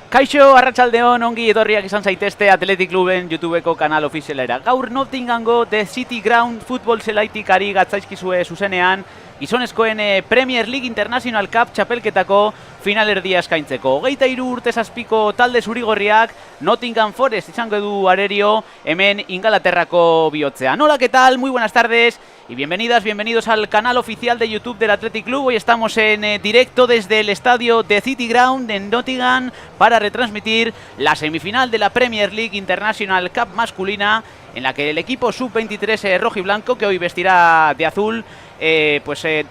Kaixo, arratsaldeon, ongi etorriak izan zaitezte Athletic Cluben YouTubeko kanal ofizialera. Gaur Nottinghamgo The City Ground futbol zelaitik ari gatzaizkizue zuzenean, gizonezkoen Premier League International Cup txapelketako finalerdia eskaintzeko. 23 urte zazpiko talde zurigorriak Nottingham Forest izango du arerio hemen Ingalaterrako bihotzean. Hola, ¿qué tal? Muy buenas tardes y bienvenidas, bienvenidos al canal oficial de YouTube del Athletic Club. Hoy estamos en directo desde el estadio The City Ground en Nottingham para retransmitir la semifinal de la Premier League International Cup masculina, en la que el equipo sub-23 rojo y blanco, que hoy vestirá de azul,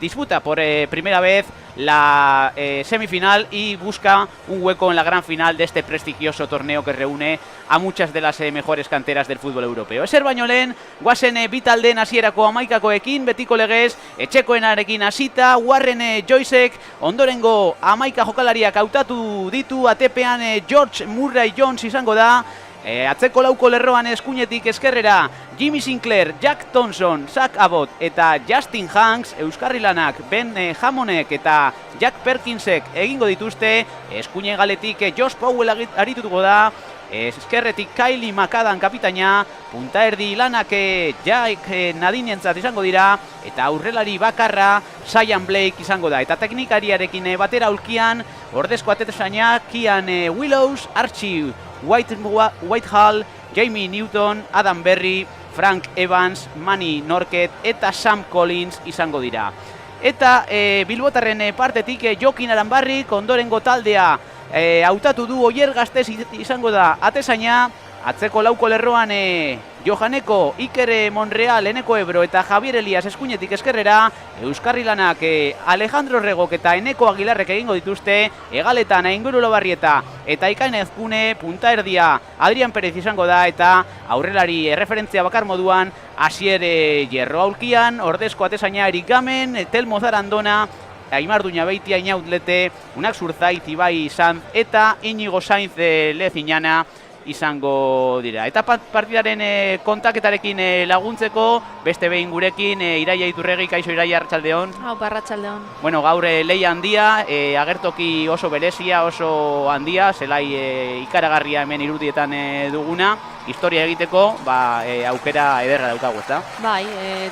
disputa por primera vez la semifinal y busca un hueco en la gran final de este prestigioso torneo que reúne a muchas de las mejores canteras del fútbol europeo. Ezer baino lehen, guazen bitalden hasierako amaikakoekin, betiko legez, etxekoenarekin hasita, Warren Joycek, ondorengo amaika jokalariak hautatu ditu, atepean George Murray Jones izango da, atzeko lauko lerroan eskuinetik eskerrera Jimmy Sinclair, Jack Thompson, Zach Abbott eta Justin Hanks, euskarri lanak Ben Hammonek eta Jack Perkinsek egingo dituzte, eskuine galetik Josh Powell aritutuko da, eskerretik Kylie McAdam kapitaina, punta erdi lanak Jack Nadinentzat izango dira, eta aurrelari bakarra Zion Blake izango da, eta teknikariarekin batera ulkian, ordezko atezaina Kian Willows, Archie Whitehall, Jamie Newton, Adam Berry, Frank Evans, Manny Norket eta Sam Collins izango dira. Eta Bilbotarren partetik Jokin Aranbarrik ondorengo taldea hautatu du, Oier Gaztez izango da atezaina, atzeko lauko lerroan Johaneko, Iker Monreal, Eneko Ebro eta Javier Elias eskuinetik eskerrera, euskarri lanak Alejandro Regok eta Eneko Aguilarrek egingo dituzte, hegaletan Aingeru Lobarrieta eta Ikain Ezpune, punta erdia Adrian Perez izango da, eta aurrelari erreferentzia bakar moduan Asier Hierro. Aulkian, ordezko atezaina Erik Gamen, Telmo Zarandona, Aimar Duñabeitia, Inautlete, Unak Zurzaiz, Ibai Sanz eta Inigo Sainz Leziñana izango dira. Eta partidaren kontaketarekin laguntzeko, beste behin gurekin Iraia Iturregi. Kaixo Iraia, arratsaldeon. Arratsaldeon. Bueno, gaur lehia handia, agertoki oso berezia, oso handia, zelai ikaragarria hemen irudietan duguna, historia egiteko, aukera ederra daukagu, ezta? Bai,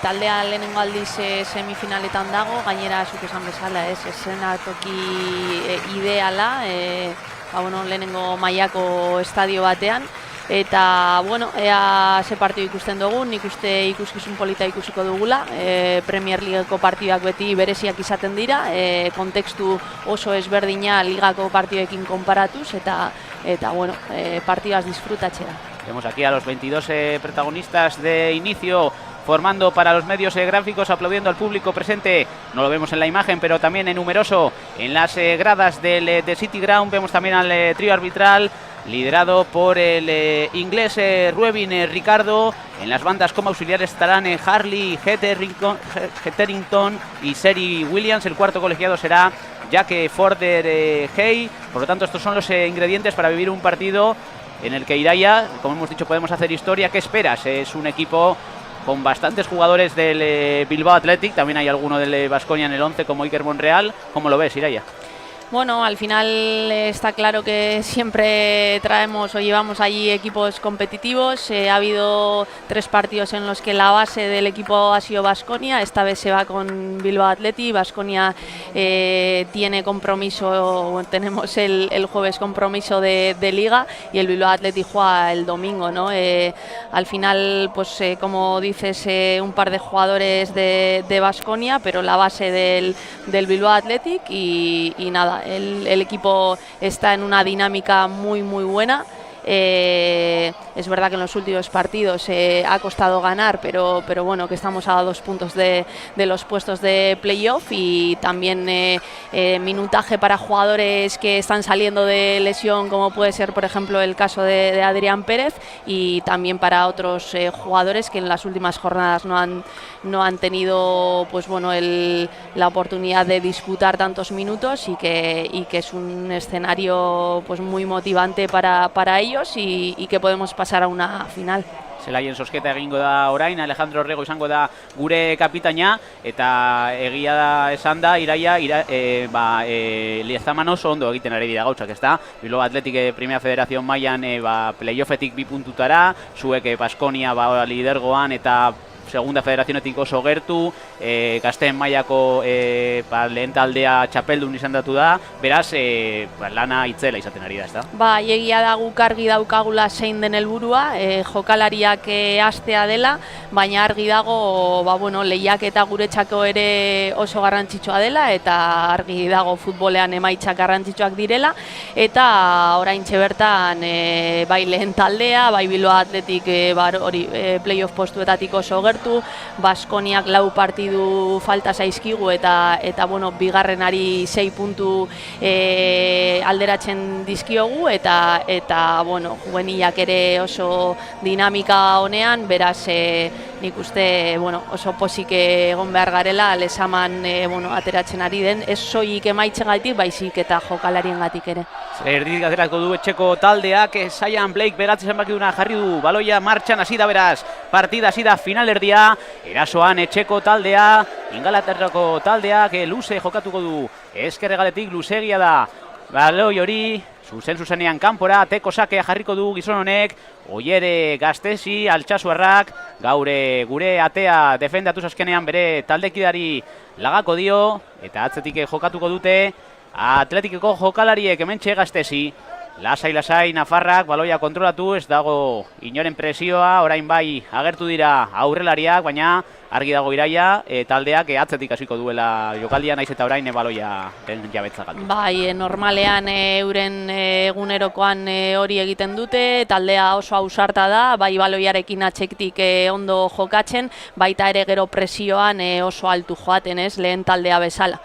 taldea lehenengo aldiz semifinaletan dago, gainera zuk esan bezala, eszenatoki ideala, lehenengo mailako estadio batean, eta ea ze partidu ikusten dugun, nik uste ikuskizun polita ikusiko dugula. Premier Leagueko partiduak beti bereziak izaten dira, kontekstu oso ezberdina ligako partiduekin konparatuz, eta partidaz disfrutatzea. Vemos aquí a los 22 protagonistas de inicio formando para los medios gráficos, aplaudiendo al público presente. No lo vemos en la imagen, pero también numeroso en las gradas del The City Ground. Vemos también al trío arbitral liderado por el inglés Ruevin Ricardo. En las bandas como auxiliares estarán Harley Hetherington y Seri Williams. El cuarto colegiado será Jack Forder Hay. Por lo tanto, estos son los ingredientes para vivir un partido en el que, Iraia, como hemos dicho, podemos hacer historia. ¿Qué esperas? Es un equipo con bastantes jugadores del Bilbao Athletic, también hay alguno del Baskonia en el 11 como Iker Monreal. ¿Cómo lo ves, Iraia? Bueno, al final está claro que siempre traemos o llevamos allí equipos competitivos. Ha habido 3 partidos en los que la base del equipo ha sido Baskonia. Esta vez se va con Bilbao Athletic. Baskonia tiene compromiso, tenemos el jueves compromiso de Liga, y el Bilbao Athletic juega el domingo, ¿no? Al final, como dices, un par de jugadores de Baskonia, pero la base del Bilbao Athletic, y nada. El equipo está en una dinámica muy buena. Es verdad que en los últimos partidos ha costado ganar, pero bueno, que estamos a 2 puntos de los puestos de playoff, y también minutaje para jugadores que están saliendo de lesión, como puede ser por ejemplo el caso de Adrián Pérez, y también para otros jugadores que en las últimas jornadas no han tenido la oportunidad de disputar tantos minutos, y que es un escenario muy motivante para ellos, y que podemos pasar a una final. Zelaien sosketa egingo da orain, Alejandro Rego izango da gure kapitaina, eta egia da esan da, Lieztaman oso ondo egiten ari dira gauzak, ezta? Bilbao Athletic Primera Federación mailan playoffetik 2 puntutara, zuek Baskonia lidergoan eta Segunda Federazionetik oso gertu, gazteen mailako lehen taldea txapeldun izan datu da, beraz lana itzela izaten ari da, ezta? Egia da guk argi daukagula zein den helburua, jokalariak hastea dela, baina argi dago lehiaketa guretzako ere oso garrantzitsua dela, eta argi dago futbolean emaitzak garrantzitsuak direla, eta oraintxe bertan bai lehen taldea, bai Bilbao Athletic playoff postuetatik oso gertu, Baskoniak 4 partidu falta zaizkigu eta bigarrenari 6 puntu alderatzen dizkiogu eta juvenilak ere oso dinamika honean, beraz nik uste oso posik egon behar garela Lezaman ateratzen ari den, ez soilik emaitzengatik, baizik eta jokalariengatik ere. Erditik aterako du etxeko taldeak, Zion Blake beratze zenbakiduna jarri du, baloia martxan hasi da beraz, partida hasi da finalerdia, erasoan etxeko taldea, Ingalaterrako taldeak luze jokatuko du, ezkerregaletik luzegia da, baloi hori, zuzenean kanpora, teko sakea jarriko du gizon honek, Oiere Gaztesi, Altxasuarrak, gure atea defendatuz azkenean bere taldekidari lagako dio, eta atzetik jokatuko dute, Atletikeko jokalariek hementxe Gaztesi, lasai Nafarrak baloia kontrolatu, ez dago inoren presioa, orain bai agertu dira aurrelariak, baina argi dago Iraia, taldeak atzetik hasiko duela jokaldia, naiz eta orain baloia den jabetza galdu. Normalean euren egunerokoan hori egiten dute, taldea oso ausarta da, bai baloiarekin atxektik ondo jokatzen, baita ere gero presioan oso altu joaten, lehen taldea bezala.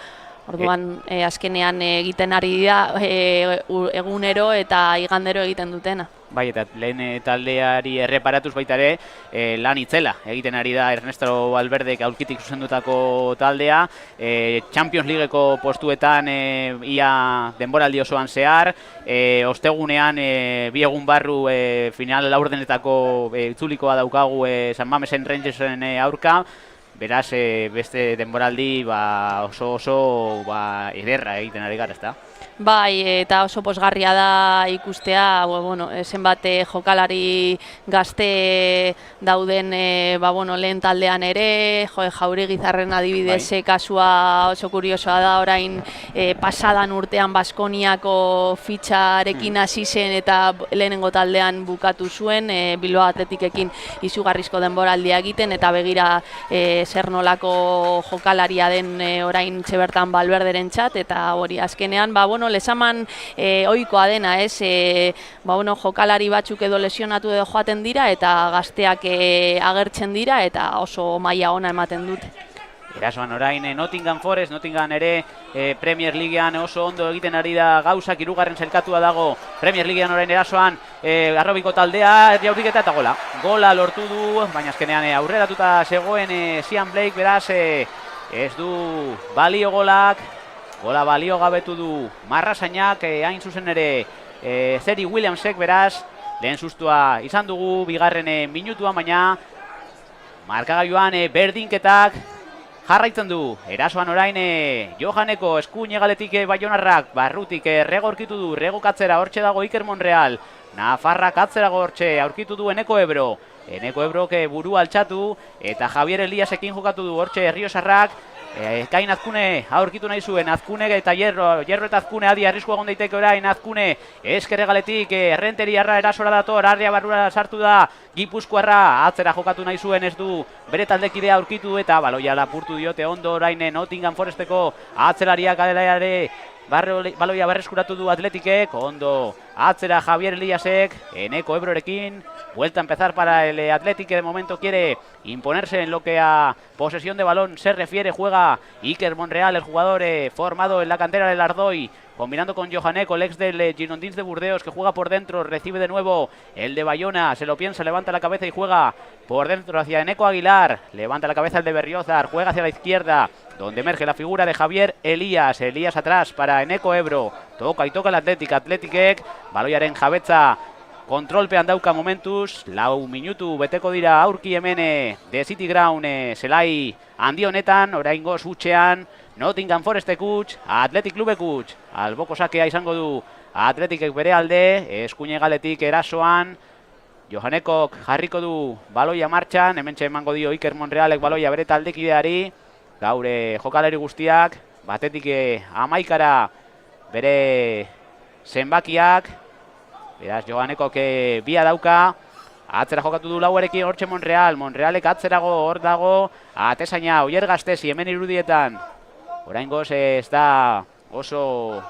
Orduan, azkenean egiten ari dira egunero eta igandero egiten dutena. Bai, eta lehen taldeari erreparatuz baita ere, lan itzela egiten ari da Ernesto Valverdek aurkitik zuzendutako taldea, Champions Leagueko postuetan ia denboraldi osoan zehar, ostegunean bi egun barru final laurdenetako itzulikoa daukagu San Mamesen Rangersen aurka, beraz, beste denboraldi oso ederra egiten ari gara, ezta? Bai, eta oso posgarria da ikustea, zenbat jokalari gazte dauden lehen taldean ere, Jauregizarren adibidez kasua oso kuriosoa da, orain pasadan urtean Baskoniako fitxarekin hasi zen eta lehenengo taldean bukatu zuen, Bilbao Athletikekin izugarrizko denboraldia egiten, eta begira zer nolako jokalaria den orain txebertan Valverderen txat, eta hori azkenean, Lezaman ohikoa dena, jokalari batzuk edo lesionatu edo joaten dira eta gazteak agertzen dira eta oso maila ona ematen dute. Erasoan orain Nottingham Forest, Nottingham ere Premier Leaguean oso ondo egiten ari da gauzak, 3. sailkatua dago Premier Leaguean orain erasoan Arrobiko taldea, jauriketa eta gola. Gola lortu du, baina azkenean aurreratuta zegoen Zion Blake, beraz ez du balio golak, gola balio gabetu du Marrasainak, hain zuzen ere Zeri Williamsek, beraz lehen sustua izan dugu bigarren minutuan, baina markagailuan berdinketak jarraitzen du. Erasoan orain Johaneko eskuinegaletik Baionarrak, barrutik Rego aurkitu du, Rego katzera, hortxe dago Iker Monreal, Nafarrak katzera hortxe aurkitu du Eneko Ebro, Eneko Ebrok buru altxatu eta Javier Eliasekin jokatu du hortxe Erriosarrak, Kain Azkune aurkitu nahi zuen, Azkune eta Hierro eta Azkune adi arriskua egon daiteke orain, Azkune eskerregaletik Errenteriarra erasora dator, arria barrura sartu da Gipuzkoarra, atzera jokatu nahi zuen, ez du bere taldekidea aurkitu eta baloia lapurtu diote ondo orain Nottingham Foresteko atzelariak ere baloia berreskuratu du Atletikek, ondo atzera Javier Eliasek, Eneko Ebrorekin, vuelta a empezar para el Athletic, que de momento quiere imponerse en lo que a posesión de balón se refiere. Juega Iker Monreal, el jugador formado en la cantera del Ardoy, combinando con Johaneko, el ex del Girondins de Burdeos, que juega por dentro, recibe de nuevo el de Bayona, se lo piensa, levanta la cabeza y juega por dentro hacia Eneko Aguilar, levanta la cabeza el de Berriozar, juega hacia la izquierda, donde emerge la figura de Javier Elías, Elías atrás para Eneko Ebro, toca y toca el Athletic, Atletikek, baloiaren jabetza kontrolpean dauka momentuz, 4 minutu beteko dira aurki hemen The City Ground zelai handi honetan, oraingoz hutsean, Nottingham Forestek huts, Athletic Clubek huts, alboko sakea izango du Athleticek bere alde, eskuine galetik erasoan, Johanekok jarriko du baloia martxan, hementxe emango dio Iker Monrealek baloia bere taldekideari, gaure jokalari guztiak, batetik 11 bere zenbakiak, beraz Johanekok bia dauka, atzera jokatu du lauarekin hortxe Monrealek atzerago hor dago, atezaina Oier Gastezi hemen irudietan, oraingoz ez da oso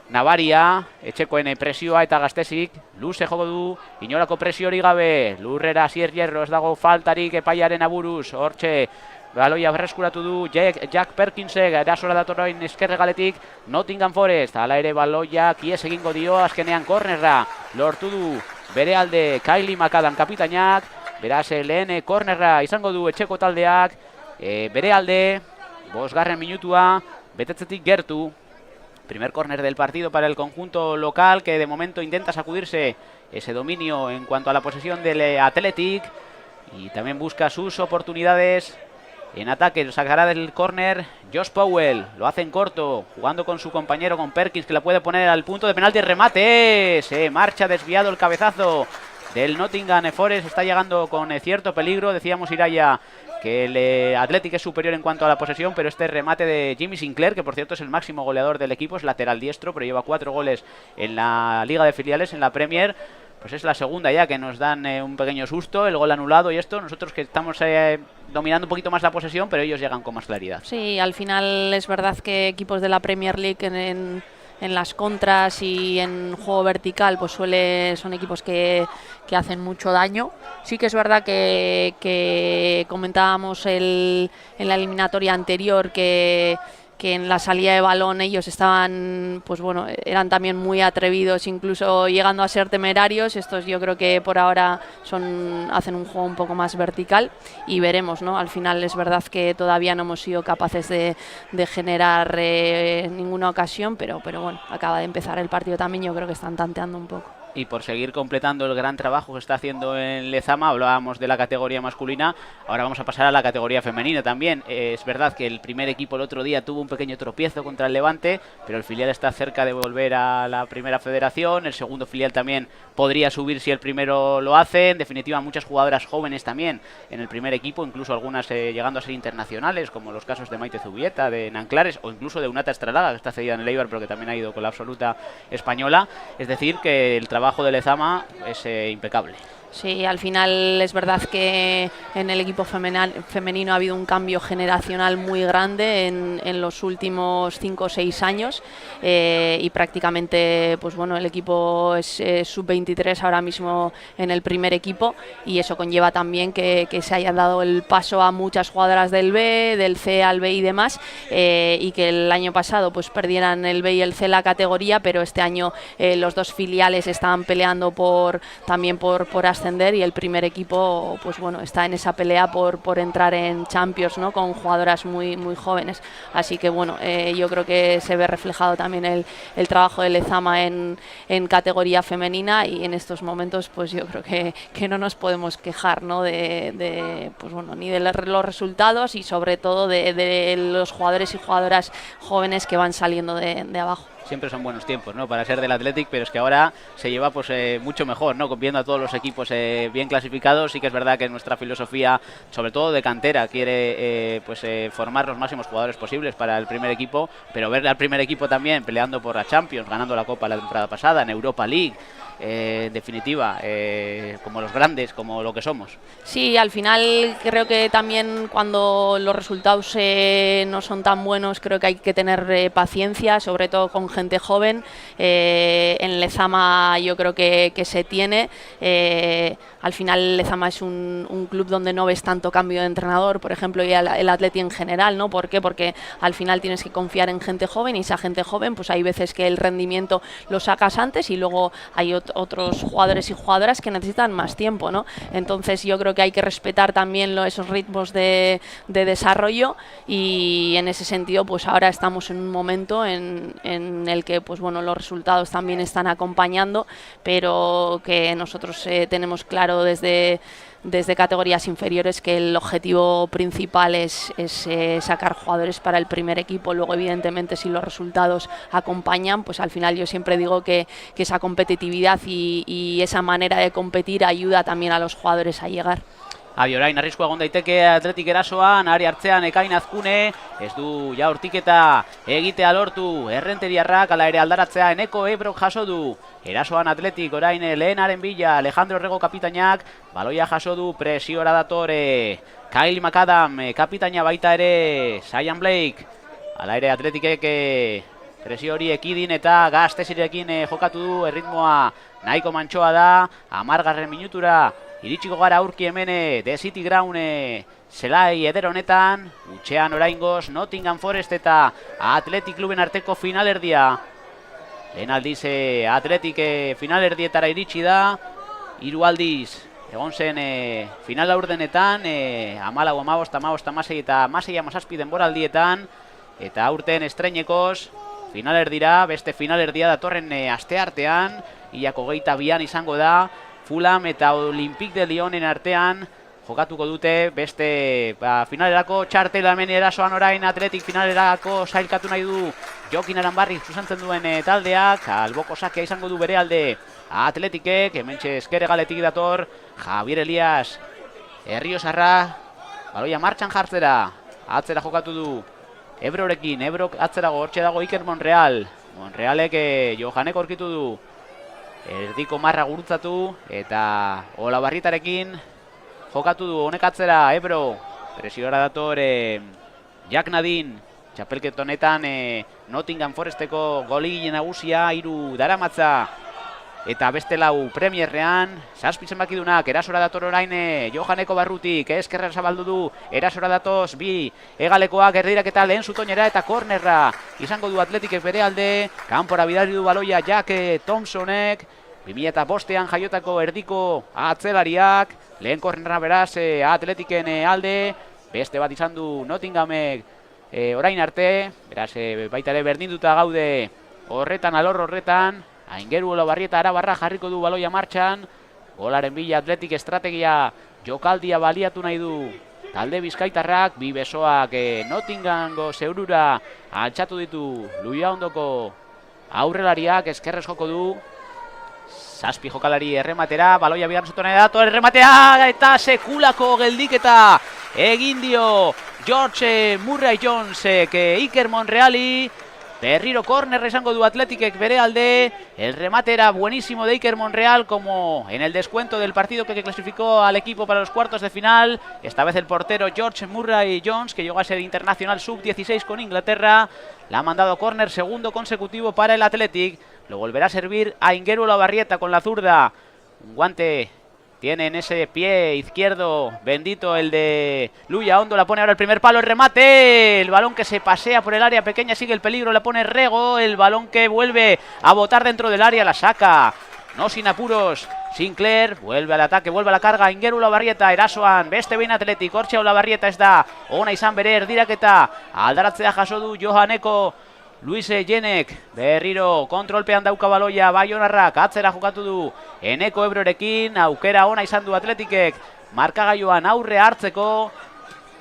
nabaria, etxekoen presioa eta Gastezik luze joko du, inolako presiori gabe, lurrera Asier Hierro, ez dago faltarik epaiaren aburuz, hortxe baloia berreskuratu du Jack Perkinsek, erasora datorroin eskerregaletik Nottingham Forest, hala ere baloia kies egingo dio, azkenean kornerra lortu du bere alde Kylie McAdam kapitainak, beraz lehen kornerra izango du etxeko taldeak, bere alde, 5. minutua, betetzetik gertu, primer córner del partido para el conjunto local, que de momento intenta sacudirse ese dominio en cuanto a la posesión del Athletic y también busca sus oportunidades en ataque. Sacará del córner Josh Powell, lo hace en corto, jugando con su compañero, con Perkins, que la puede poner al punto de penalti. Remate, se marcha desviado el cabezazo del Nottingham Forest, está llegando con cierto peligro. Decíamos, Iraya, que el Athletic es superior en cuanto a la posesión, pero este remate de Jimmy Sinclair, que por cierto es el máximo goleador del equipo, es lateral diestro, pero lleva 4 goles en la Liga de Filiales, en la Premier, pues es la segunda ya que nos dan un pequeño susto, el gol anulado y esto, nosotros que estamos dominando un poquito más la posesión, pero ellos llegan con más claridad. Sí, al final es verdad que equipos de la Premier League en las contras y en juego vertical pues son equipos que hacen mucho daño. Sí que es verdad que comentábamos en la eliminatoria anterior que en la salida de balón ellos estaban, pues bueno, eran también muy atrevidos, incluso llegando a ser temerarios. Estos yo creo que por ahora hacen un juego un poco más vertical y veremos, ¿no? Al final es verdad que todavía no hemos sido capaces de generar ninguna ocasión, pero bueno, acaba de empezar el partido también, yo creo que están tanteando un poco. Y por seguir completando el gran trabajo que está haciendo en Lezama, hablábamos de la categoría masculina, ahora vamos a pasar a la categoría femenina también. Es verdad que el primer equipo el otro día tuvo un pequeño tropiezo contra el Levante, pero el filial está cerca de volver a la primera federación, el segundo filial también podría subir si el primero lo hace. En definitiva, muchas jugadoras jóvenes también en el primer equipo, incluso algunas llegando a ser internacionales, como los casos de Maite Zubieta, de Nanclares, o incluso de Unata Estralaga, que está cedida en el Eibar, pero que también ha ido con la absoluta española. Es decir, que el trabajo de Lezama es impecable. Sí, al final es verdad que en el equipo femenino ha habido un cambio generacional muy grande en los últimos 5 o 6 años y prácticamente pues bueno, el equipo es sub-23 ahora mismo en el primer equipo y eso conlleva también que se haya dado el paso a muchas jugadoras del B, del C al B y demás y que el año pasado pues perdieran el B y el C la categoría, pero este año los dos filiales están peleando también por ascender y el primer equipo pues bueno, está en esa pelea por entrar en Champions, ¿no? Con jugadoras muy jóvenes, así que bueno, yo creo que se ve reflejado también el trabajo de Lezama en categoría femenina y en estos momentos pues yo creo que no nos podemos quejar, ¿no? Pues bueno, ni de los resultados y sobre todo de los jugadores y jugadoras jóvenes que van saliendo de abajo. Siempre son buenos tiempos, ¿no? Para ser del Athletic, pero es que ahora se lleva pues mucho mejor, ¿no? Viendo a todos los equipos bien clasificados. Sí que es verdad que nuestra filosofía, sobre todo de cantera, quiere formar los máximos jugadores posibles para el primer equipo, pero ver al primer equipo también peleando por la Champions, ganando la Copa la temporada pasada, en Europa League, en definitiva, como los grandes, como lo que somos. Sí, al final creo que también cuando los resultados no son tan buenos, creo que hay que tener paciencia, sobre todo con gente joven. En Lezama yo creo que se tiene. al final Lezama es un club donde no ves tanto cambio de entrenador, por ejemplo, y el Atleti en general, ¿no? ¿Por qué? Porque al final tienes que confiar en gente joven y esa gente joven, pues hay veces que el rendimiento lo sacas antes y luego hay otros jugadores y jugadoras que necesitan más tiempo, ¿no? Entonces yo creo que hay que respetar también esos ritmos de desarrollo y en ese sentido pues ahora estamos en un momento en el que pues bueno, los resultados también están acompañando, pero que nosotros tenemos claro desde categorías inferiores que el objetivo principal es sacar jugadores para el primer equipo. Luego evidentemente si los resultados acompañan, pues al final yo siempre digo que esa competitividad y esa manera de competir ayuda también a los jugadores a llegar. Orain arriskua egon daiteke Atletik erasoan, ari hartzean Ekain Azkune, ez du ja hortiketa egitea lortu Errenteriarrak, ala ere aldaratzea Eneko Ebrok jaso du. Erasoan Atletik orain lehenaren bila, Alejandro Rego kapitainak, baloia jaso du, presiora datore Kyle McAdam, kapitaina baita ere Zion Blake, ala ere Atletikek presio hori ekidin eta Gaztesirekin jokatu du, erritmoa nahiko mantsoa da, 10. minutura iritsiko gara aurki hemen The City Ground zelai eder honetan, utxean oraingoz Nottingham Forest eta Athletic Kluben arteko finalerdia. Lehen aldiz Athletic finalerdietara iritsi da, 3 aldiz egon zen final laurdenetan, 14, 15, 16 eta 16-17 denboraldietan, eta aurten estreinekoz finalerdira, beste finalerdia datorren asteartean, hilako 22an izango da, Fulham eta Olympique de Lyonen artean jokatuko dute beste finalerako txartela hemen erasoan orain Atletik finalerako sailkatu nahi du Jokin Aranbarri zuzentzen duen taldeak, alboko sakea izango du bere alde Atletikek, hementxe eskere galetik dator Javier Elias Herriosarra, baloia martxan jartzera, atzera jokatu du Ebrorekin, Ebrok atzerago, hortxe dago Iker Monreal, Monrealek Johanek aurkitu du erdiko marra gurutzatu eta Olabarrietarekin jokatu du honek atzera Ebro, presiora dator Jack Nadine, txapelket honetan Nottingham Foresteko goligile nagusia 3 daramatza eta beste 4 Premierrean, 7 zenbakidunak, erasora dator orain Johaneko barrutik, eskerra zabaldu du, erasora datoz 2 hegalekoak erdirak eta lehen zutoinera eta kornerra izango du Atletikek bere alde, kanpora bidali du baloia Jack Thompsonek, 2005an jaiotako erdiko atzelariak, lehen kornerra beraz Atletiken alde, beste bat izan du Nottinghamek orain arte, beraz baita ere berdinduta gaude horretan, alor horretan, Aingeru Olabarrieta Arabarra jarriko du baloia martxan, golaren bila Atletik estrategia jokaldia baliatu nahi du talde bizkaitarrak, 2 besoak Nottinghamgo zeurura altxatu ditu Luiaondoko aurrelariak, eskerrez joko du, 7 jokalari errematera, baloia bigarren zutonera dator errematea eta sekulako geldiketa egin dio George Murray Jonesek Iker Monreali. Berriro corner izango du Atletikek bere alde, el remate era buenísimo de Iker Monreal como en el descuento del partido que clasificó al equipo para los cuartos de final, esta vez el portero George Murray Jones, que llegó a ser internacional sub-16 con Inglaterra, la ha mandado córner, segundo consecutivo para el Athletic, lo volverá a servir a Aingeru Olabarrieta con la zurda, un guante tiene en ese pie izquierdo bendito el de Luya Hondo, la pone ahora el primer palo, el remate, el balón que se pasea por el área pequeña, sigue el peligro, la pone Rego, el balón que vuelve a botar dentro del área, la saca, no sin apuros, Sinclair, vuelve al ataque, vuelve a la carga, Aingeru Olabarrieta, erasoan, beste behin Atletik, hortxe Olabarrieta ez da, ona izan bere erdiraketa, aldaratzea jaso du Johaneko, Luis Jenek, berriro kontrolpean dauka baloia, Baionarrak, atzera jokatu du, Eneko Ebrorekin, aukera ona izan du Atletikek, markagaioan aurre hartzeko,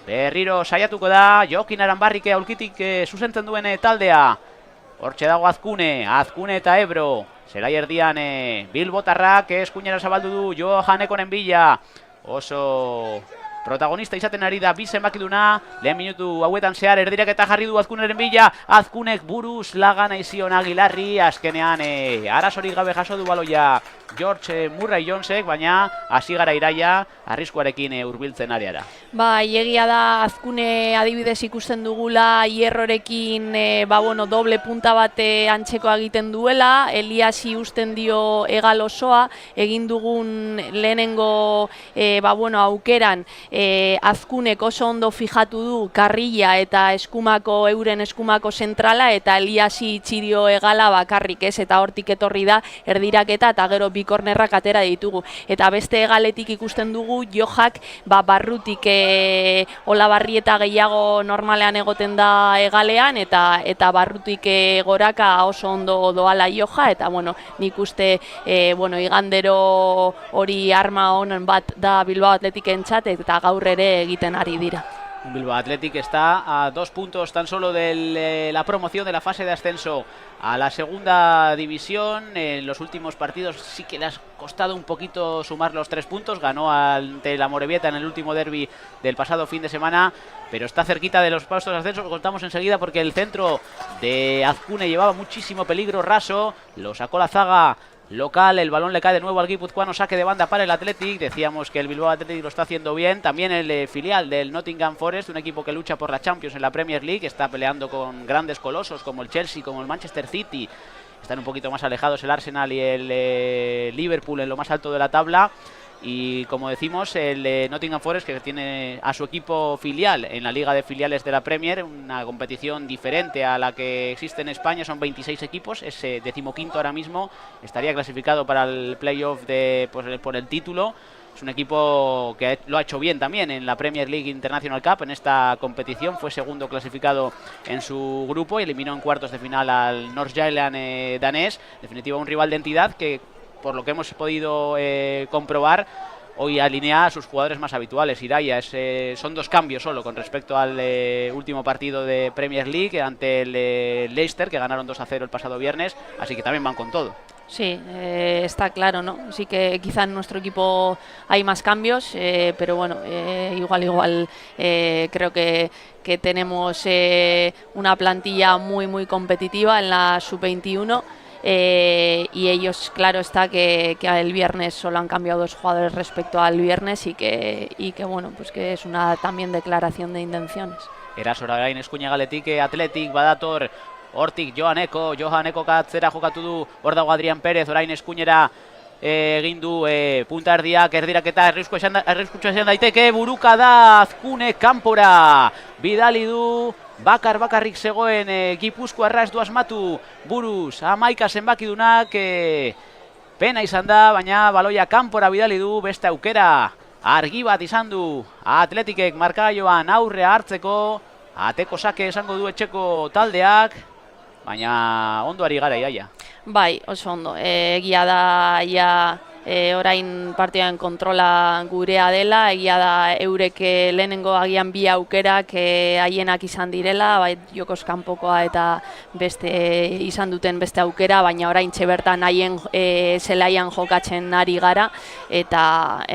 berriro saiatuko da, Jokin Aranbarrike aulkitik zuzentzen duen taldea, hortxe dago Azkune eta Ebro, zelai erdian Bilbotarrak, eskuinera zabaldu du, Johanekoren bila, oso protagonista izaten ari da 2 zenbakiduna, lehen minutu hauetan zehar erdirak eta jarri du Azkuneren bila, Azkunek buruz lagana izion Aguilarri, azkenean arazorik gabe jaso du baloia George Murray Jonesek, baina hasi gara iraia arriskuarekin hurbiltzen areara. Egia da Azkune adibidez ikusten dugula hierrorekin doble punta bat antzeko egiten duela, Eliasi usten dio egal osoa, egin dugun lehenengo aukeran Azkunek oso ondo fijatu du karrila eta euren eskumako zentrala, eta Eliasi itxirio egala bakarrik ez, eta hortik etorri da erdiraketa eta gero bi kornerrak atera ditugu. Eta beste egaletik ikusten dugu Johak barrutik Olabarrieta gehiago normalean egoten da egalean, eta barrutik goraka oso ondo doala Joha, eta nik uste igandero hori arma honen bat da Bilbao Atletikentzat, eta gaur ere egiten ari dira. Un Bilbao Athletic está a 2 puntos tan solo de la promoción de la fase de ascenso a la segunda división. En los últimos partidos sí que le ha costado un poquito sumar los 3 puntos. Ganó ante la Amorebieta en el último derbi del pasado fin de semana, pero está cerquita de los puestos de ascenso. Lo contamos enseguida porque el centro de Azkune llevaba muchísimo peligro raso. Lo sacó la zaga local, el balón le cae de nuevo al guipuzcoano, saque de banda para el Athletic. Decíamos que el Bilbao Athletic lo está haciendo bien. También el filial del Nottingham Forest, un equipo que lucha por la Champions en la Premier League, está peleando con grandes colosos como el Chelsea, como el Manchester City. Están un poquito más alejados el Arsenal y el Liverpool en lo más alto de la tabla. Y como decimos, el Nottingham Forest, que tiene a su equipo filial en la Liga de Filiales de la Premier, una competición diferente a la que existe en España, son 26 equipos, es 15º ahora mismo, estaría clasificado para el playoff por el título. Es un equipo que lo ha hecho bien también en la Premier League International Cup, en esta competición, fue segundo clasificado en su grupo y eliminó en cuartos de final al North Jylland danés. En definitiva, un rival de entidad que, por lo que hemos podido comprobar, hoy alinea a sus jugadores más habituales. Iraia, son 2 cambios solo con respecto al último partido de Premier League ante el Leicester, que ganaron 2-0 el pasado viernes, así que también van con todo. Sí, está claro, ¿no? Sí que quizá en nuestro equipo hay más cambios, pero igual creo que tenemos una plantilla muy competitiva en la sub-21. Y ellos, claro está que el viernes solo han cambiado 2 jugadores respecto al viernes y que es una también declaración de intenciones. Eraso orain eskuinegaletik Athletic badator, hortik Johaneko katzera jokatu du, hor dago Adrián Pérez, orain eskuinera egin du punta erdiak, erdiraketa arriskutsu izan daiteke, buruka da Azkune kanpora, bidali du, bakarrik zegoen Gipuzkoarra, ez du asmatu buruz, 11 zenbakidunak, pena izan da, baina baloia kanpora bidali du, beste aukera argi bat izan du Athleticek markagailuan aurrea hartzeko, ateko sake esango du etxeko taldeak, baina ondo ari gara iaia. Bai, oso ondo, egia da orain partidan kontrola gurea dela, egia da eurek lehenengo agian bi aukerak haienak izan direla, bai jokoz kanpokoa eta beste izan duten beste aukera, baina orain bertan haien zelaian jokatzen ari gara, eta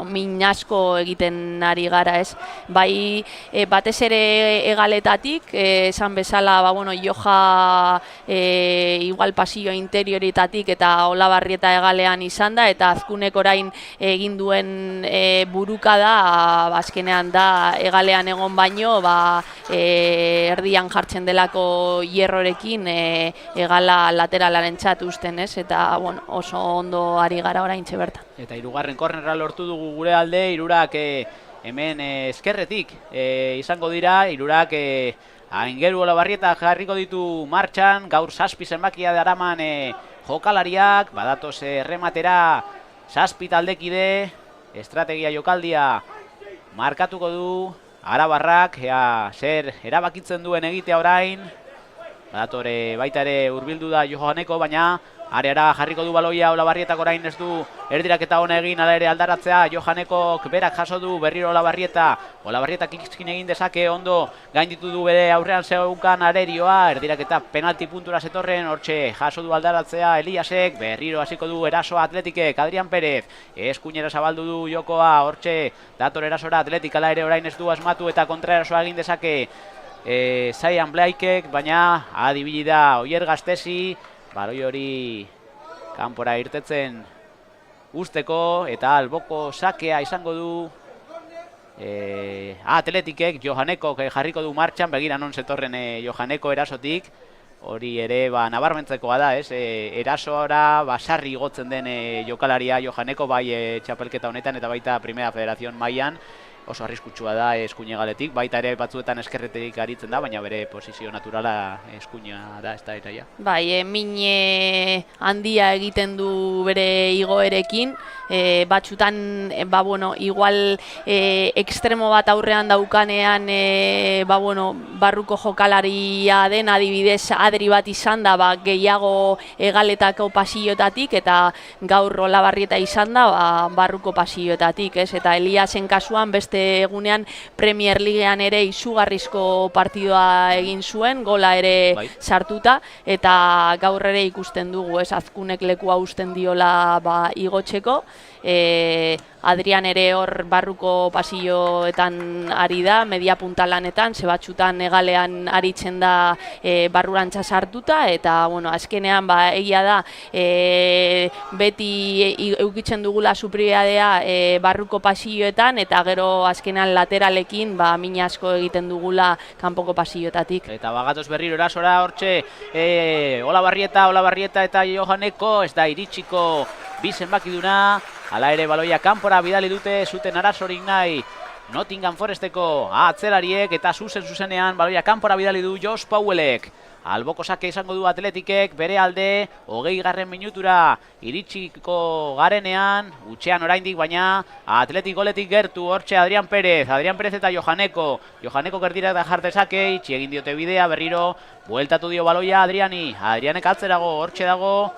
min asko egiten ari gara, ez? Bai, batez ere egaletatik, esan bezala, Joha igual pasillo interioritatik eta Olabarrieta egalean izan da, eta Azkunek orain egin duen buruka da, azkenean da egalean egon baino, erdian jartzen delako hierrorekin egala lateralaren txat usten, ez? Eta oso ondo ari gara orain bertan. Eta 3. kornerra lortu dugu gure alde, 3 hemen eskerretik izango dira, 3 Aingeru Olabarrieta jarriko ditu martxan, gaur 7 zenbakia daraman jokalariak, badatoz errematera 7 taldekide, estrategia jokaldia markatuko du arabarrak, zer erabakitzen duen egitea orain, badatore baita ere hurbildu da Johaneko, baina areara jarriko du baloia Olabarrietak orain ez du erdiraketa hona egin, ala ere aldaratzea, Johanekok berak jaso du berriro Olabarrietak ikskin egin dezake, ondo gainditu du bere aurrean zeukan arerioa, erdiraketa penalti puntura zetorren, hortxe jaso du aldaratzea Eliasek, berriro hasiko du erasoa Athleticek, Adrián Pérez, eskuinera zabaldu du jokoa, hortxe dator erasora Athletic, ala ere orain ez du asmatu eta kontraerasoa egin dezake Zaian Blaikek, baina adibili da Oier Gastesi, baloi hori kanpora irtetzen usteko, eta alboko sakea izango du Atletikek. Johanekok jarriko du martxan, begira non zetorren Johaneko erasotik. Hori ere nabarmentzekoa da, erasora sarri igotzen den jokalaria Johaneko, bai txapelketa honetan eta baita Primera Federación mailan. Oso arriskutsua da eskuinegaletik, baita ere batzuetan eskerreterik aritzen da, baina bere posizio naturala eskuina da, ez da eraia. Bai, mine handia egiten du bere igoerekin, batxutan, igual ekstremo bat aurrean daukanean, barruko jokalaria den, adibidez Adri bat izan da, gehiago egaletako pasilloetatik, eta gaur Olabarrieta izan da, barruko pasilloetatik, eta Eliasen kasuan beste egunean Premier Ligean ere izugarrizko partidua egin zuen, gola ere sartuta, eta gaur ere ikusten dugu, Azkunek lekua uzten diola igotzeko. Adrian ere hor barruko pasilloetan ari da, media punta lanetan, batzutan egalean aritzen da barrurantza sartuta, eta azkenean egia da beti eukitzen dugula supriadea barruko pasilloetan, eta gero azkenean lateralekin min asko egiten dugula kanpoko pasilloetatik. Eta bagatoz berriro erasora hortxe Olabarrieta eta Johaneko, ez da iritsiko bi zenbakiduna. Hala ere baloia kanpora bidali dute, zuten arazorik nahi Nottingham Foresteko atzelariek, eta zuzenean baloia kanpora bidali du Josh Powellek. Alboko sake izango du Atletikek, bere alde 20. minutura iritsiko garenean, utxean oraindik, baina Atletik goletik gertu, hortxe Adrian Perez eta Johaneko gertira da jartezake, itxi egin diote bidea, berriro bueltatu dio baloia Adrianek atzerago, hortxe dago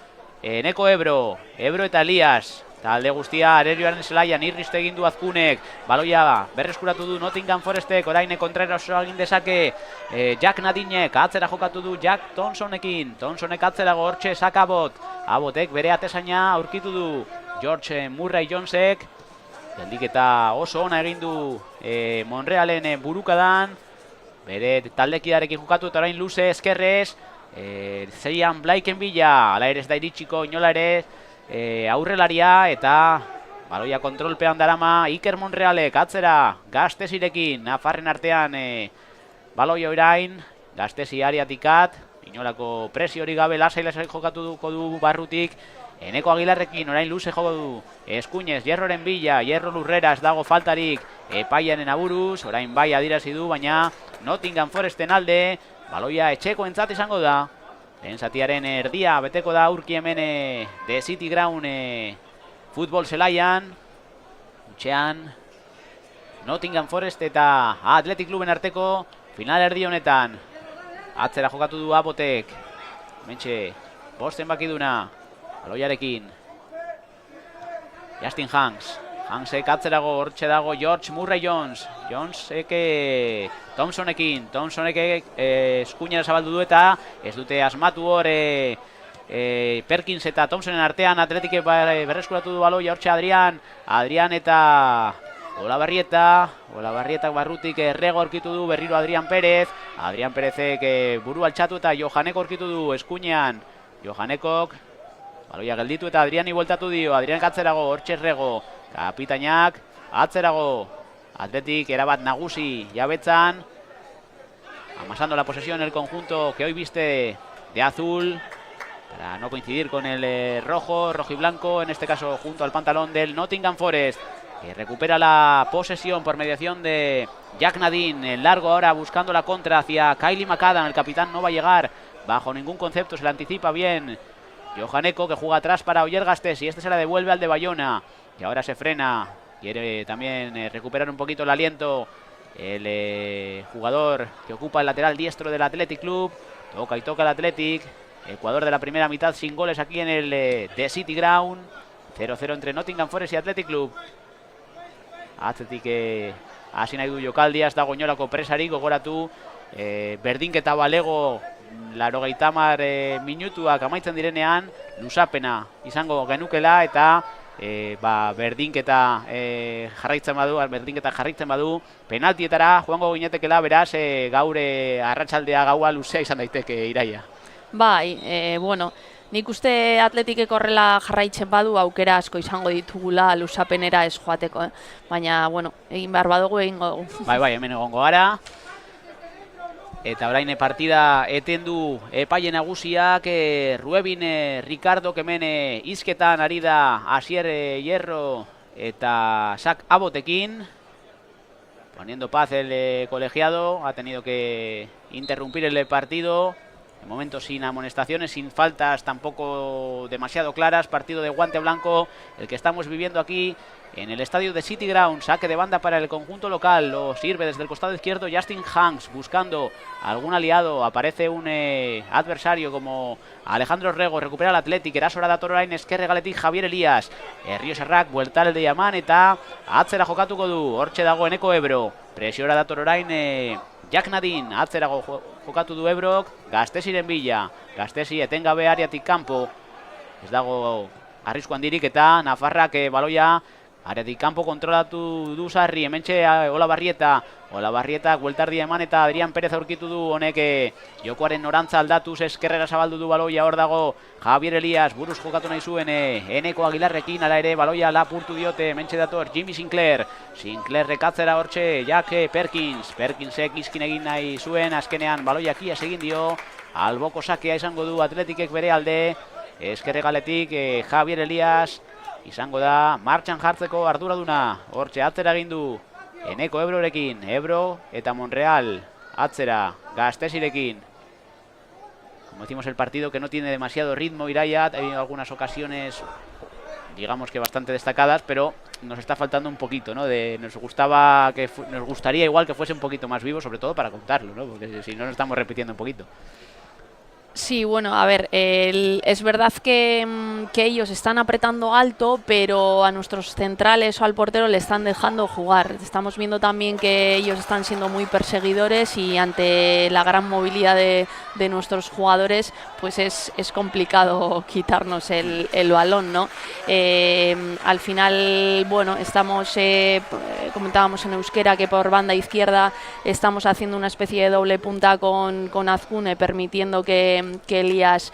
Eneko Ebro eta Elias. Talde guztia arerioaren zelaian irriste egin du Azkunek, baloia berreskuratu du Nottingham Forestek, orain kontraerasoa egin dezake Jack Nadinek, atzera jokatu du Jack Thompsonek atzerago, hortxe Sakabot, Abotek bere atezaina aurkitu du George Murray Jonesek, geldiketa oso ona egin du Monrealen burukadan, bere taldekidarekin jokatu eta orain luze eskerrez, Zeian Blaiken bila, ala ere ez da iritsiko inola ere, aurrelaria, eta baloia kontrolpean darama Iker Monrealek atzera Gastesirekin, Nafarren artean baloia orain, Gastesi ariatikat, inolako presio hori gabe lasai jokatuko du barrutik, Eneko Aguilarrekin orain luze joko du Eskuinez, Hierroren bila, Hierro lurrera, ez dago faltarik epaiaren aburuz, orain bai adirazi du, baina Nottingham Foresten alde, baloia etxeko entzat izango da. Lehen zatiaren erdia beteko da aurki hemen The City Ground futbol zelaian. Utxean Nottingham Forest eta Athletic Cluben arteko final erdi honetan. Atzera jokatu du Abotek. Mentxe, bosten bakiduna. Baloiarekin Justin Hanksek atzerago, hortxe dago George Murray Jonesek Thompsonek eskuinera zabaldu du, eta ez dute asmatu hor Perkins eta Thompsonen artean. Atletik berreskuratu du baloia, hortxe Adrian eta Olabarrietak barrutik errego aurkitu du, berriro Adrian Perezek buru altxatu, eta Johaneko aurkitu du eskuinean. Johanekok baloia gelditu eta Adriani bueltatu dio, Adrianek atzerago, hortxe errego, kapitainak atzerago, Atletik erabat nagusi jabetzan, amasando la posesión el conjunto que hoy viste de azul, para no coincidir con el rojo y blanco, en este caso junto al pantalón del Nottingham Forest, que recupera la posesión por mediación de Jack Nadine, en largo ahora buscando la contra hacia Kylie McAdam. El capitán no va a llegar bajo ningún concepto, se le anticipa bien Johaneko, que juega atrás para Oyer Gastés, y este se la devuelve al de Bayona, que ahora se frena, quiere también recuperar un poquito el aliento el jugador que ocupa el lateral diestro del Athletic Club. Toca el Athletic, Ecuador de la primera mitad sin goles aquí en el The City Ground. 0-0 entre Nottingham Forest y Athletic Club. Athletic hasi nahi du jokaldia, ez dago inolako presarik, gogoratu berdinketa balego 80 minutuak amaitzen direnean luzapena izango genukela, eta berdinketa jarraitzen badu penaltietara joango ginetekela, beraz gaur arratsaldea gaua luzea izan daiteke, Iraia. Bai, Nik uste Atletikek horrela jarraitzen badu aukera asko izango ditugula luzapenera ez joateko, baina, bueno, egin behar badugu egingo dugu. Bai, hemen egongo gara. Eta orain partida eten du epaile nagusiak, Ruebin Ricardo hemen hizketan ari da Asier Hierro eta Sak Abotekin. Poniendo paz el colegiado, ha tenido que interrumpir el partido. De momento sin amonestaciones, sin faltas tampoco demasiado claras. Partido de guante blanco, el que estamos viviendo aquí en el estadio de City Ground. Saque de banda para el conjunto local. Lo sirve desde el costado izquierdo Justin Hanks, buscando algún aliado. Aparece un adversario como Alejandro Rego. Recupera el Athletic. Erasora dator orain eskerre galetik Javier Elías. Rio Serrak, buelta el de Yaman eta atzera jokatuko du. Hortxe dago Eneko Ebro. Presiora dator orain Jack Nadine. Atzera jokatu du Ebrok. Gastesiren bila. Gastesi etengabe ariatik kanpo. Ez dago arrisku handirik eta Nafarrak baloia areatik kanpo kontrolatu du Sarri, hementxe Olabarrieta. Olabarrietak bueltardia eman eta Adrián Pérez aurkitu du honek jokoaren norantza aldatuz eskerrera zabaldu du baloia. Hor dago Javier Elías, buruz jokatu nahi zuen Eneko Aguilarrekin, ala ere baloia lapurtu diote, hementxe dator Jimmy Sinclair. Sinclair rekatzera hortxe Jack Perkins. Perkinsek izkin egin nahi zuen, azkenean baloiak iaz egin dio. Alboko sakea izango du Atletikek bere alde. Eskerregaletik Javier Elías izango da martxan jartzeko arduraduna. Hortxe atzera egin du Eneko Ebrorekin. Ebro eta Monreal atzera Gastesirekin. Como decimos, el partido que no tiene demasiado ritmo, Iraia. Ha habido algunas ocasiones, digamos que bastante destacadas, pero nos está faltando un poquito, ¿no? Nos gustaría igual que fuese un poquito más vivo, sobre todo para contarlo, ¿no? Porque si no nos estamos repitiendo un poquito. Sí, bueno, a ver, es verdad que ellos están apretando alto, pero a nuestros centrales o al portero le están dejando jugar. Estamos viendo también que ellos están siendo muy perseguidores y ante la gran movilidad de nuestros jugadores, pues es complicado quitarnos el balón, ¿no? Al final, bueno, estamos, comentábamos en euskera que por banda izquierda estamos haciendo una especie de doble punta con Azcune, permitiendo que Elías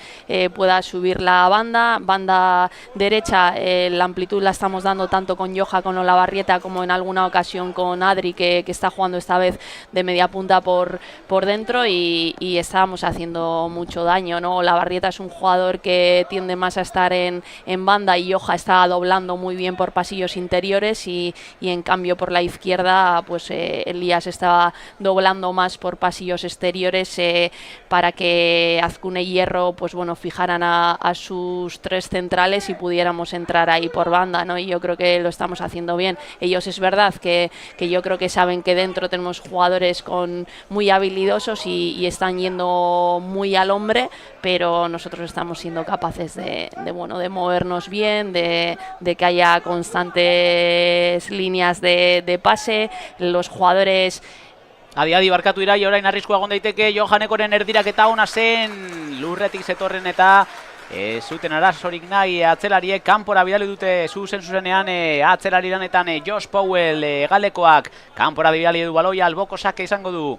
pueda subir la banda derecha. La amplitud la estamos dando tanto con Joja, con Olabarrieta, como en alguna ocasión con Adri, que está jugando esta vez de media punta por dentro y estábamos haciendo mucho daño, ¿no? Olabarrieta es un jugador que tiende más a estar en banda y Joja está doblando muy bien por pasillos interiores y en cambio por la izquierda pues Elías estaba doblando más por pasillos exteriores para que Azcune y Hierro pues bueno fijaran a sus tres centrales y pudiéramos entrar ahí por banda, ¿no? Y yo creo que lo estamos haciendo bien. Ellos es verdad que yo creo que saben que dentro tenemos jugadores muy habilidosos y están yendo muy al hombre, pero nosotros estamos siendo capaces de movernos bien, de que haya constantes líneas de pase. Los jugadores Adi barkatu Iraia, orain arriskua egon daiteke. Johanekoren erdiraketa ona zen, lurretik zetorren eta zuten arazorik nahi atzelariek kanpora bidali dute zuzenean atzelari lanetan Josh Powell galekoak kanpora bidali du baloia. Alboko sake izango du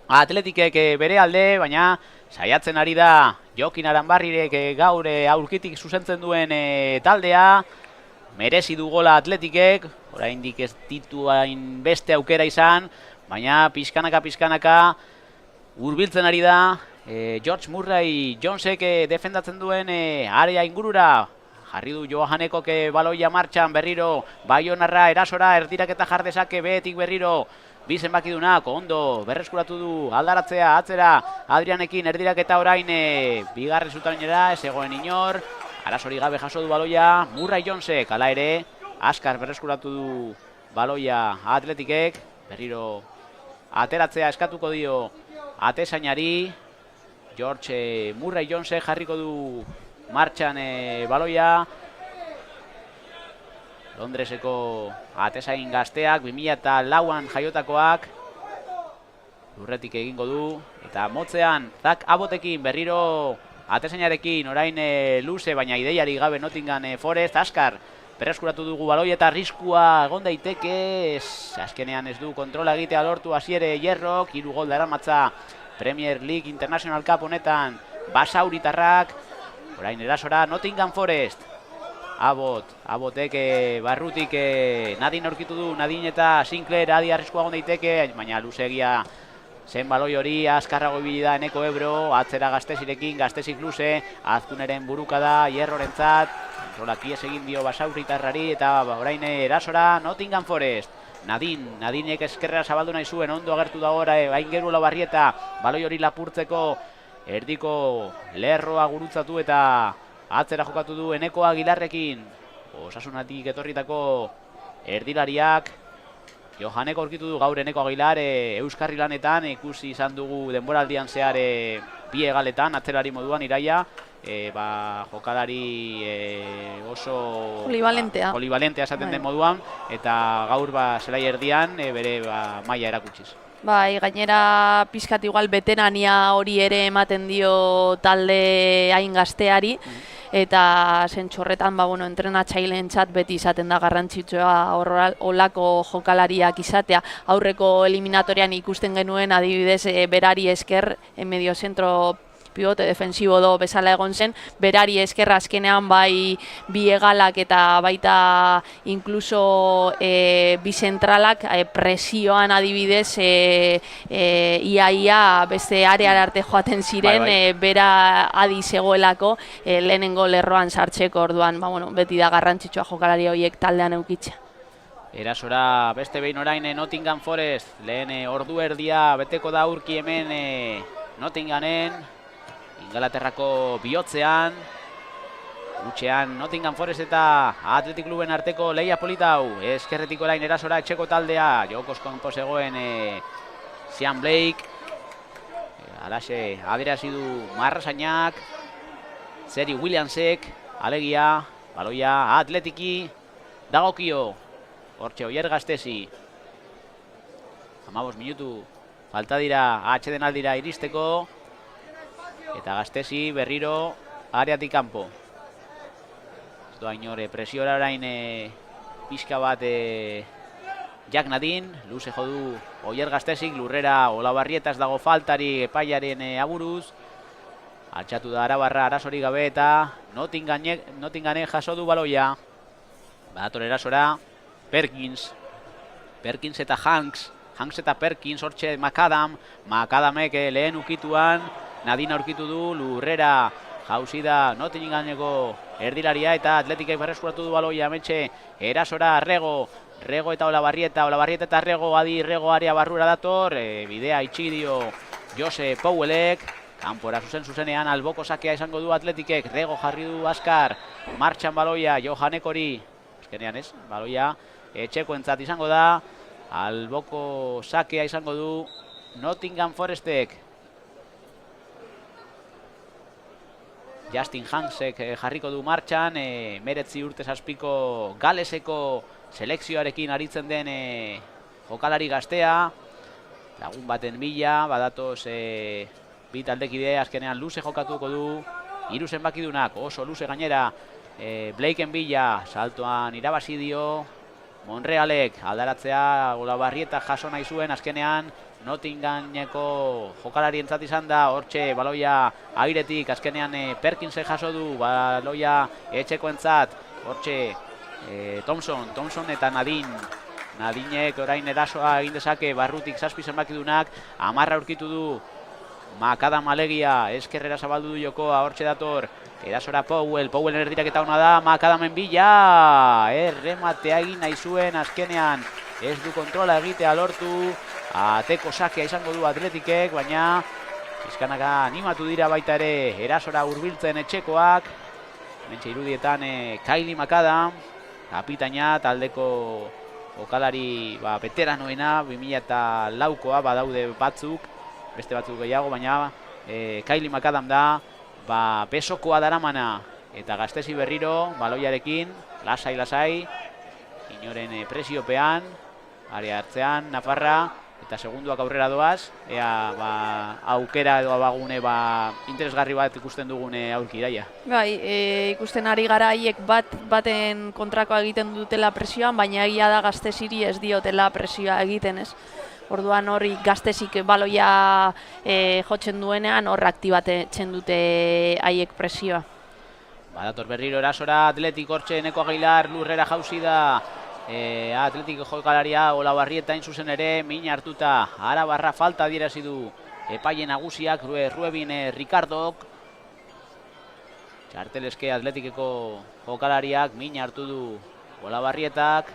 Atletikek bere alde, baina saiatzen ari da Jokin Aranbarrirek gaur aurkitik zuzentzen duen taldea. Merezi du gola Atletikek, oraindik ez ditu hain beste aukera izan, baina pizkanaka hurbiltzen ari da George Murray Jonesek defendatzen duen area ingurura. Jarri du Johanekok baloia martxan, berriro Baionarra erasora erdiraketa jardezake behetik berriro bizen bakidunak, ondo berreskuratu du aldaratzea atzera Adrianekin erdiraketa orain bigarren zutainera ez egoen inor. Arazori gabe jaso du baloia Murray Jonesek, ala ere askar berreskuratu du baloia Atletikek, berriro ateratzea eskatuko dio atezainari. George Murray Jonesek jarriko du martxan baloia. Londreseko atezain gazteak 2004an jaiotakoak lurretik egingo du eta motzean Zak Abotekin berriro atezainarekin orain luze baina ideiari gabe Nottingham Forest. Askar berreskuratu dugu baloi eta arriskua egon daiteke, azkenean ez du kontrola egitea lortu Asier Hierrok. 3 gol daramatza Premier League International Cup honetan Basauritarrak. Orain erasora Nottingham Forest. Abotek barrutik Nadin aurkitu du, Nadin eta Sinclair adi arriskua egon daiteke, baina luzegia zen baloi hori, azkarrago ibili da Eneko Ebro, atzera Gastesirekin, Gastesik luze, Azkuneren burukada, Hierrorentzat, kontrolak ies egin dio Basaurritarrari, eta orain erasora Nottingham Forest. Nadinek eskerra zabaldu nahi zuen, ondo agertu da gora, Aingeru Olabarrieta, baloi hori lapurtzeko, erdiko lerroa gurutzatu eta atzera jokatu du Eneko Aguilarrekin. Osasunatik etorritako erdilariak. Johaneko aurkitu du gaur Eneko Aguilar Euskarri lanetan, ikusi izan dugu denboraldian zehar bi hegaletan, atzerari moduan Iraia. Jokalari oso polivalentea esaten den moduan, eta gaur zelai erdian bere maila erakutsiz. Bai, gainera pizkat igual veterania hori ere ematen dio talde hain gazteari, eta zentxorretan entrenatzailentzat beti izaten da garrantzitsua olako jokalariak izatea. Aurreko eliminatorian ikusten genuen adibidez berari esker mediozentro pivote defensibo do bezala egon zen, berari esker azkenean bai bi hegalak eta baita inkluso bi zentralak presioan adibidez ia beste areara arte joaten ziren, bera adi zegoelako lehenengo lerroan sartzeko, orduan beti da garrantzitsua jokalari horiek taldean eukitzea. Erasora beste behin orain Nottingham Forest, lehen ordu erdia beteko da aurki hemen Nottinghamen, Ingalaterrako bihotzean, utxean Nottingham Forest eta Athletic Cluben arteko lehia politau, eskerretiko orain erasora etxeko taldea, jokos konpo zegoen Sean Blake, alaxe adirazi du Marrasainak, Zeri Williamsek, alegia, baloia Athletiki, dagokio, hortxe Oier Gastesi, 15 minutu falta dira atxeden aldira iristeko, eta Gastesi berriro areatik kanpo. Ez doa inore presiora orain pixka bat Jack Nadin, luze jodu Oier Gastesik, lurrera Olabarrietas dago faltari epaiaren aburuz. Altxatu da Arabarra arasori gabe eta Nottinghamek jaso du baloia. Badator erasora Perkins eta Hanks eta Perkins, hortxe Macadamek lehen ukituan, Nadin aurkitu du, lurrera jauzi da Nottinghameko erdilaria eta Atletikek berreskuratu du baloia ametxe erasora Rego eta Olabarrieta eta Rego, adi Rego area barrura dator, bidea itxi dio Jose Powellek, kanpora zuzenean alboko sakea izango du Atletikek, Rego jarri du azkar, martxan baloia Johanekori, azkenean ez, baloia etxekoentzat izango da, alboko sakea izango du Nottingham Forestek. Justin Hansek jarriko du martxan, 19 urte zazpiko Galeseko selekzioarekin aritzen den jokalari gaztea, lagun baten bila, badatoz bi taldekide azkenean luze jokatuko du, 3 zenbakidunak oso luze gainera, Blakeen bila saltoan irabazi dio, Monrealek aldaratzea Olabarrieta jaso nahi zuen, azkenean Nottinghameko jokalarientzat izan da, hortxe baloia airetik, azkenean Perkinsek jaso du, baloia etxekoentzat, hortxe Thompson eta Nadinek orain erasoa egin dezake, barrutik 7 zenbakidunak, 10 aurkitu du, Macadam alegia, eskerrera zabaldu du jokoa, hortxe dator, erasora Powell erdiraketa ona da, Macadamen bila, errematea egin nahi zuen, azkenean ez du kontrola egitea lortu, ateko sakea izango du Atletikek, baina pizkanaka animatu dira baita ere erasora hurbiltzen etxekoak, mentxe irudietan Kylie Macadam, kapitaina taldeko jokalari veteranoena, 2004koa badaude batzuk, beste batzuk gehiago, baina Kylie Macadam da, pesokoa daramana, eta Gastesi berriro, baloiarekin, lasai, inoren presiopean, area hartzean, Nafarra, eta segunduak aurrera doaz, ea aukera edo abagune interesgarri bat ikusten dugune aurki Iraia. Bai, ikusten ari gara haiek baten kontrakoa egiten dutela presioan, baina egia da Gastesiri ez diotela presioa egiten, ez? Orduan horri Gastesik baloia jotzen duenean hor aktibatzen dute haiek presioa. Badator berriro erasora, Atletik hortxe Eneko Aguilar lurrera jauzi da. Atletik jokalaria Olabarrieta hain zuzen ere, min hartuta Arabarra falta adierazi du epaile nagusiak, Ruebin Ricardok. Txarteleske Atletikeko jokalariak min hartu du Olabarrietak.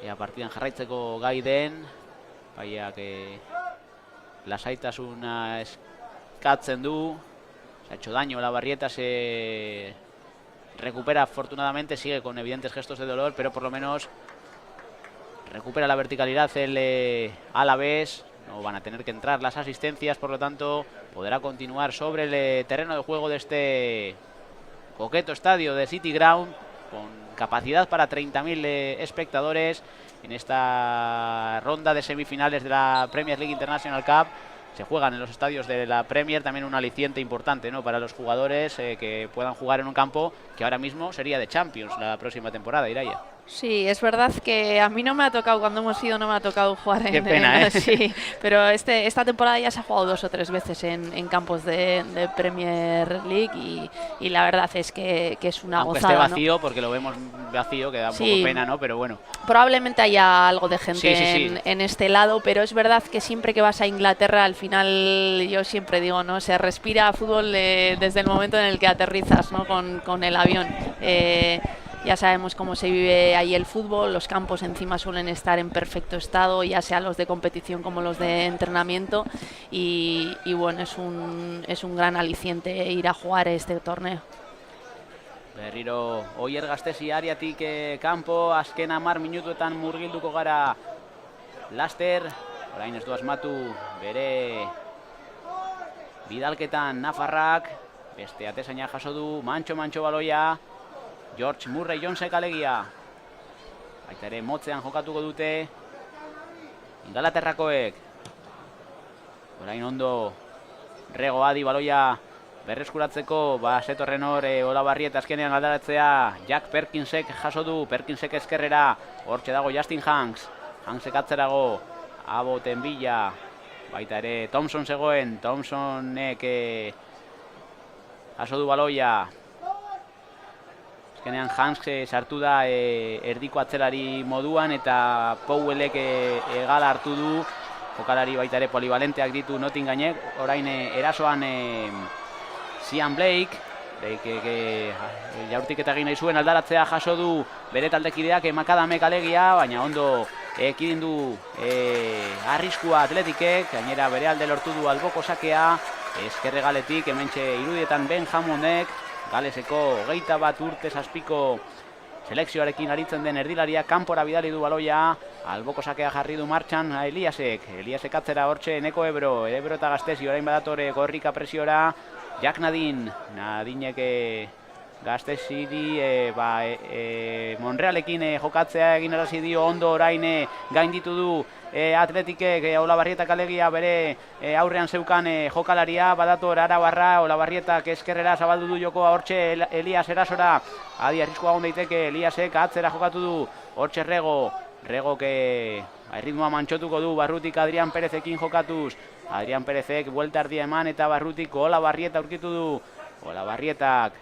Ea partidan jarraitzeko gai den, epaileak lasaitasuna eskatzen du. Se ha hecho daño Olabarrieta, se recupera afortunadamente, sigue con evidentes gestos de dolor, pero por lo menos recupera la verticalidad el Alavés. No van a tener que entrar las asistencias, por lo tanto podrá continuar sobre el terreno de juego de este coqueto estadio de City Ground, con capacidad para 30.000 espectadores en esta ronda de semifinales de la Premier League International Cup. Se juegan en los estadios de la Premier, también un aliciente importante, ¿no?, para los jugadores que puedan jugar en un campo que ahora mismo sería de Champions la próxima temporada, Iraya. Sí, es verdad que a mí no me ha tocado, cuando hemos ido no me ha tocado jugar Qué pena, ¿eh? Sí, pero esta temporada ya se ha jugado 2 o 3 veces en campos de Premier League y la verdad es que es una aunque gozada, esté vacío, ¿no? Porque lo vemos vacío, que da un Sí, poco pena, ¿no? Pero bueno. Probablemente haya algo de gente Sí. en este lado, pero es verdad que siempre que vas a Inglaterra, al final yo siempre digo, ¿no?, se respira fútbol desde el momento en el que aterrizas, ¿no?, con el avión. Ya sabemos cómo se vive ahí el fútbol, los campos encima suelen estar en perfecto estado, ya sea los de competición como los de entrenamiento, y bueno, es un gran aliciente ir a jugar este torneo. Berriro Oier Gastesi ariatik kanpo, azken 10 minutuetan murgilduko gara laster. Orain ez du asmatu bere bidalketan Nafarrak, beste atezaina jaso du, mantxo baloia, George Murray Jonesek alegia. Baita ere motzean jokatuko dute Ingalaterrakoek. Orain ondo Rego Adi baloia berreskuratzeko, zetorren hor Olabarrieta azkenean aldaratzea, Jack Perkinsek jaso du, Perkinsek ezkerrera, hortxe dago Justin Hanks, Hanksek atzerago, Aboten bila, baita ere Thompson zegoen, Thompsonek jaso du baloia. Azkenean Hanks sartu da erdiko atzerari moduan eta Powellek egala hartu du, jokalari baita ere polivalenteak ditu Nottinghamek, orain erasoan Sian Blake jaurtik eta egin nahi zuen aldaratzea jaso du bere taldekideak Makadamek alegia, baina ondo ekidin du arriskua Atletikek, gainera bere alde lortu du alboko sakea, ezkerre galetik hementxe irudietan Benjamonek, Galeseko 21 urte zazpiko selekzioarekin aritzen den erdilaria, kanpora bidali du baloia, alboko sakea jarri du martxan Eliasek atzera hortxe Eneko Ebro eta Gastesi orain badatore Gorrika presiora, Jack Nadinek Gastesiri Monrealekin jokatzea egin arazi dio, ondo orain gainditu du Atletikek Olabarrietak alegia bere aurrean zeukan jokalaria, badator Arabarra, Olabarrietak eskerrera zabaldu du jokoa hortxe Elias erasora, adi arriskua egon daiteke, Eliasek atzera jokatu du, hortxe Regok ritmoa mantxotuko du, barrutik Adrian Perezekin jokatuz, Adrian Perezek buelta erdia eman eta barrutik Olabarrieta aurkitu du, Olabarrietak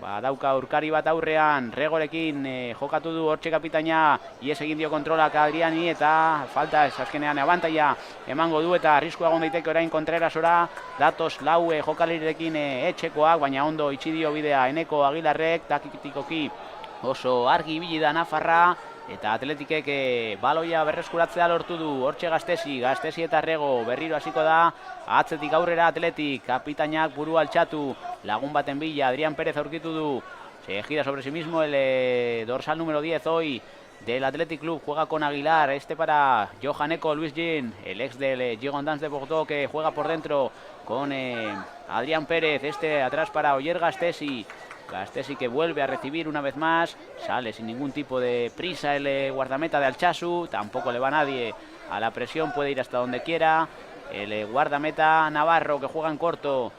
badauka urkari bat aurrean, Regorekin jokatu du hortxe kapitaina, ies egin dio kontrolak Adriani eta falta azkenean abantaia emango du eta arriskua egon daiteke orain Kontrerasora, datoz lau jokalarirekin etxekoak, baina ondo itxi dio bidea Eneko Aguilarrek, takitikoki oso argi ibili da Nafarra, eta Atletikek baloia berreskuratzea lortu du, hortxe Gastesi eta Rego, berriro hasiko da, atzetik aurrera Atletik, kapitainak buru altxatu, lagun baten bila, Adrián Pérez aurkitu du, se gira sobre sí mismo el dorsal número 10 hoy del Athletic Club, juega con Aguilar, para Johaneko Luis Jean, el ex del Girondins de Bordeaux, que juega por dentro con Adrián Pérez, atrás para Oier Gastesi que vuelve a recibir una vez más, sale sin ningún tipo de prisa el guardameta de Altsasu, tampoco le va nadie a la presión, puede ir hasta donde quiera, el guardameta Navarro que juega en corto,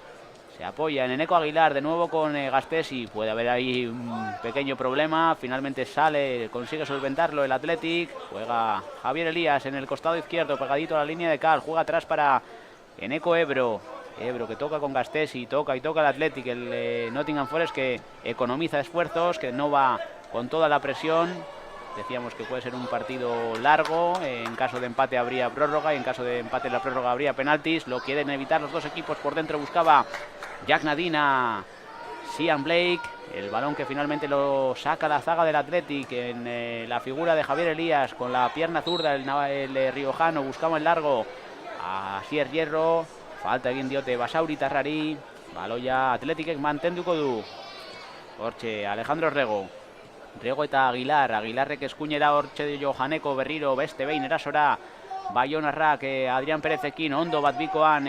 se apoya en Eneko Aguilar, de nuevo con Gastesi, puede haber ahí un pequeño problema, finalmente sale, consigue solventarlo el Athletic, juega Javier Elías en el costado izquierdo, pegadito a la línea de cal, juega atrás para Eneko Ebro, Ebro que toca con Gasteiz y toca el Athletic, el Nottingham Forest que economiza esfuerzos, que no va con toda la presión. Decíamos que puede ser un partido largo, en caso de empate habría prórroga y en caso de empate en la prórroga habría penaltis. Lo quieren evitar los dos equipos, por dentro buscaba Jack Nadina, Sian Blake, el balón que finalmente lo saca la zaga del Athletic en la figura de Javier Elías con la pierna zurda, el riojano buscaba el largo a Asier Hierro, falta egin diote Basauritarrari, baloia Athleticek mantenduko du. Hortxe Alejandro Rego eta Aguilarrek eskuinera hortxe Johaneko berriro beste behin erasora Baionarrak Adrian Perezekin ondo bat bikoan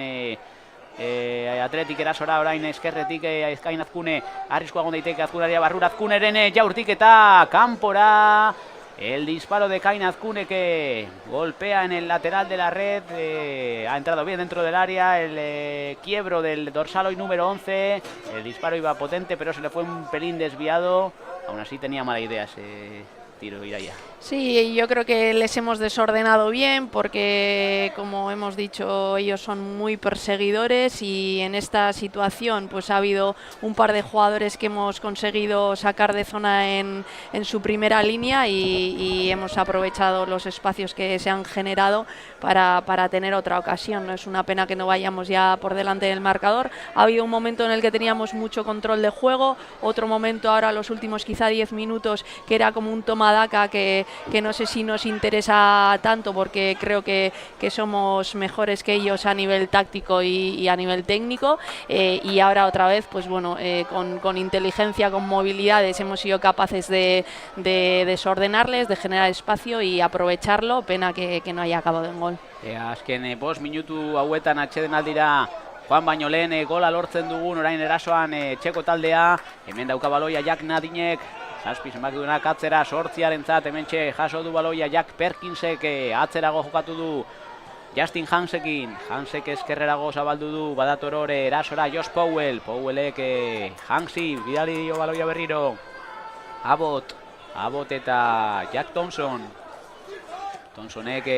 Athletic erasora orain eskerretik Ezkain Azkune arriskoa egon daiteke Azkunaria barrura Azkuneren jaurtik eta kanpora. El disparo de Kain Azkune que golpea en el lateral de la red, ha entrado bien dentro del área, el quiebro del dorsal hoy número 11, el disparo iba potente pero se le fue un pelín desviado, aún así tenía mala idea ese tiro Idaia. Sí, yo creo que les hemos desordenado bien porque, como hemos dicho, ellos son muy perseguidores y en esta situación pues ha habido un par de jugadores que hemos conseguido sacar de zona en su primera línea y hemos aprovechado los espacios que se han generado para tener otra ocasión. Es una pena que no vayamos ya por delante del marcador. Ha habido un momento en el que teníamos mucho control de juego, otro momento ahora los últimos quizá 10 minutos que era como un toma-daca que no sé si nos interesa tanto porque creo que somos mejores que ellos a nivel táctico y a nivel técnico y ahora otra vez pues bueno, con inteligencia, con movilidades hemos sido capaces de desordenarles, de generar espacio y aprovecharlo, pena que no haya acabado en gol. Azken 5 minutu hauetan atxeden aldira Juan baino lehen gola lortzen dugun orain erasoan txeko taldea, hemen dauka baloia Jack Nadinek, zazpi zenbakidunak atzera sortziarentzat, hementxe jaso du baloia Jack Perkinsek atzerago jokatu du Justin Hansekin, Hansek eskerrerago zabaldu du, badatorore erasora Josh Powellek Hansi, bidali dio baloia berriro, Abbott eta Jack Thompsonek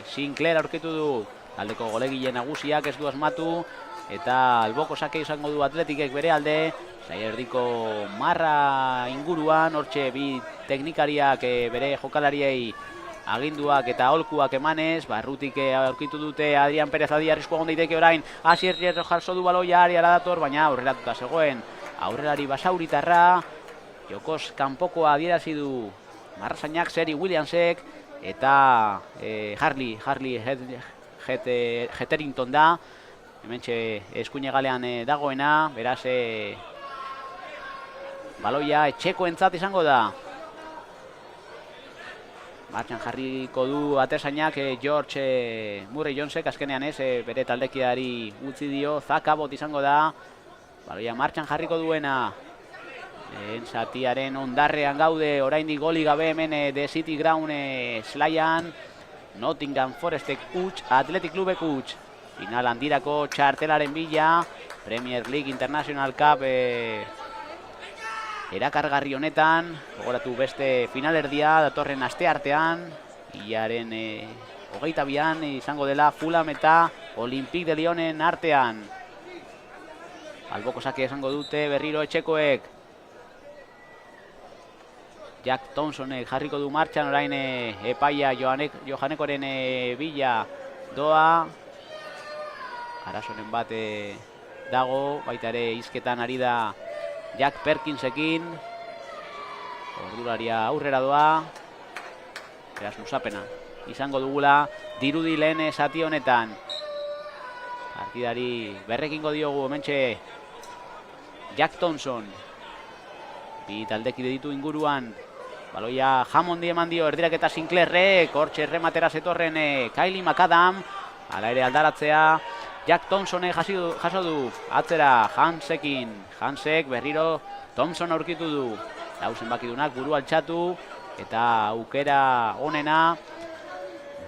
Sinclair aurkitu du, taldeko golegile nagusiak ez du asmatu, eta alboko sake izango du Athleticek bere alde, erdiko marra inguruan, hortxe bi teknikariak bere jokalariei aginduak eta aholkuak emanez, barrutik aurkitu dute Adrian Perez Adi arriskoa egon daiteke orain, Asier Hierro jarso du baloia ariara dator, baina aurreratuta zegoen, aurrelari Basauritarra, jokoz kanpokoa adierazi du marrazainak Seri Williamsek, eta Harley Hetherington da, hementxe eskuine galean dagoena, beraz baloia etxekoentzat izango da. Martxan jarriko du atezainak George Murray Jonesek, azkenean bere taldekideari utzi dio, Zak Abbott izango da, baloia martxan jarriko duena. Lehen zatiaren ondarrean gaude, oraindik goli gabe hemen The City Ground zelaian, Nottingham Forestek huts, Athletic Clubek huts. Final handirako txartelaren bila, Premier League International Cup erakargarri honetan, gogoratu beste finalerdia datorren asteartean, hilaren 22an izango dela Fulham eta Olympique de Lyonen artean. Alboko sake izango dute berriro etxekoek. Jack Thompsonek jarriko du martxan orain epaia Johanekoren bila doa. Arazonen bat dago, baita ere hizketan ari da Jack Perkinsekin. Ordularia aurrera doa. Beraz luzapena izango dugula dirudi lehen zati honetan. Partidari berrekingo diogu hementxe Jack Thompson. Bi taldekide ditu inguruan. Baloia Hammondi eman dio, erdirak eta Sinclairrek, hortxe errematera zetorren Kylie McAdam. Hala ere aldaratzea Jack Thompsonek jaso du, atzera Hansekin, Hansek berriro Thompson aurkitu du. Lau zenbakidunak buru altxatu eta aukera onena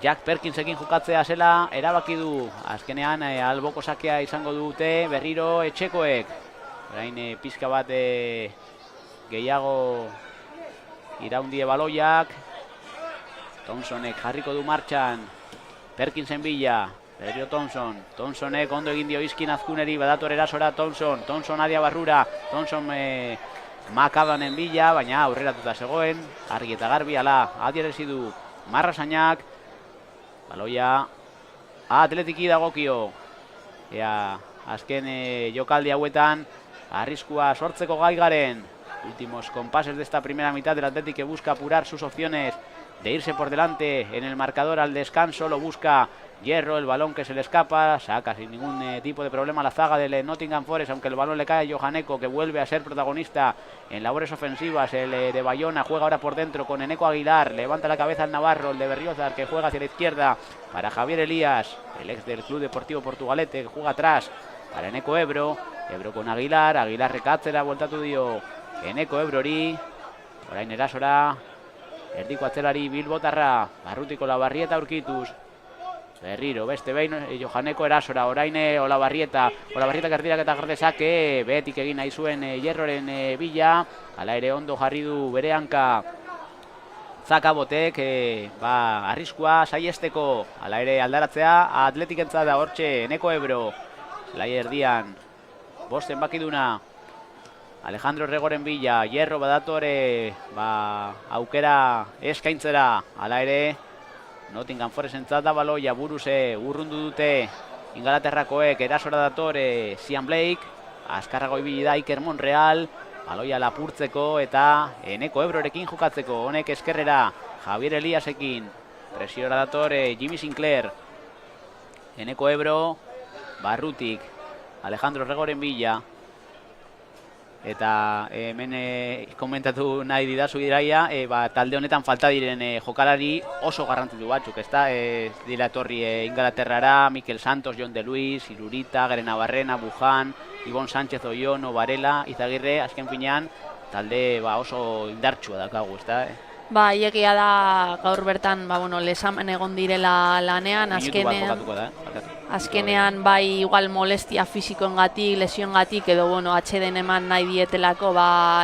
Jack Perkinsekin jokatzea zela erabaki du. Azkenean alboko sakea izango dute berriro etxekoek. Orain pizka bat gehiago iraundie baloiak. Thompsonek jarriko du martxan Perkinsen bila. Berrio Thompsonek ondo egin dio izkin Azkuneri, badator erasora Thompson adia barrura, Thompson Makadanen bila, baina aurreratuta zegoen, argi eta garbi ala, adierezi du Marrasainak, baloia Atletiki dagokio, ea azken jokaldi hauetan arriskua sortzeko gai garen. Últimos compases de esta primera mitad del Athletic, que busca apurar sus opciones de irse por delante en el marcador al descanso, lo busca Hierro, el balón que se le escapa, saca sin ningún tipo de problema la zaga del Nottingham Forest, aunque el balón le cae a Johan Eko, que vuelve a ser protagonista en labores ofensivas. El de Bayona juega ahora por dentro con Eneco Aguilar, levanta la cabeza el Navarro, el de Berriozar, que juega hacia la izquierda para Javier Elías, el ex del Club Deportivo Portugalete, que juega atrás para Eneco Ebro con Aguilar, rekatzera bueltatu dio Eneco Ebrori, orain erasora, erdiko atzelari Bilbotarra, barrutiko Olabarrieta aurkituz, berriro, beste behin, Johaneko erasora, orain Olabarrieta kartirak eta gardezake, betik egin nahi zuen Hierroren bila, ala ere ondo jarri du bere hanka Zakabotek, arriskua saiesteko, ala ere aldaratzea, Atletikentza da hortxe, Eneco Ebro, zelai erdian, bosten bakiduna, Alejandro Regoren bila, Hierro badatore, aukera eskaintzera, ala ere, Nottingham Forest entzata baloia buruze urrundu dute Ingalaterrakoek, erasora datore Sian Blake, azkarrago ibili da Iker Monreal, baloia lapurtzeko eta Eneco Ebrorekin jokatzeko, honek eskerrera Javier Eliasekin, presiora datore Jimmy Sinclair, Eneco Ebro, barrutik, Alejandro Regoren bila, eta hemen komentatu nahi didazu iraia, talde honetan falta diren jokalari oso garrantzitu batzuk, ezta? Dira etorri Ingalaterrara, Mikel Santos, Jon de Luis, Irurita, Garena Barrena, Bujan, Ibon Sánchez Oiono, Varela, Izagirre, azken finean, talde oso indartsua dakagu, ezta? Egia da gaur bertan, lesamen egon direla lanean, azkenean bai igual molestia fisikoengatik, lesioengatik edo atxeden eman nahi dietelako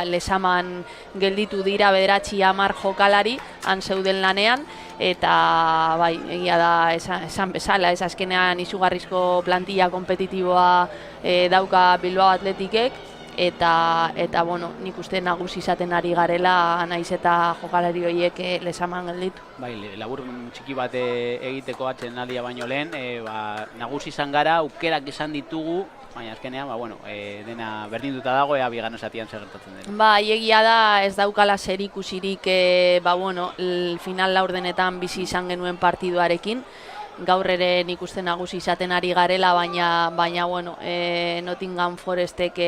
lesaman gelditu dira 9-10 jokalari han zeuden lanean, eta bai egia da esan bezala, ez azkenean izugarrizko plantilla kompetitiboa dauka Bilbao Athleticek, eta nik uste nagusi izaten ari garela naiz eta jokalari horiek lesaman gelditu. Bai, labur txiki bat egiteko atsedenaldia baino lehen, nagusi izan gara, aukerak izan ditugu, baina azkenean, dena berdinduta dago, bigarren zatian zer gertatzen den. Egia da ez daukala zerikusirik, final laurdenetan bizi izan genuen partiduarekin, gaur ere nik uste nagusi izaten ari garela, baina Nottingham Forestek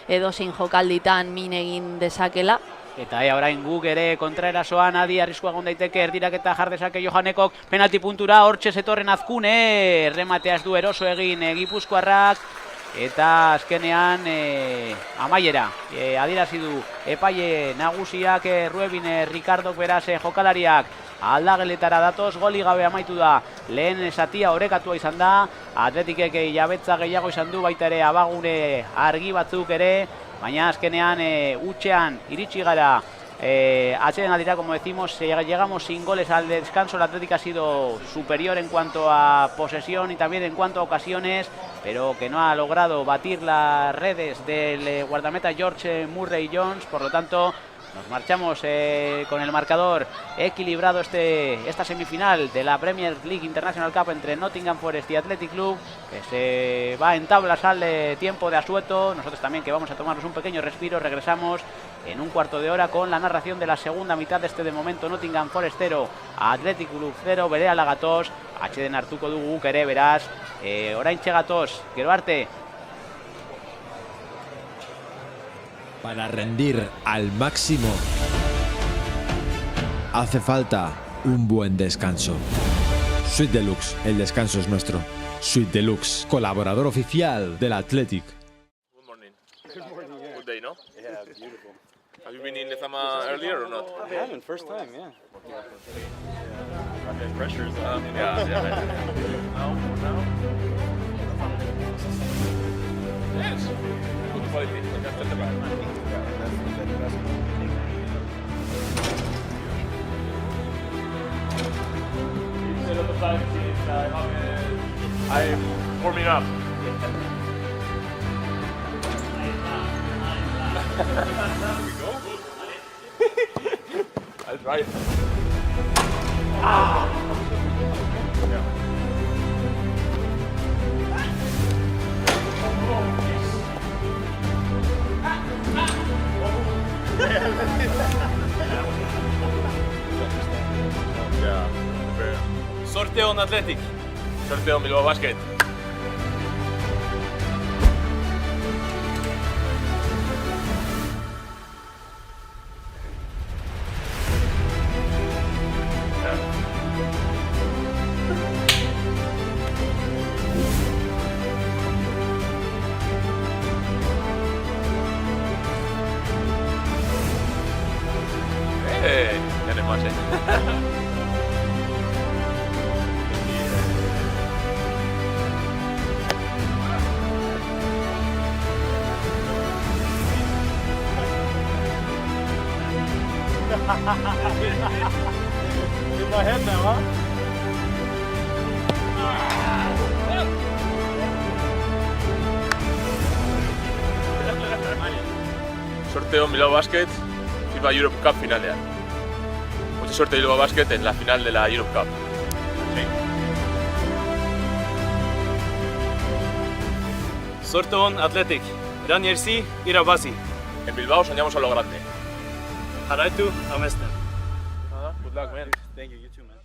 edozein jokalditan min egin dezakela. Eta orain guk ere kontraerasoan adi arriskua egon daiteke, erdirak eta jardezake Johanekok penalti puntura, hortxe zetorren Azkune, remateaz du eroso egin Gipuzkoarrak, eta azkenean amaiera, adierazi du epaile nagusiak, Ruebin, Ricardok beraz jokalariak, aldageletara datoz, goli gabe amaitu da lehen zatia orekatua izan da, Atletikek jabetza gehiago izan du, baita ere abagune argi batzuk ere, baina azkenean hutsean iritsi gara, atxeden aldira, como decimos, llegamos sin goles al descanso, el Athletic ha sido superior en cuanto a posesión y también en cuanto a ocasiones, pero que no ha logrado batir las redes del guardameta George Murray Jones, por lo tanto nos marchamos con el marcador equilibrado esta semifinal de la Premier League International Cup entre Nottingham Forest y Athletic Club, que se va en tablas al tiempo de asueto. Nosotros también que vamos a tomarnos un pequeño respiro, regresamos en un cuarto de hora con la narración de la segunda mitad de de momento Nottingham Forest 0, Athletic Club 0, berehala gatoz, atxeden hartuko dugu guk ere, beraz, oraintxe gatoz, gero arte. Para rendir al máximo hace falta un buen descanso. Suite Deluxe, el descanso es nuestro. Suite Deluxe, colaborador oficial del Athletic. Good morning. Good morning. Good day, no? Yeah, beautiful. Have you been in Lezama earlier or not? I haven't, first time, yeah. Okay, pressures. Yeah. Now. Yes. Good quality. That's the best. A lot of times I have I'm warming up. I'll try it. Sorte on Athletic. Suerte on Bilbao Basket. Ya no hay más, In my head now, huh? Suerte on Bilbao Basket, FIBA Europe Cup finalean. Mucha suerte Bilbao Basket en la final de la Europe Cup. Sorte on Athletic. Raniersi Irabasi. En Bilbao soñamos a lo grande. Haraitu Amesten. Good luck, man. Thank you, you too, man.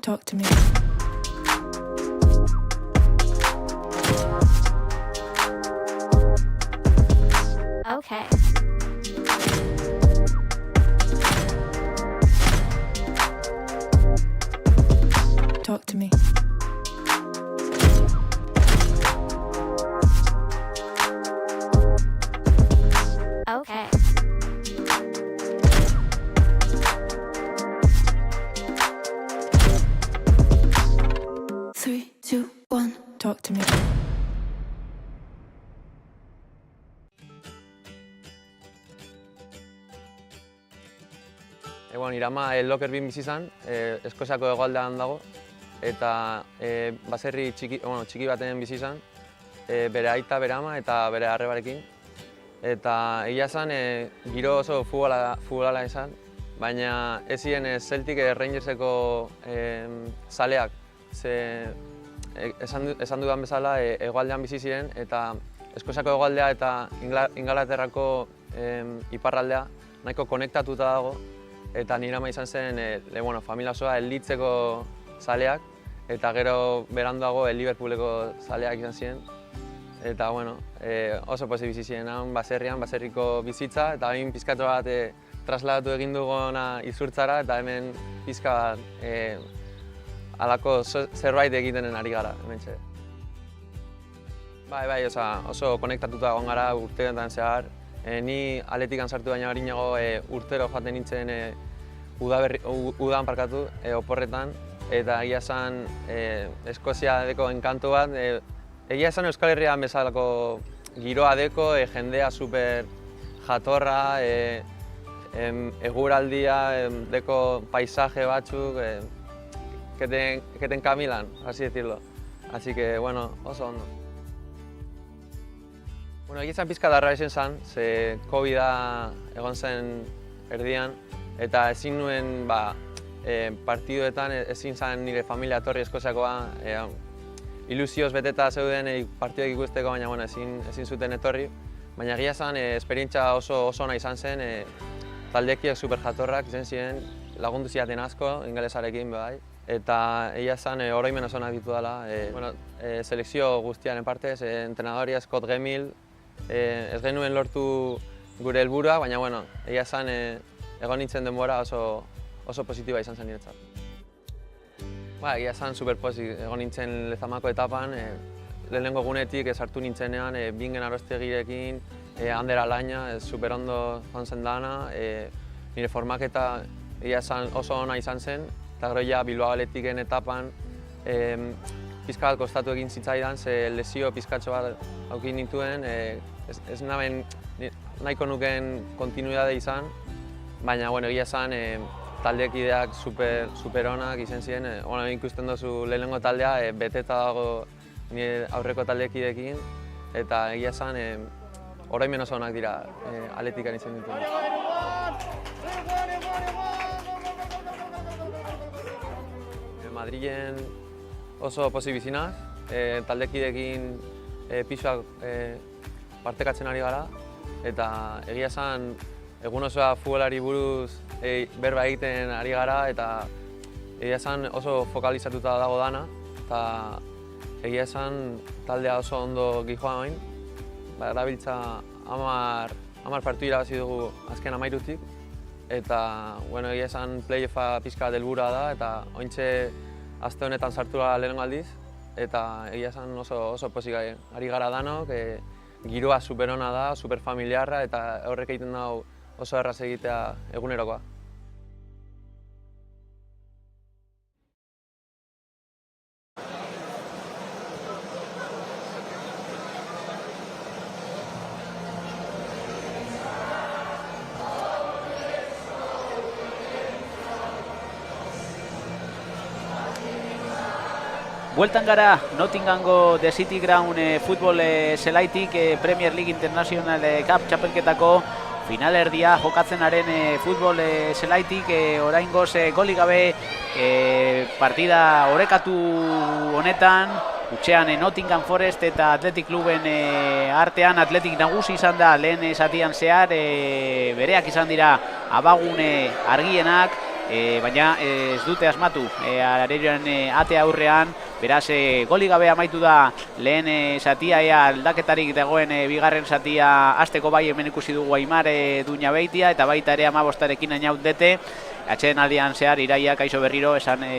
Talk to me. Okay. Talk to me. Okay. Three, two, one. Talk to me. Irama Locker bin bizi izan, Eskoziako hegoaldean dago, eta baserri txiki baten bizi izan, bere aita, bere ama eta bere arrebarekin. Eta egia esan, giro oso futbolala izan, baina ez ziren Celtic Rangerseko zaleak. Esan dudan bezala, hegoaldean bizi ziren, eta Eskoziako hegoaldea eta Ingalaterrako iparraldea nahiko konektatuta dago. Eta nire ama izan zen familia osoa Leedseko zaleak, eta gero beranduago Liverpooleko zaleak izan ziren. Eta oso pozik bizi ziren han baserrian, baserriko bizitza, eta hain pizkatu bat trasladatu egin duguna Izurtzara, eta hemen pizka bat halako zerbait egitenen ari gara, hementxe. Bai, oso konektatuta egon gara urteetan zehar. Ni Atletikan sartu baina harinago urtero joaten nintzen udan parkatu, oporretan, eta egia esan Eskozia deko enkantu bat. Egia esan Euskal Herrian bezalako giroa deko, jendea super jatorra, eguraldia, deko paisaje batzuk, que te encamilan, así decirlo. Así que, oso ondo. Egia esan pizka darra izan zen, ze COVID-a egon zen erdian, eta ezin nuen partiduetan, ezin zen nire familia etorri Eskoziakoa, ilusioz beteta zeuden partiduak ikusteko, baina ezin zuten etorri. Baina egia esan, esperientzia oso ona izan zen, taldekiek super jatorrak izan ziren, lagundu zidaten asko, ingelesarekin bai. Eta egia esan, oroimen oso onak ditu dela. Selekzio guztiaren partez, entrenadoria Scott Gemmill, ez genuen lortu gure helburua, baina egia esan egon nintzen denbora oso positiba izan zen niretzat. Egia esan super pozik, egon nintzen Lezamako etapan, lehenengo egunetik sartu nintzenean Bingen Arostegirekin, Ander Alaina, super ondo joan zen dana, nire formaketa egia esan oso ona izan zen, eta gero ja Bilbao Atletiken etapan pizka bat kostatu egin zitzaidan, ze lesio pizkatxo bat aukin nintuen, ez naben nahiko nuken kontinuidade izan, baina egia esan taldekideak super onak izan ziren. Ikusten duzu lehenengo taldea beteta dago nire aurreko taldekideekin, eta egia esan oroimen oso onak dira Atletikan izan dituen. Madrilen oso pozik bizi naiz, taldekideekin pisuak partekatzen ari gara, eta egia esan egun osoa futbolari buruz berba egiten ari gara, eta egia esan oso fokalizatuta dago dana, eta egia esan taldea oso ondo gijoa hain. Erabiltza 10 partidu irabazi dugu azken 13-tik, eta egia esan play-offa pizka delbura da, eta oraintxe aste honetan sartu gara lehenengo aldiz, eta egia esan oso pozik ari gara danok, giroa super ona da, super familiarra, eta horrek egiten dago oso erraz egitea egunerokoa. Bueltan gara Nottinghamgo The City Ground futbol zelaitik Premier League International Cup txapelketako finalerdia jokatzen aren futbol zelaitik oraingoz golik gabe partida orekatu honetan, utxean Nottingham Forest eta Athletic Kluben artean. Athletic nagusi izan da lehen zatian zehar, bereak izan dira abagune argienak, baina ez dute asmatu Arerioren ate aurrean, beraz goli gabe amaitu da lehen zatia, aldaketarik dagoen bigarren zatia hasteko bai hemen ikusi dugu Aimar Duñabeitia eta baita ere 15arekin Einautdete. Atxeden aldian zehar Iraia kaixo berriro esaten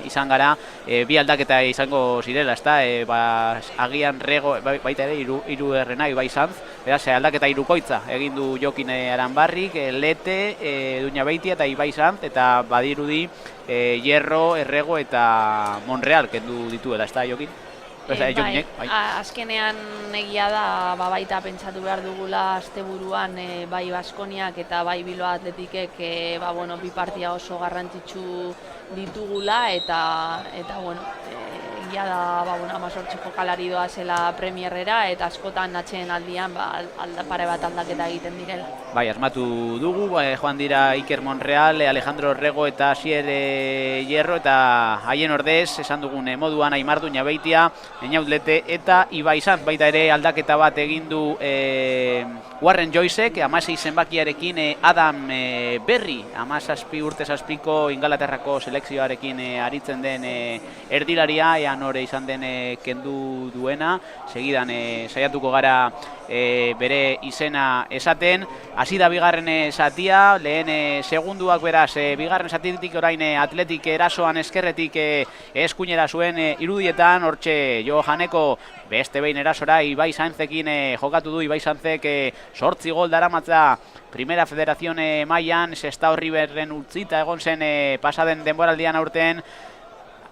izan gara bi aldaketa izango zirela, ezta? Agian Rego baita ere hiru errena Ibai Sanz, beraz aldaketa hirukoitza egin du Jokin Aranbarrik, Lete, Duñabeitia eta Ibai Sanz, eta badirudi Hierro, Errego eta Monreal kendu dituela, ezta Jokin? Azkenean egia da baita pentsatu behar dugula asteburuan bai Baskoniak eta bai Bilbao Athleticek bi partia oso garrantzitsu ditugula eta egia da 18 jokalari doazela Premierrera eta askotan atxeen aldian pare bat aldaketa egiten direla. Bai, asmatu dugu, joan dira Iker Monreal, Alejandro Rego eta Asier Hierro, eta haien ordez, esan dugun moduan Aimar Duñabeitia, Einautdete eta Ibai Sanz, baita ere aldaketa bat egin du Warren Joycek, 16 zenbakiarekin Adam Berry, 17 urte zazpiko Ingalaterrako selekzioarekin aritzen den erdilaria, ean hori izan den kendu duena, segidan saiatuko gara bere izena esaten. Hasi da bigarren zatia, lehen segunduak beraz, bigarren zatitik orain Athletic erasoan eskerretik eskuinera zuen irudietan, hortxe Jo Janeko beste behin erasora Ibai Sanzekin jokatu du. Ibai Sanzek 8 gol daramatza Primera Federación mailan, Sestao Riverren utzita egon zen pasaden denboraldian aurten.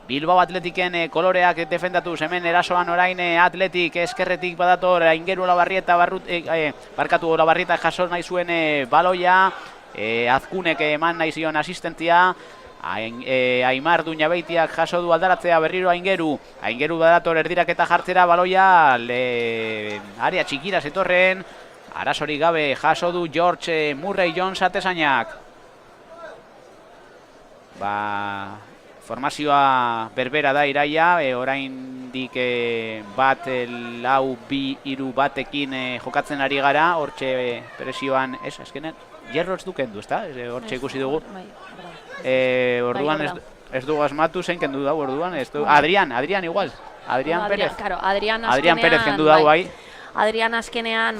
Bilbao Athleticen koloreak defendatuz, hemen erasoan orain Athletic eskerretik badator Aingeru Olabarrieta Olabarrieta jaso nahi zuen baloia, Azkunek eman nahi zion asistentzia, Aimar Duñabeitiak jaso du aldaratzea berriro Aingeru badator erdiraketa jartzera, baloia area txikira zetorren, arazorik gabe jaso du George Murray Jones atezainak. Formazioa berbera da Iraia, oraindik bat, lau, bi, hiru batekin jokatzen ari gara, hortxe presioan, azkenean, Hierro ez du kendu, ezta? Hortxe ikusi dugu. Orduan ez dugu asmatu zein kendu dago, orduan, Adrián igual, Adrián Pérez. Adrián Pérez kendu dago, bai. Adrián azkenean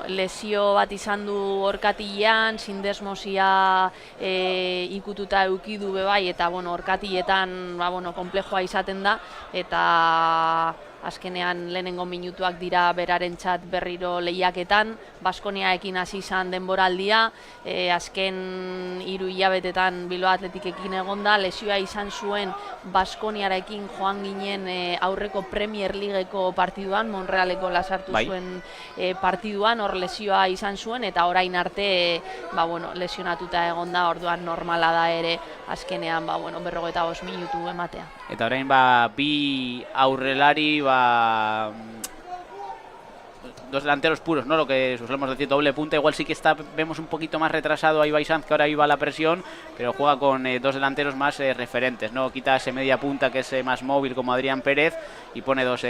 lesio bat izan du orkatilean, sindesmosia ikututa eukidu bai, eta orkatiletan konplejoa izaten da, eta azkenean lehenengo minutuak dira berarentzat berriro lehiaketan, Baskoniaekin hasi izan denboraldia, azken 3 hilabetetan Bilbao Athletikekin egonda, lesioa izan zuen Baskoniarekin joan ginen aurreko Premier Ligeko partiduan, Monrealeko lasartu zuen partiduan, hor lesioa izan zuen, eta orain arte lesionatuta egonda, orduan normala da ere azkenean 45 minutu ematea. Eta orain bi aurrelari, dos delanteros puros, ¿no? Lo que solemos decir, doble punta. Igual sí que vemos un poquito más retrasado a Ibai Sanz, que ahora iba a la presión, pero juega con dos delanteros más referentes, ¿no? Quita ese media punta que es más móvil como Adrián Pérez y pone dos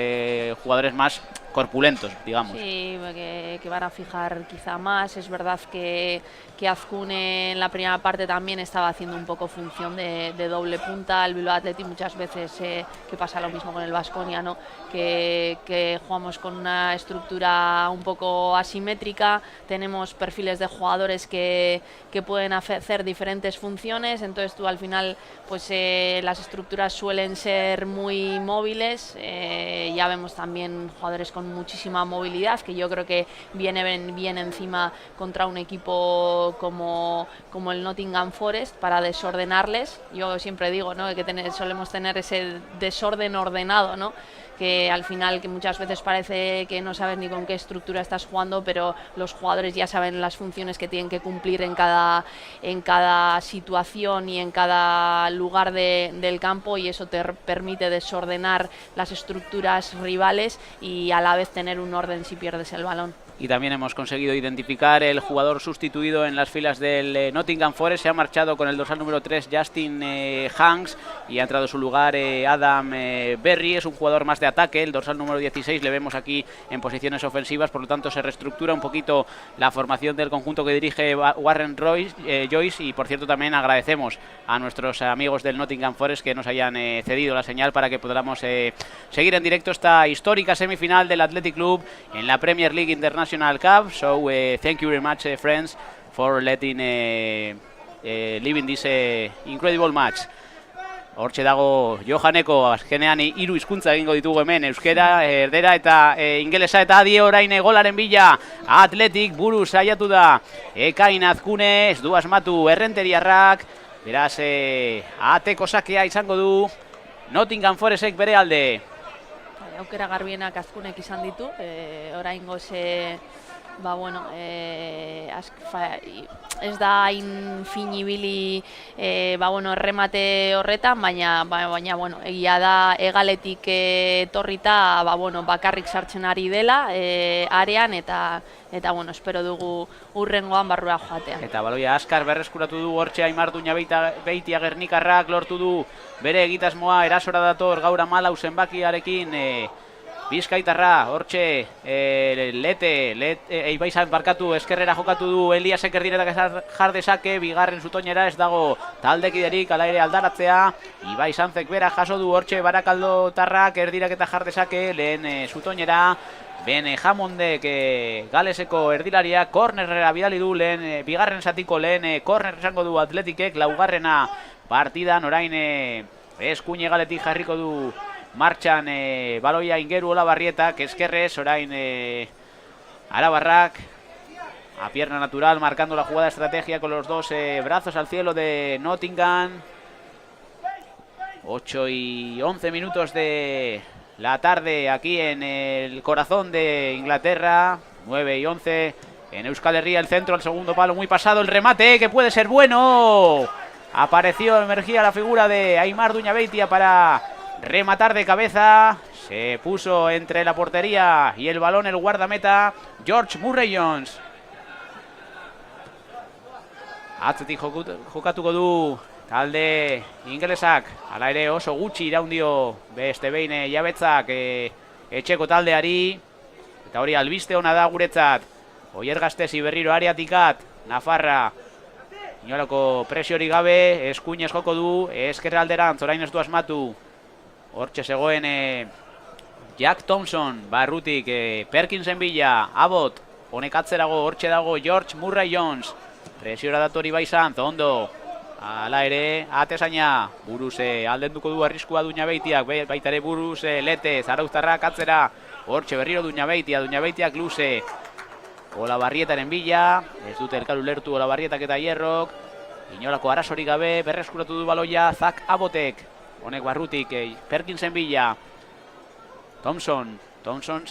jugadores más corpulentos, digamos. Sí, que van a fijar quizá más. Es verdad que Azcune en la primera parte también estaba haciendo un poco función de doble punta. El Bilbao Athletic muchas veces, que pasa lo mismo con el Baskonia, ¿no? Que jugamos con una estructura un poco asimétrica, tenemos perfiles de jugadores que pueden hacer diferentes funciones, entonces tú al final pues las estructuras suelen ser muy móviles, ya vemos también jugadores con muchísima movilidad, que yo creo que vienen bien encima contra un equipo como el Nottingham Forest para desordenarles. Yo siempre digo, ¿no?, que solemos tener ese desorden ordenado, ¿no?, que al final que muchas veces parece que no sabes ni con qué estructura estás jugando, pero los jugadores ya saben las funciones que tienen que cumplir en cada situación y en cada lugar del campo, y eso te permite desordenar las estructuras rivales y a la vez tener un orden si pierdes el balón. Y también hemos conseguido identificar el jugador sustituido en las filas del Nottingham Forest. Se ha marchado con el dorsal número 3 Justin Hanks y ha entrado en su lugar Adam Berry. Es un jugador más de ataque. El dorsal número 16 le vemos aquí en posiciones ofensivas. Por lo tanto se reestructura un poquito la formación del conjunto que dirige Warren Joyce. Y por cierto también agradecemos a nuestros amigos del Nottingham Forest que nos hayan cedido la señal para que podamos seguir en directo esta histórica semifinal del Athletic Club en la Premier League International Cup. So thank you very much, friends, for letting living this incredible match. Hortxe dago Johaneko, azkenean 3 hizkuntza egingo ditugu hemen, euskera, erdera eta ingelesa, eta adi orain golaren bila Athletic buruz saiatu da. Ekain Azkune, ez du asmatu errenteriarrak, beraz ateko sakea izango du Nottingham Forestek bere alde. Aukera garbienak Azkunek izan ditu, oraingoz ez da hain fin ibili erremate horretan, baina egia da hegaletik etorrita bakarrik sartzen ari dela arean, eta espero dugu hurrengoan barrura joatea. Eta baloia askar berreskuratu du hortxe Aimar Duñabeitia Gernikarrak, lortu du bere egitasmoa, erasora dator gaur 14 zenbakiarekin Bizkaitarra, hortxe Ibaizan barkatu eskerrera jokatu du Eliasek erdiretak jardezake, bigarren zutoinera ez dago taldekiderik ala ere aldaratzea. Ibaizanzek bera jaso du hortxe Barakaldo tarrak erdirak eta jardezake lehen zutoinera. Ben Hammondek Galeseko erdilariak kornerrera bidali du lehen bigarren zatiko lehen korner esango du Athleticek, laugarrena partidan orain Eskuine Galetik jarriko du martxan baloia Ingeru Olabarrietak, eskerrez orain Arabarrak a pierna natural marcando la jugada estrategia con los dos brazos al cielo de Nottingham. 8 y 11 minutos de la tarde aquí en el corazón de Inglaterra. 9 y 11 en Euskal Herria, el centro al segundo palo, muy pasado el remate que puede ser bueno. Emergía la figura de Aimar Duñabeitia para rematar de cabeza. Se puso entre la portería y el balón el guardameta George Murray Jones. Atzetik jokatuko du talde ingelesak, ala ere oso gutxi iraun dio beste behin jabetzak etxeko taldeari, eta hori albiste ona da guretzat. Oier Gastezi berriro areatikat, Nafarra inolako presiori gabe, Eskuinez joko du, eskerra alderantz, orain ez du asmatu. Hortxe zegoen Jack Thompson, barrutik Perkinsen bila, Abbott, honek atzerago, hortxe dago George Murray Jones. Presiora datori Baizantz, ondo, ala ere, atesaina, buruz aldenduko du arriskua Duñabeitiak, baita ere buruz Lete, Zarauztarrak atzera, hortxe berriro Duñabeitiak luze, Olabarrietaren bila, ez dute elkaru lertu Olabarrietak eta Hierrok, inolako arazorik gabe, berreskuratu du baloia Zak Abbotek, honek barrutik Perkinsen bila, Thompson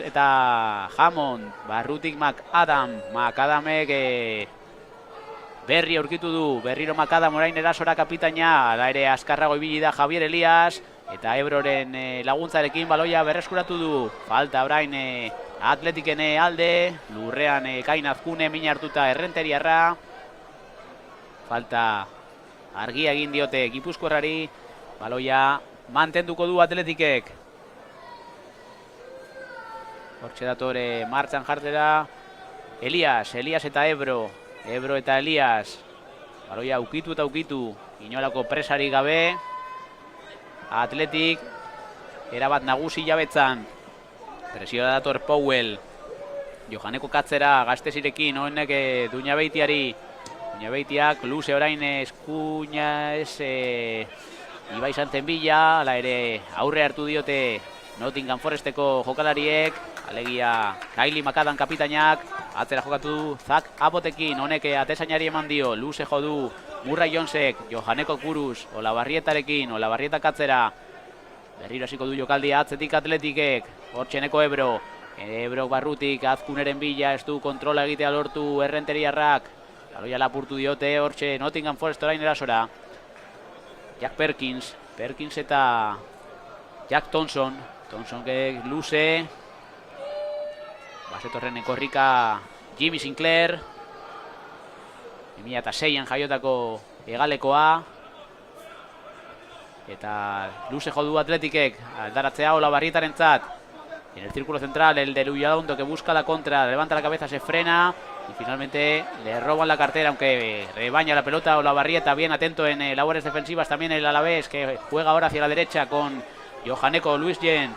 eta Hammond, barrutik McAdamek berri aurkitu du, berriro McAdam orain erasora kapitaina, ala ere azkarrago ibili da Javier Elias, eta Ebroren laguntzarekin baloia berreskuratu du, falta orain Athleticen alde, lurrean Kain Azkune min hartuta errenteriarra, falta argia egin diote Gipuzkoarrari, baloia mantenduko du Athleticek. Hortxe datore martxan jartzera Elias eta Ebro eta Elias, baloia ukitu eta ukitu, inolako presari gabe, Athletic erabat nagusi jabetzan, presioa dator Powell, Johaneko katzera Gastezirekin, honek Duñabeitiak, luze orain Eskuinez, Ibaizantzen bila, ala ere aurre hartu diote Nottingham Foresteko jokalariek, alegia Kylie McAdam kapitainak, atzera jokatu du Zak Abbotekin, honek atesainari eman dio, luze jodu Murray Jonesek, Johaneko buruz, Olabarrietarekin, Olabarrietak atzera, berriro hasiko du jokaldia atzetik Athleticek, hortxeneko Ebro barrutik, Azkuneren bila, ez du kontrola egitea lortu errenteriarrak, baloia lapurtu diote, hortxe Nottingham Forest orain erasora, Jack Perkins eta Jack Thompson que luze, Basetorren korrika Jimmy Sinclair, 2006an jaiotako hegalekoa, eta luze jo du Atletikek aldaratzea Olabarrietarentzat. En el círculo central, el de Luyadondo que busca la contra, levanta la cabeza, se frena y finalmente le roban la cartera, aunque rebaña la pelota Olabarrieta, bien atento en labores defensivas también el Alavés, que juega ahora hacia la derecha con Johaneko Luisgen,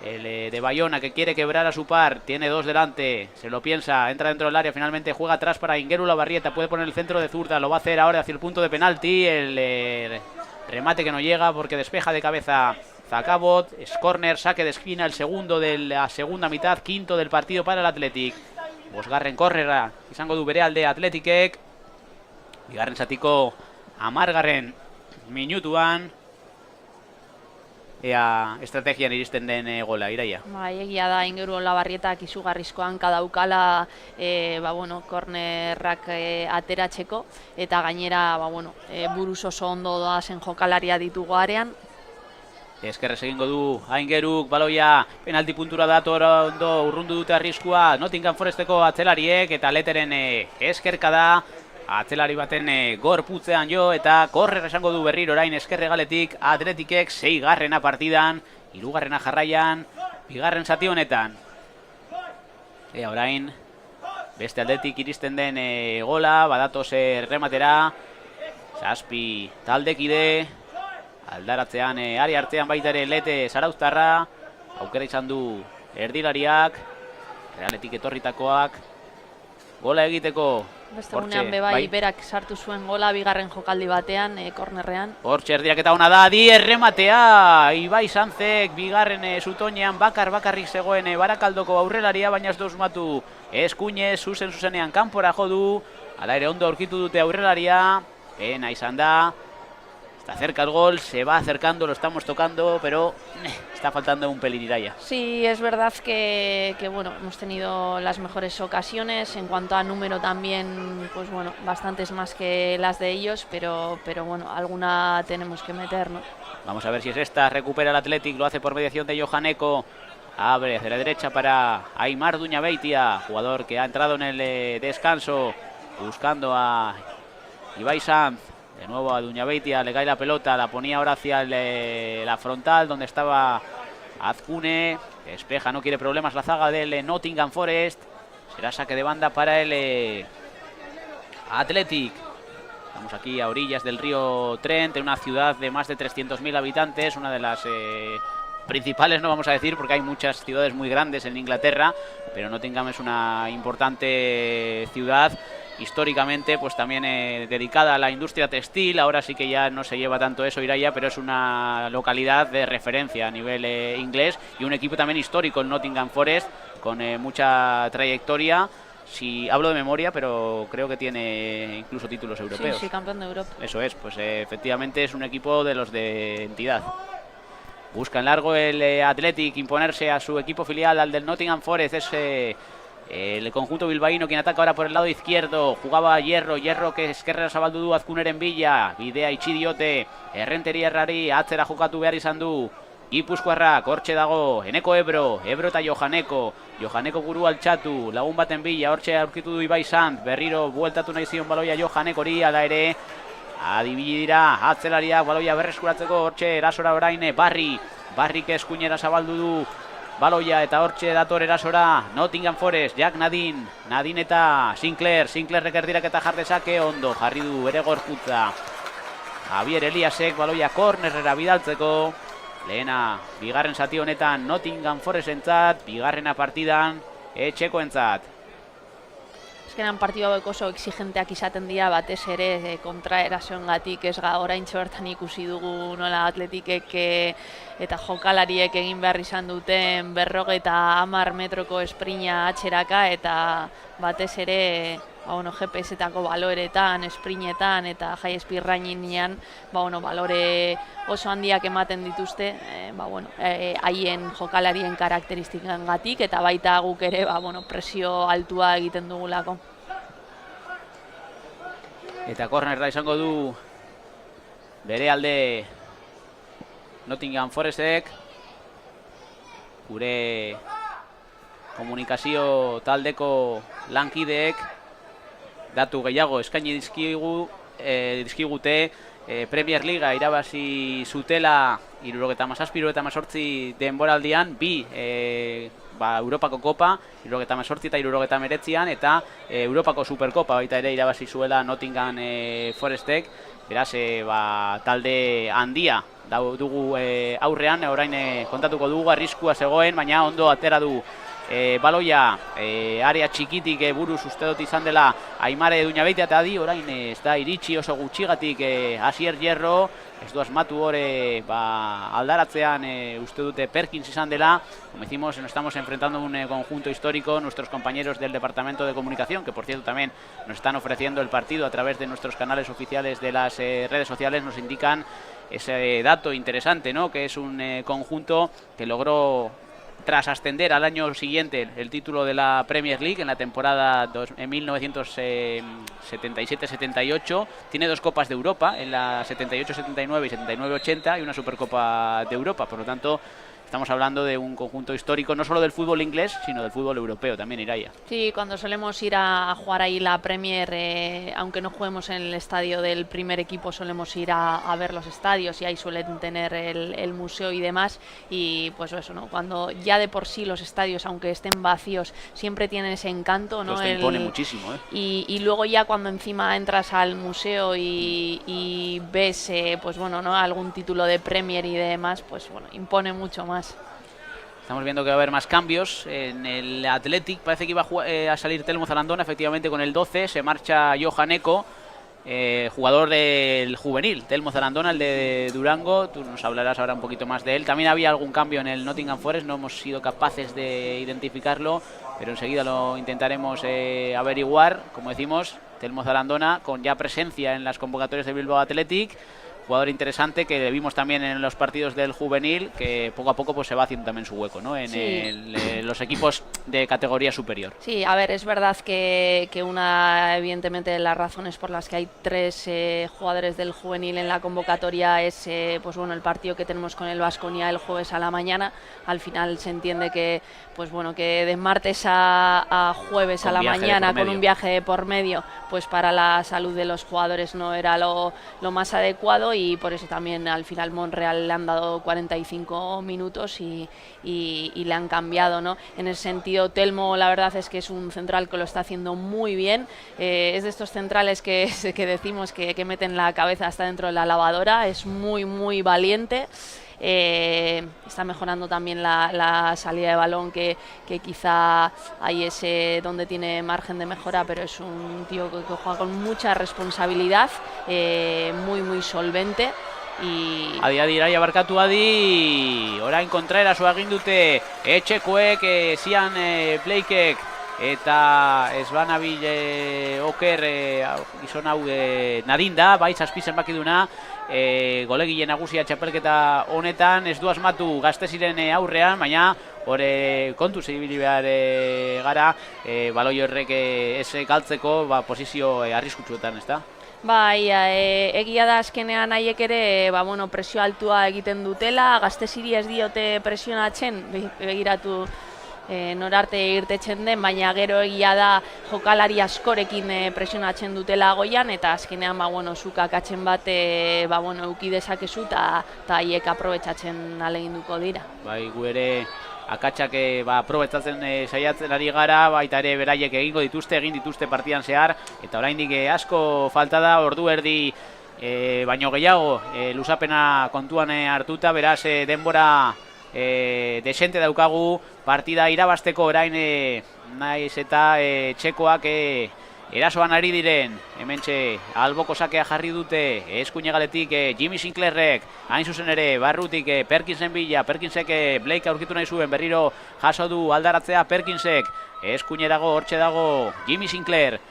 el de Bayona, que quiere quebrar a su par, tiene dos delante, se lo piensa, entra dentro del área, finalmente juega atrás para Ingeru Olabarrieta, puede poner el centro de zurda, lo va a hacer ahora hacia el punto de penalti, el remate que no llega porque despeja de cabeza Zakabot, es córner, saque de esquina, el segundo de la segunda mitad, quinto del partido para el Athletic. Bosgarren korrera, izango du bere alde Athleticek. Bigarren zatiko amargarren minutuan. Ea estrategian iristen den gola, Iraia. Bai, egia da, Ingeru Olabarrietak izugarrizko hanka daukala kornerrak ateratzeko, eta gainera buruz oso ondo doazen jokalaria ditugu arean. Eskerrez egingo du Aingeruk, baloia penalti puntura dator ondo urrundu dute arriskua Nottingham Foresteko atzelariek, eta Leteren eskerka da, atzelari baten gorputzean jo, eta korrer esango du berriro orain eskerregaletik Athleticek 6. partidan, 3. jarraian, 2. zati honetan. Orain beste aldetik iristen den gola, badatoz rematera, zazpi taldekide, aldaratzean ari artean baita ere Lete Zarauztarra, aukera izan du erdilariak, Realetik etorritakoak, gola egiteko. Beste gunean bebai berak sartu zuen gola bigarren jokaldi batean, kornerrean. Hortxe erdiak eta ona da, di errematea, Ibai Sanzek bigarren zutoinean bakarrik zegoen Barakaldoko aurrelaria, baina ez dozmatu eskuinez, zuzenean kanpora jo du, ala ere ondo aurkitu dute aurrelaria, pena izan da. Está cerca el gol, se va acercando, lo estamos tocando, pero está faltando un pelín, Iraia. Sí, es verdad que hemos tenido las mejores ocasiones. En cuanto a número también, pues bastantes más que las de ellos, pero alguna tenemos que meter, ¿no? Vamos a ver si es esta, recupera el Athletic, lo hace por mediación de Johaneko. Abre hacia la derecha para Aimar Duñabeitia, jugador que ha entrado en el descanso, buscando a Ibai Sanz. De nuevo a Duñabeitia, le cae la pelota, la ponía ahora hacia la frontal donde estaba Azcune, despeja, no quiere problemas la zaga del Nottingham Forest, será saque de banda para el Athletic. Estamos aquí a orillas del río Trent, en una ciudad de más de 300.000 habitantes, una de las principales, no vamos a decir, porque hay muchas ciudades muy grandes en Inglaterra, pero Nottingham es una importante ciudad. Históricamente pues también dedicada a la industria textil, ahora sí que ya no se lleva tanto eso, Iraia, pero es una localidad de referencia a nivel inglés y un equipo también histórico, el Nottingham Forest, con mucha trayectoria. Si hablo de memoria, pero creo que tiene incluso títulos europeos. Sí, campeón de Europa. Eso es, pues efectivamente es un equipo de los de entidad. Busca en largo el Athletic imponerse a su equipo filial, al del Nottingham Forest, es el conjunto bilbaíno quien ataca ahora por el lado izquierdo. Jugaba Hierro que eskerrera zabaldu du Azkuneren bila, bidea itxi diote Errenteria errari, atzera jokatu behar izan du Gipuzkoarrak, hortxe dago Eneko Ebro eta Johaneko guru altxatu, lagun baten bila, hortxe aurkitu du Ibai Sanz, berriro bueltatu nahi zion baloia Johanekori, ala ere adibili dira atzelariak baloia berreskuratzeko, hortxe erasora orain Barrik eskuinera zabaldu du baloia eta hortxe dator erasora Nottingham Forest, Jack Nadin eta Sinclairrek erdirak eta jardezake, ondo jarri du ere gorputza Javier Eliasek, baloia kornerrera bidaltzeko, lehena bigarren zati honetan Nottingham Forestentzat, bigarrena partidan etxekoentzat. Azkenan partidu hauek oso exigenteak izaten dira, batez ere kontraerasoengatik, ez oraintxe bertan ikusi dugu nola Athleticek eta jokalariek egin behar izan duten 50 metroko esprina atxeraka, eta batez ere GPS-etako baloretan, esprinetan eta jai espirraininean balore oso handiak ematen dituzte haien jokalarien karakteristikangatik, eta baita guk ere presio altua egiten dugulako. Eta kornerra izango du bere alde Nottingham Forestek, gure komunikazio taldeko lankideek datu gehiago eskaini dizkigute Premier Liga irabazi zutela 77-78 denboraldian, bi Europako Kopa, 78 eta 79an, eta Europako Superkopa baita ere irabazi zuela Nottingham Forestek. Beraz, talde handia dugu aurrean, orain kontatuko dugu, arriskua zegoen, baina ondo atera du baloia area txikitik buruz uste dut izan dela Aimare Duñabeitia eta adi, orain ez da iritsi oso gutxigatik Asier Hierro, ez du asmatu hori aldaratzean uste dute Perkins izan dela. Como decimos, nos estamos enfrentando a un conjunto histórico, nuestros compañeros del Departamento de Comunicación, que por cierto también nos están ofreciendo el partido a través de nuestros canales oficiales de las redes sociales, nos indican ese dato interesante, ¿no? Que es un conjunto que logró, tras ascender al año siguiente, el título de la Premier League en la temporada en 1977-78. Tiene dos Copas de Europa, en la 78-79 y 79-80, y una Supercopa de Europa. Por lo tanto, estamos hablando de un conjunto histórico, no solo del fútbol inglés, sino del fútbol europeo también, Iraya. Sí, cuando solemos ir a jugar ahí la Premier, aunque no juguemos en el estadio del primer equipo, solemos ir a ver los estadios y ahí suelen tener el museo y demás. Y pues eso, ¿no? Cuando ya de por sí los estadios, aunque estén vacíos, siempre tienen ese encanto, ¿no? Te impone muchísimo, ¿eh? Y luego ya cuando encima entras al museo y ves, pues bueno, ¿no? Algún título de Premier y demás, pues bueno, impone mucho más. Estamos viendo que va a haber más cambios en el Athletic. Parece que iba a salir Telmo Zalandona, efectivamente con el 12. Se marcha Johan Eko, jugador del juvenil. Telmo Zalandona, el de Durango. Tú nos hablarás ahora un poquito más de él. También había algún cambio en el Nottingham Forest. No hemos sido capaces de identificarlo, pero enseguida lo intentaremos averiguar. Como decimos, Telmo Zalandona con ya presencia en las convocatorias de Bilbao Athletic. Jugador interesante que vimos también en los partidos del juvenil, que poco a poco pues se va haciendo también su hueco, ¿no? En los equipos de categoría superior. Sí, a ver, es verdad que una, evidentemente, de las razones por las que hay tres jugadores del juvenil en la convocatoria es pues bueno, el partido que tenemos con el Baskonia el jueves a la mañana. Al final se entiende que pues bueno, que de martes a jueves a la mañana con un viaje por medio, pues para la salud de los jugadores no era lo más adecuado, y por eso también al final Monreal le han dado 45 minutos y le han cambiado, ¿no? En ese sentido, Telmo, la verdad es que es un central que lo está haciendo muy bien. Es de estos centrales que decimos que meten la cabeza hasta dentro de la lavadora. Es muy, muy valiente. Está mejorando también la salida de balón, que quizá ahí es donde tiene margen de mejora, pero es un tío que juega con mucha responsabilidad, muy, muy solvente. Adi iraia barkatu adi, orain Kontraerasu agindute etxekoek, zian Blakeek eta ez banabil oker gizon hau nadin da, bai zazpi zenbakiduna, golegile nagusia txapelketa honetan, ez du asmatu Gazte ziren aurrean, baina kontuz ibili behar gara, baloi horrek ez galtzeko posizio arriskutsuetan, ez da? Bai, egia da azkenean haiek ere bueno, presio altua egiten dutela, Gazteziri ez diote presionatzen, begiratu norarte irtetzen den, baina gero egia da jokalari askorekin presionatzen dutela goian, eta azkenean bueno, zukak atzen bat bueno, euki dezakezu eta haiek aprobetxatzen ahaleginduko dira. Bai, gu ere akatsak aprobetzatzen saiatzen ari gara, baita ere beraiek egin dituzte partidan zehar, eta oraindik asko falta da, ordu erdi baino gehiago luzapena kontuan hartuta, beraz denbora desente daukagu partida irabasteko. Orain naiz eta txekoak erasoan ari diren, hementxe alboko sakea jarri dute eskuinegaletik Jimmy Sinclairrek, hain zuzen ere barrutik Perkinsen bila, Perkinsek Blake aurkitu nahi zuen, berriro jaso du aldaratzea Perkinsek, eskuinerago hortxe dago Jimmy Sinclairrek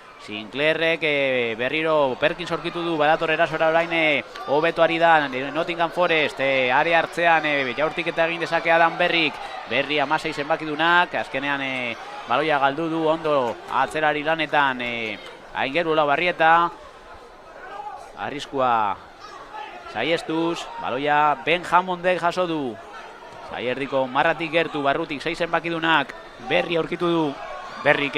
berriro Perkins aurkitu du, badator erasora orain hobeto ari da Nottingham Forest, area hartzean jaurtik eta egin dezake Adam Berri 16 zenbakidunak, azkenean baloia galdu du ondo atzerari lanetan Aingeru Olabarrieta, arriskua saiestuz, baloia Ben Hammondek jaso du, Zaierdiko marratik gertu, barrutik 6 zenbakidunak, Berri aurkitu du, Berrik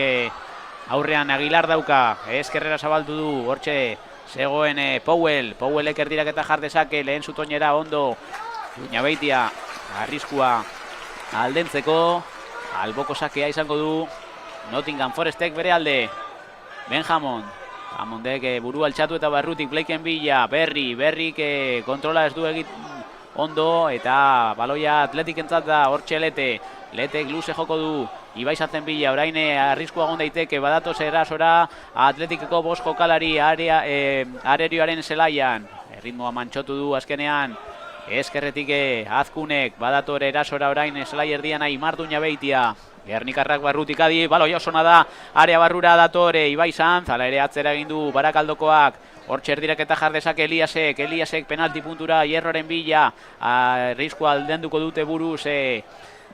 aurrean Aguilar dauka, eskerrera zabaldu du, hortxe zegoen Powellek erdirak eta jardezake, lehen zutoinera ondo, Duñabeitia, arriskua aldentzeko, alboko sakea izango du, Nottingham Forestek bere alde, Hammondek buru altxatu eta barrutik Blakeen bila, Berrik kontrola ez du egit ondo eta baloia Atletik entzat da, hortxe Letek luze joko du, Ibai Sanzen bila, orain arriskua egon daiteke, badatoz erasora Atletikeko 5 jokalari arerioaren zelaian, erritmoa mantxotu du azkenean, eskerretik Azkunek, badator erasora orain zelai erdian Aimar Duñabeitia, Gernikarrak barrutik adi, baloia osona da, area barrura datore, Ibai Sanz, ala ere atzera egin du Barakaldokoak, hortxe erdirak eta jardezak Eliasek penalti puntura Hierroren bila, arriskua aldenduko dute buruz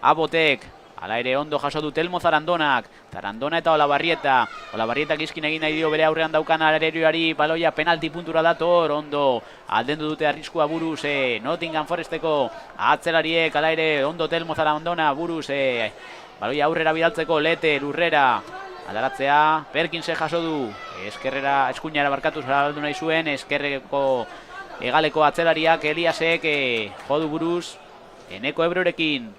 Abotek, ala ere ondo jaso du Telmo Zarandonak, Zarandona eta Olabarrietak izkin egin nahi dio bere aurrean daukan arerioari, baloia penalti puntura dator, ondo aldendu dute arriskua buruz Nottingham Foresteko atzelariek, ala ere ondo Telmo Zarandona buruz baloia aurrera bidaltzeko Lete, Lurrera, aldaratzea, Perkinse jaso du, eskuinara barkatu zabaldu nahi zuen, eskerreko hegaleko atzelariak Eliasek jodu buruz, Eneko Ebrorekin,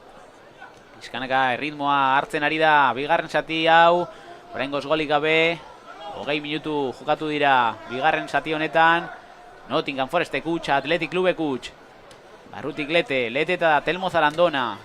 Bizkanaka erritmoa hartzen ari da, bigarren zati hau, oraingoz golik gabe, 20 minutu jokatu dira bigarren zati honetan, Nottingham Forestek huts, Athletic Clubek huts, barrutik Lete eta Telmo Zarandona,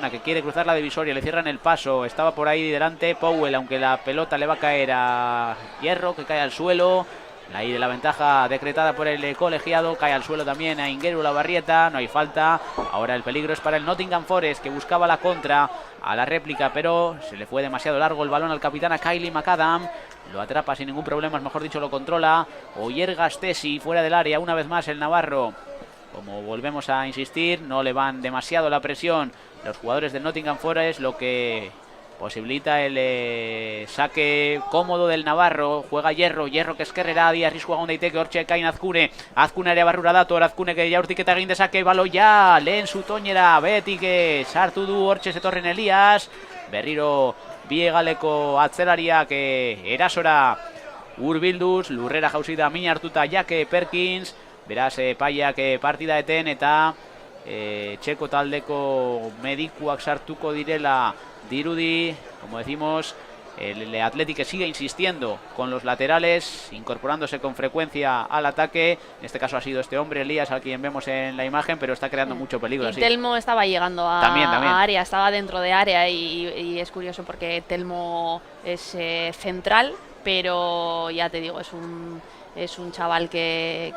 que quiere cruzar la divisoria, le cierran el paso, estaba por ahí delante Powell, aunque la pelota le va a caer a Hierro, que cae al suelo, ahí de la ventaja decretada por el colegiado, cae al suelo también a Ingueru Olabarrieta, no hay falta, ahora el peligro es para el Nottingham Forest, que buscaba la contra a la réplica, pero se le fue demasiado largo el balón al capitán, a Kylie McAdam, lo atrapa sin ningún problema, mejor dicho lo controla, Oyer Gastesi fuera del área, una vez más el navarro. Como volvemos a insistir, no le van demasiado la presión los jugadores del Nottingham Forest, lo que posibilita el saque cómodo del navarro. Juega Hierro que eskerrera di arriskua egon daiteke, hortxe kain Azkune ere barrura dator, Azkune jaurtik eta egin dezake, baloia lehen zutoinera betik sartu du, hortxe zetorren Elias, berriro biegaleko atzelariak erasora hurbilduz, Lurrera jauzi da min hartuta Jake Perkins, beraz paiak partida eten eta txeko taldeko medikuak sartuko direla dirudi, como decimos, el Athletic sigue insistiendo con los laterales, incorporándose con frecuencia al ataque. En este caso ha sido este hombre, Elías, a quien vemos en la imagen, pero está creando mucho peligro. Y Telmo estaba llegando también. a área, estaba dentro de área y es curioso porque Telmo es central, pero ya te digo, es un chaval que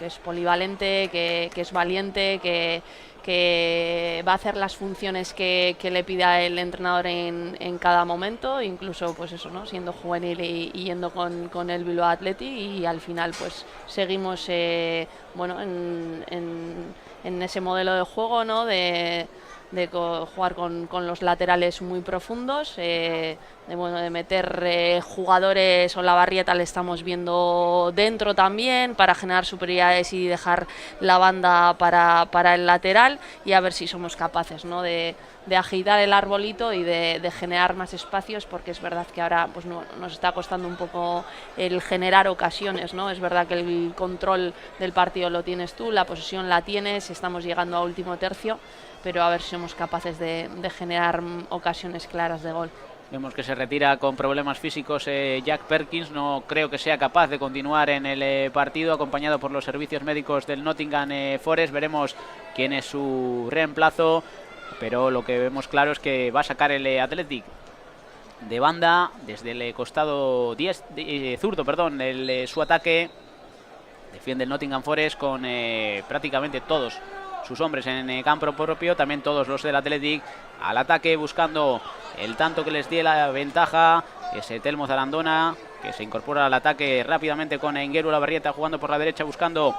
es polivalente, que es valiente, que va a hacer las funciones que le pida el entrenador en cada momento, incluso pues eso, ¿no? Siendo juvenil y yendo con el Bilbao Athletic, y al final pues seguimos en ese modelo de juego, ¿no? de jugar con los laterales muy profundos, de meter jugadores. Olabarrieta le estamos viendo dentro también para generar superioridades y dejar la banda para el lateral, y a ver si somos capaces, ¿no? de agitar el arbolito y de generar más espacios, porque es verdad que ahora pues nos está costando un poco el generar ocasiones, ¿no? Es verdad que el control del partido lo tienes tú, la posesión la tienes, estamos llegando a último tercio, pero a ver si somos capaces de generar ocasiones claras de gol. Vemos que se retira con problemas físicos Jack Perkins, no creo que sea capaz de continuar en el partido, acompañado por los servicios médicos del Nottingham Forest. Veremos quién es su reemplazo, pero lo que vemos claro es que va a sacar el Athletic de banda desde el costado zurdo, su ataque. Defiende el Nottingham Forest con prácticamente todos sus hombres en campo propio, también todos los del Athletic al ataque, buscando el tanto que les dé la ventaja. Ese Telmo Zarandona, que se incorpora al ataque rápidamente con Ingueru Olabarrieta jugando por la derecha, buscando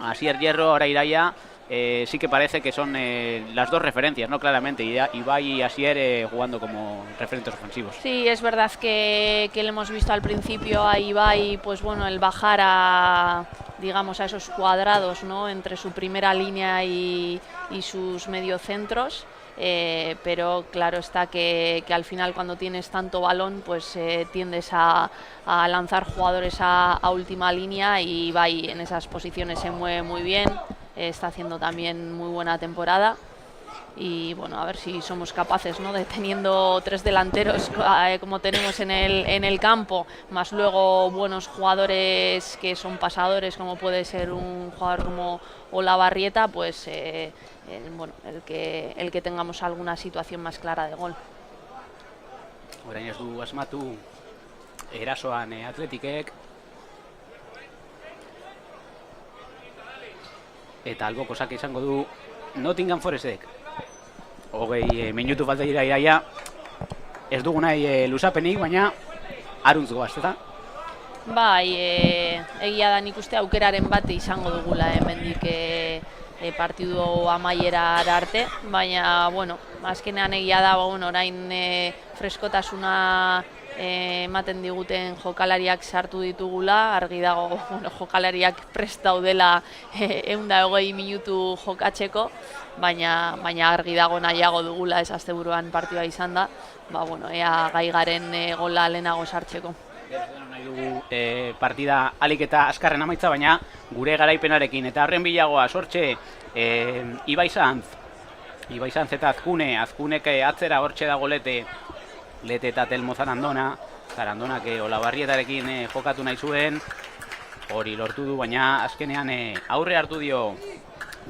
a Asier Hierro. Ahora Iraya sí que parece que son las dos referencias, ¿no? Claramente, Ibai y Asier jugando como referentes ofensivos. Sí, es verdad que le hemos visto al principio a Ibai, pues bueno, el bajar a, digamos, a esos cuadrados, ¿no? Entre su primera línea y sus mediocentros. Pero claro está que al final cuando tienes tanto balón pues tiendes a lanzar jugadores a última línea, y Ibai en esas posiciones se mueve muy bien, está haciendo también muy buena temporada. Y bueno, a ver si somos capaces, ¿no? De teniendo tres delanteros como tenemos en el campo, más luego buenos jugadores que son pasadores, como puede ser un jugador como Olavarrieta, pues bueno, el que tengamos alguna situación más clara de gol. Orain ez du asmatu erasoan Atletikek. Eta albokosak izango du Nottingham Forestek. 20 minutu falta dira iraia. Ez dugu nahi luzapenik, baina aruntz goaz, eta? Bai, egia da, nik uste aukeraren bat izango dugula hemendik partidu amaiera arte, baina, bueno, azkenean egia da, bueno, orain freskotasuna ematen diguten jokalariak sartu ditugula, argi dago, bueno, jokalariak prest daudela 120 minutu jokatzeko, baina argi dago nahiago dugula ez asteburuan partida izan da, ba, bueno, ea gai garen gola lehenago sartzeko. Nahi dugu partida alik eta azkarren amaitza, baina gure garaipenarekin eta horren bilagoa sortxe Ibai Sanz eta Azkunek atzera hortxe dago Lete eta Telmo Zarandonak Olabarrietarekin jokatu nahi zuen, hori lortu du, baina azkenean aurre hartu dio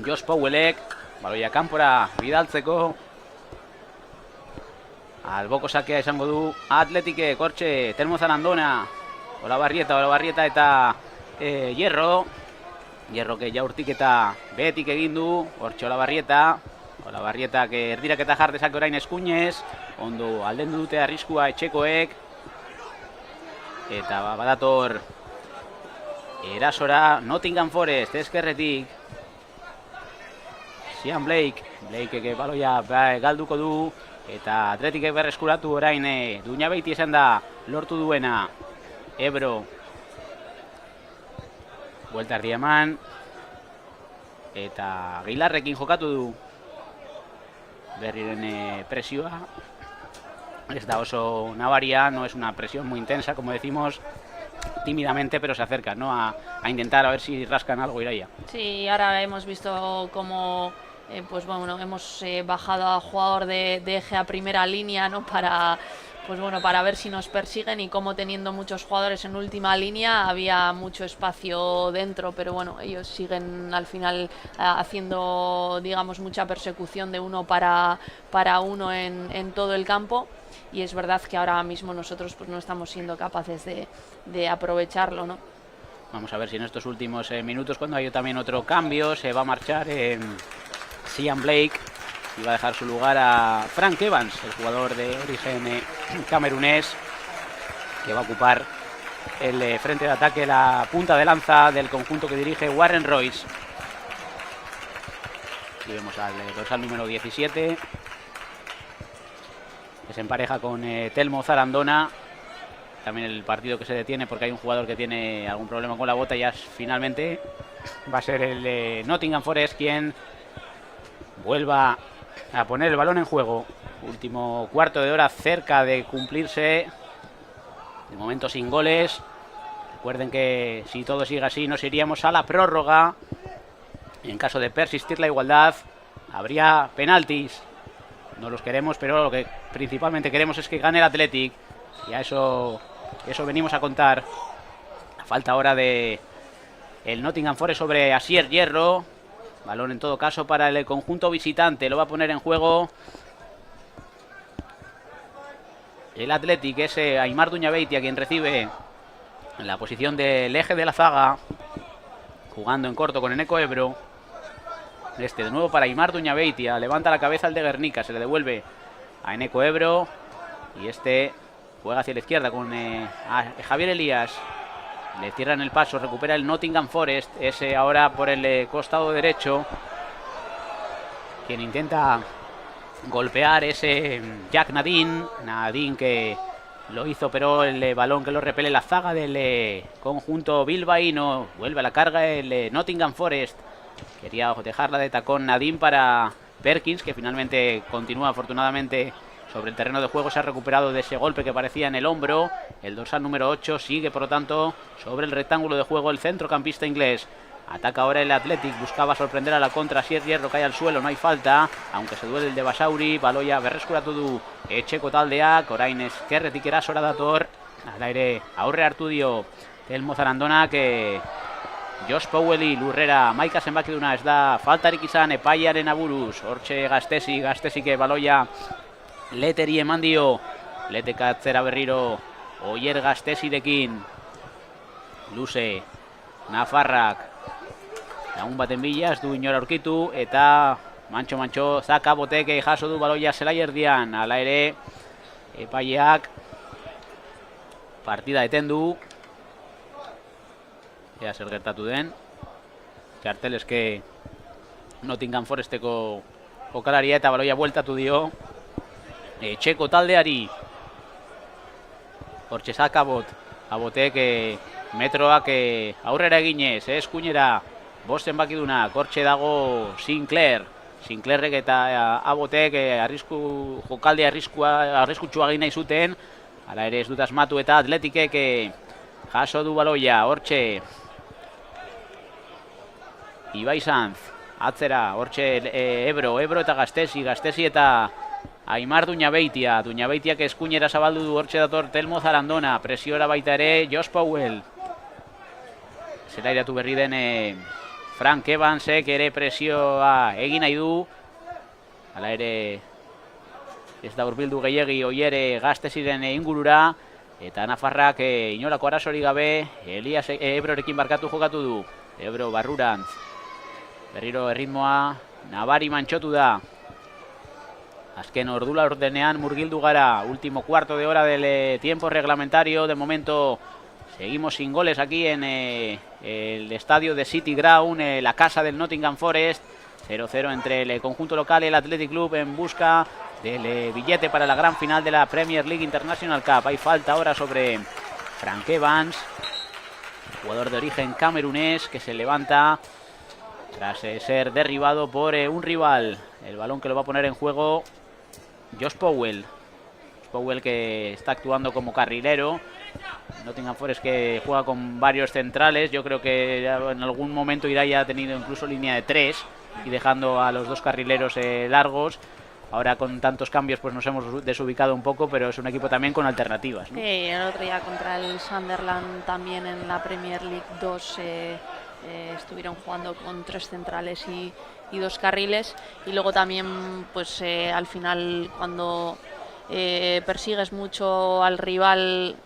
Josh Powellek, baloia kanpora bidaltzeko. Alboko sakea izango du Atletikek, hortxe Telmo Zarandona, Olabarrieta eta Hierrok jaurtik eta behetik egin du, hortxe Olabarrietak erdirak eta jardezak orain Eskuinez, ondo aldendu dute arriskua etxekoek, eta badator erasora Nottingham Forest ezkerretik, Sean Blakek baloia galduko du, eta Atletikek berreskuratu orain Duñabeiti esan da lortu duena Ebro. Buelta erdi eman, eta Gilarrekin jokatu du berriren presioa. Ez da oso nabaria, no es una presión muy intensa, como decimos, tímidamente, pero se acercan, ¿no? a intentar a ver si rascan algo Iraia. Sí, ahora hemos visto cómo pues bueno, hemos bajado a jugador de eje a primera línea, ¿no? Para ver si nos persiguen, y como teniendo muchos jugadores en última línea había mucho espacio dentro, pero bueno, ellos siguen al final haciendo, digamos, mucha persecución de uno para uno en todo el campo, y es verdad que ahora mismo nosotros pues no estamos siendo capaces de aprovecharlo, ¿no? Vamos a ver si en estos últimos minutos, cuando hay también otro cambio, se va a marchar Sean Blake y va a dejar su lugar a Frank Evans, el jugador de origen camerunés, que va a ocupar el frente de ataque, la punta de lanza del conjunto que dirige Warren Royce. Y vemos al dorsal número 17, que se empareja con Telmo Zarandona. También el partido que se detiene porque hay un jugador que tiene algún problema con la bota, y ya finalmente va a ser el Nottingham Forest quien vuelva a poner el balón en juego. Último cuarto de hora cerca de cumplirse, de momento sin goles. Recuerden que si todo sigue así nos iríamos a la prórroga. En caso de persistir la igualdad habría penaltis. No los queremos, pero lo que principalmente queremos es que gane el Athletic, y a eso venimos a contar. La falta ahora de el Nottingham Forest sobre Asier Hierro. Balón en todo caso para el conjunto visitante, lo va a poner en juego el Athletic. Es Aimar Duñabeitia quien recibe en la posición del eje de la zaga, jugando en corto con Eneco Ebro. De nuevo para Aimar Duñabeitia, levanta la cabeza el de Guernica, se le devuelve a Eneco Ebro, y juega hacia la izquierda con Javier Elías. Le cierran el paso, recupera el Nottingham Forest, ese ahora por el costado derecho. quien intenta golpear ese Jack Nadine. Nadine que lo hizo, pero el balón que lo repele la zaga del conjunto bilbaíno. Vuelve a la carga el Nottingham Forest. Quería dejarla de tacón Nadine para Perkins, que finalmente continúa afortunadamente sobre el terreno de juego. Se ha recuperado de ese golpe que parecía en el hombro. El dorsal número 8 sigue, por lo tanto, sobre el rectángulo de juego el centrocampista inglés. Ataca ahora el Athletic, buscaba sorprender a la contra. Si es Hierro, cae al suelo, no hay falta, aunque se duele el de Basauri. Baloia berreskuratu du etxeko taldeak, orain ezkerretik erasora dator. Al aire aurre hartu dio Telmo Zarandona, que Josh Powelli lurrera maika zenbakiduna ez da faltarik izan epaiaren aburuz. Hortxe Gaztesi baloia Leteri eman dio. Letek atzera berriro Oier Gaztesirekin. Luze Nafarrak lagun baten bila, ez du inora aurkitu, eta mantxo Zaka Boteke jaso du baloia zelai erdian. Hala ere epaileak partida eten du. Ea zer gertatu den. Txarteleske Nottingham Foresteko jokalaria, eta baloia bueltatu dio etxeko taldeari. Hortxe Zaka Abotek metroak aurrera eginez, eskuinera bosten bakidunak. Hortxe dago Sinclairrek eta Abotek jokalde arriskutsua egin nahi zuten. Hala ere ez dut asmatu, eta Atletikek jaso du baloia. Hortxe Ibai Sanz atzera, hortxe Ebro eta Gaztesi eta Aimar Duñabeitiak eskuinera zabaldu du. Hortxe dator Telmo Zarandona, presiora baita ere Josh Powell. Zera iratu berri den Frank Evansek ere presioa egin nahi du. Hala ere ez da hurbildu gehiegi Oiere Gaztesiren ingurura, eta Nafarrak inolako arazorik gabe Elias Ebrorekin barkatu jokatu du. Ebro barrurantz, berriro erritmoa nabari mantxotu da. Azken ordula ordenean murgildu gara. Último cuarto de hora del tiempo reglamentario. De momento seguimos sin goles aquí en el estadio de City Ground, la casa del Nottingham Forest. 0-0 entre el conjunto local y el Athletic Club en busca del billete para la gran final de la Premier League International Cup. Hay falta ahora sobre Frank Evans, jugador de origen camerunés, que se levanta tras ser derribado por un rival. El balón que lo va a poner en juego Josh Powell. Powell, que está actuando como carrilero. Nottingham Forest, que juega con varios centrales. Yo creo que en algún momento irá ya tenido incluso línea de 3 y dejando a los dos carrileros largos. Ahora con tantos cambios pues nos hemos desubicado un poco, pero es un equipo también con alternativas, ¿no? Sí, el otro día contra el Sunderland también en la Premier League 2 estuvieron jugando con 3 centrales y 2 carriles. Y luego también pues al final, cuando persigues mucho al rival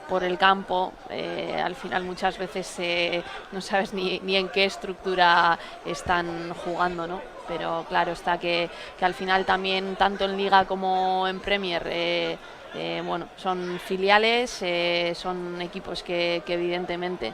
por el campo, al final muchas veces no sabes ni en qué estructura están jugando, ¿no? Pero claro está que al final también, tanto en Liga como en Premier, bueno, son filiales, son equipos que evidentemente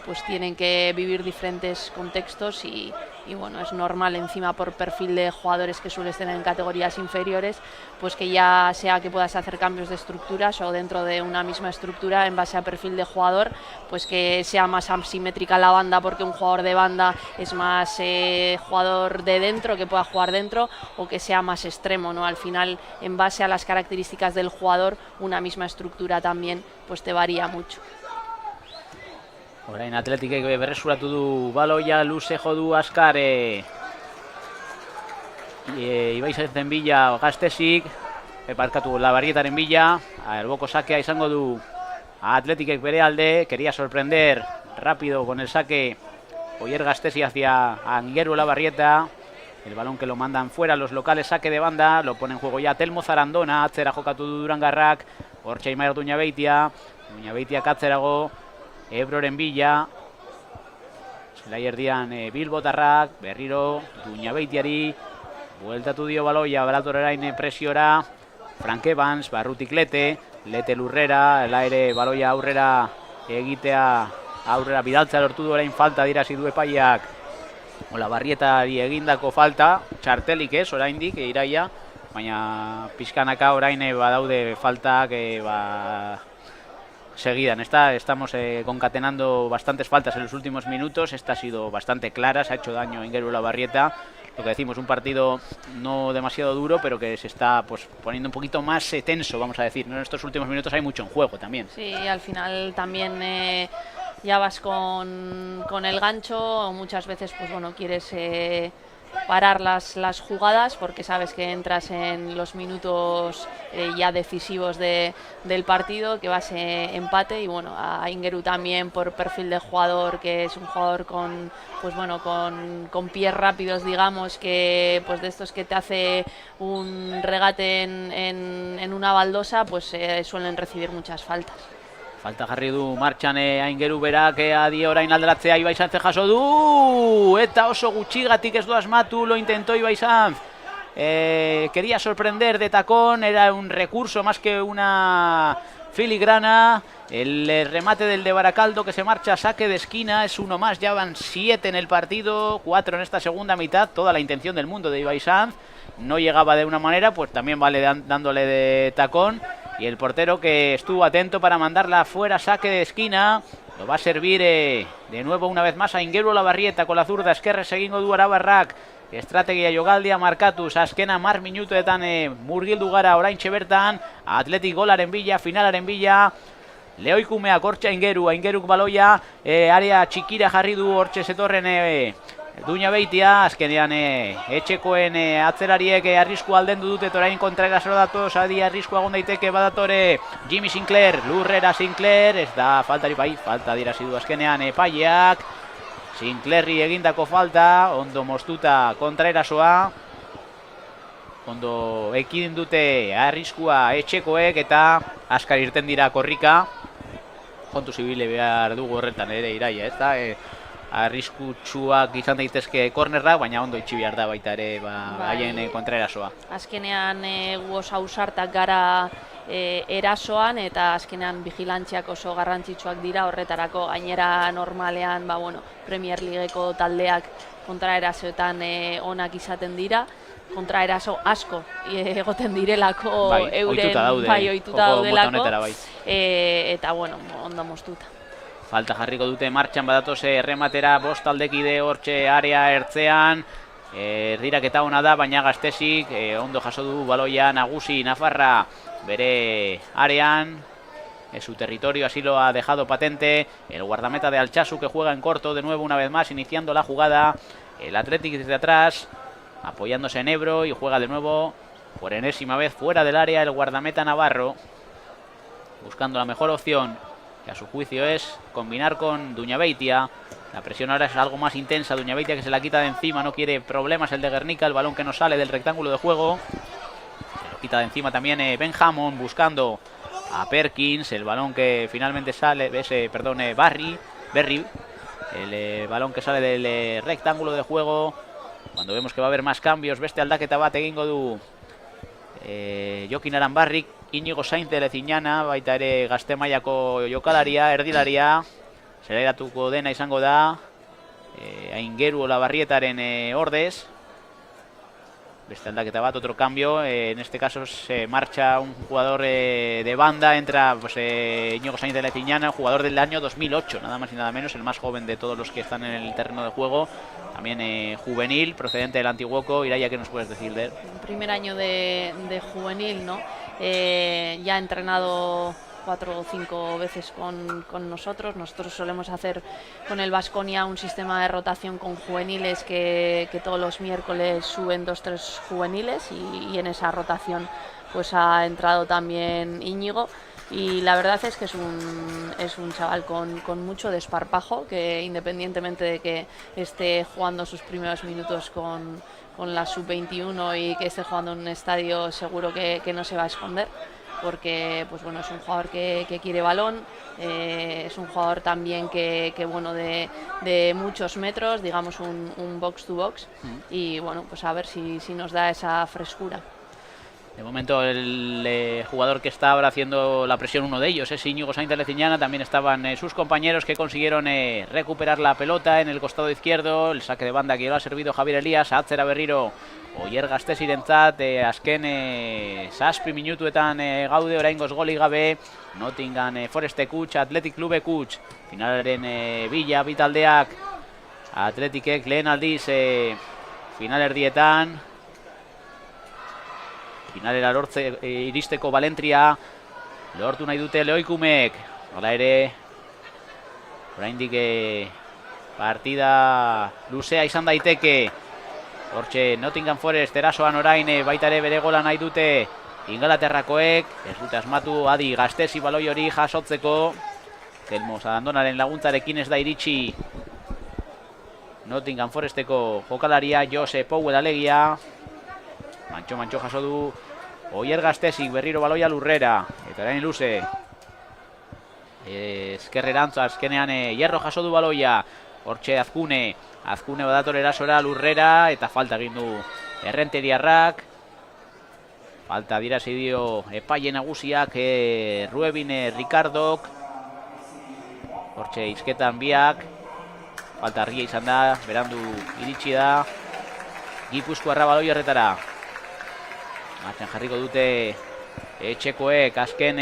pues tienen que vivir diferentes contextos y bueno, es normal encima por perfil de jugadores que suelen tener en categorías inferiores, pues que ya sea que puedas hacer cambios de estructuras o dentro de una misma estructura en base a perfil de jugador, pues que sea más asimétrica la banda porque un jugador de banda es más jugador de dentro, que pueda jugar dentro, o que sea más extremo, ¿no? Al final, en base a las características del jugador, una misma estructura también pues te varía mucho. Orain Atletikek berresuratu du baloia, luze jo du azkar Ibai Sanzen bila Gaztesik, barkatu Labarrietaren bila. Alboko sakea izango du Atletikek bere alde. Quería sorprender rápido con el saque Oier Gaztesi hacia Anguero Labarrieta. El balón que lo mandan fuera los locales, saque de banda, lo pone en juego ya Telmo Zarandona. Atzera jokatu du Durangarrak, hortxe Aimar Duñabeitiak atzerago Ebroren bila. Zelai erdian Bilbotarrak, berriro Duñabeitiari, bueltatu dio baloia, balator erain presiora Frank Evans, barrutik Lete lurrera, el aire baloia aurrera egitea, aurrera bidaltza lortu du orain falta dira du epaiak. Olabarrietari egindako falta, txartelik ez, oraindik, iraia, baina pixkanaka orain badaude faltak seguidan. Estamos concatenando bastantes faltas en los últimos minutos. Esta ha sido bastante clara, se ha hecho daño Aingeru Olabarrieta. Lo que decimos, un partido no demasiado duro, pero que se está pues poniendo un poquito más tenso, vamos a decir, ¿no? En estos últimos minutos hay mucho en juego también. Sí, al final también ya vas con el gancho, muchas veces pues bueno, quieres parar las jugadas porque sabes que entras en los minutos ya decisivos del partido, que vas empate, y bueno, a Aingeru también por perfil de jugador, que es un jugador con pies rápidos, digamos, que pues de estos que te hace un regate en una baldosa, pues suelen recibir muchas faltas. Falta jarri du martxan Aingeru berak adi orain alderatzea Ibai Sanz jaso du, eta oso gutxigatik ez du asmatu, lo intentó Ibai Sanz. Quería sorprender de tacón, era un recurso más que una filigrana. El remate del de Baracaldo que se marcha a saque de esquina, es uno más, ya van 7 en el partido, 4 en esta segunda mitad, toda la intención del mundo de Ibai Sanz. No llegaba de una manera, pues también vale dándole de tacón. Y el portero que estuvo atento para mandarla fuera, saque de esquina. Lo va a servir de nuevo una vez más a Aingeru Olabarrieta con la zurda. Eskerrez egingo du Arabarrak. Estrategia jogaldia markatuz, azkena mar minutuetan murgildu gara oraintxe bertan. Athletic golaren bila, finalaren bila. Lehoikumeak hortxe Aingeruk baloia. Area txikira jarri du hortxe zetorren Duñabeitia, azkenean etxekoen atzerariek arrisku aldendu dute, orain kontraerasora datoz, adi arrisku agon daiteke badatore Jimmy Sinclair, lurrera Sinclair, ez da faltari bai, falta dirazi du azkenean epaileak, Sinclairri egindako falta, ondo moztuta kontraerasoa, ondo ekidin dute arriskua etxekoek eta askar irten dira korrika, kontu zibile behar dugu horretan ere iraia, ez da, arriskutsuak izan daitezke kornerrak, baina ondo itxi behar da baita ere haien kontraerasoa. Azkenean gu oso ausartak gara erasoan, eta azkenean vigilantziak oso garrantzitsuak dira horretarako. Gainera normalean Premier Leagueko taldeak kontraerasoetan onak izaten dira, kontraeraso asko egoten direlako euren ohituta daudelako, eta ondo moztuta. Falta jarriko dute martxan badatoz errematera, bost taldekide hortxe area ertzean, erdiraketa ona da, baina Gaztesik ondo jaso du baloia nagusi Nafarra bere arean, en su territorio así lo ha dejado patente el guardameta de Altsasu, que juega en corto de nuevo una vez más, iniciando la jugada, el Athletic desde atrás, apoyándose en Ebro, y juega de nuevo por enésima vez fuera del área el guardameta navarro, buscando la mejor opción, que a su juicio es combinar con Duñabeitia. La presión ahora es algo más intensa, Duñabeitia que se la quita de encima, no quiere problemas el de Guernica, el balón que no sale del rectángulo de juego. Se lo quita de encima también Ben Hammond, buscando a Perkins, el balón que finalmente sale, Berry, el balón que sale del rectángulo de juego. Cuando vemos que va a haber más cambios, beste aldaketa bat egingo du Jokin Aranbarrik, Iñigo Sainz de Leziñana, baita ere Gazte mailako jokalaria, erdilaria, zeleratuko dena izango da Aingeru Olabarrietaren ordez. Beste aldaketa bat, otro cambio, en este caso se marcha un jugador de banda, entra Iñigo Sainz de Leziñana, jugador del año 2008, nada más y nada menos, el más joven de todos los que están en el terreno de juego. También juvenil, procedente del Antiguoco. Iraia, ¿qué nos puedes decir de él? Primer año de juvenil, ¿no? Ya ha entrenado 4 o 5 veces con nosotros. Nosotros solemos hacer con el Baskonia un sistema de rotación con juveniles que todos los miércoles suben 2-3 juveniles, y en esa rotación pues ha entrado también Íñigo. Y la verdad es que es un chaval con mucho desparpajo, que independientemente de que esté jugando sus primeros minutos con la sub-21 y que esté jugando en un estadio, seguro que no se va a esconder, porque es un jugador que quiere balón, es un jugador también que de muchos metros, digamos un box to box, y pues a ver si nos da esa frescura. De momento el jugador que está ahora haciendo la presión, uno de ellos, es Íñigo Sainz de Leciñana. También estaban sus compañeros que consiguieron recuperar la pelota en el costado izquierdo. El saque de banda que lo ha servido Javier Elías, atzera berriro Oier Gaztesirentzat, azken zazpi minutuetan gaude, oraingoz golik gabe. Nottingham Forest Kuts, Athletic Club Kuts, finalaren bila bitaldeak Athleticek lehen aldiz finalerdietan. Finalera iristeko balentria lortu nahi dute Leoikumek. Hala ere, oraindik partida luzea izan daiteke. Hortxe Nottingham Forest erasoan orain baita ere bere gola nahi dute Ingalaterrakoek. Ez dute asmatu Adi Gaztesi baloi hori jasotzeko. Telmo Sadandonaren laguntzarekin ez da iritsi Nottingham Foresteko jokalaria Jose Powell alegia. Mantxo jaso du Oier Gaztesik, berriro baloia lurrera. Eta orain luze. Ezkerrerantza azkenean Hierro jaso du baloia. Hortxe Azkune badator erasora lurrera. Eta falta egin du Errenteriarrak. Falta dirasi dio epaile nagusiak Ruebin Ricardok. Hortxe izketan biak. Falta argia izan da, berandu iritsi da Gipuzkoarra baloi horretara. Martxan jarriko dute etxekoek azken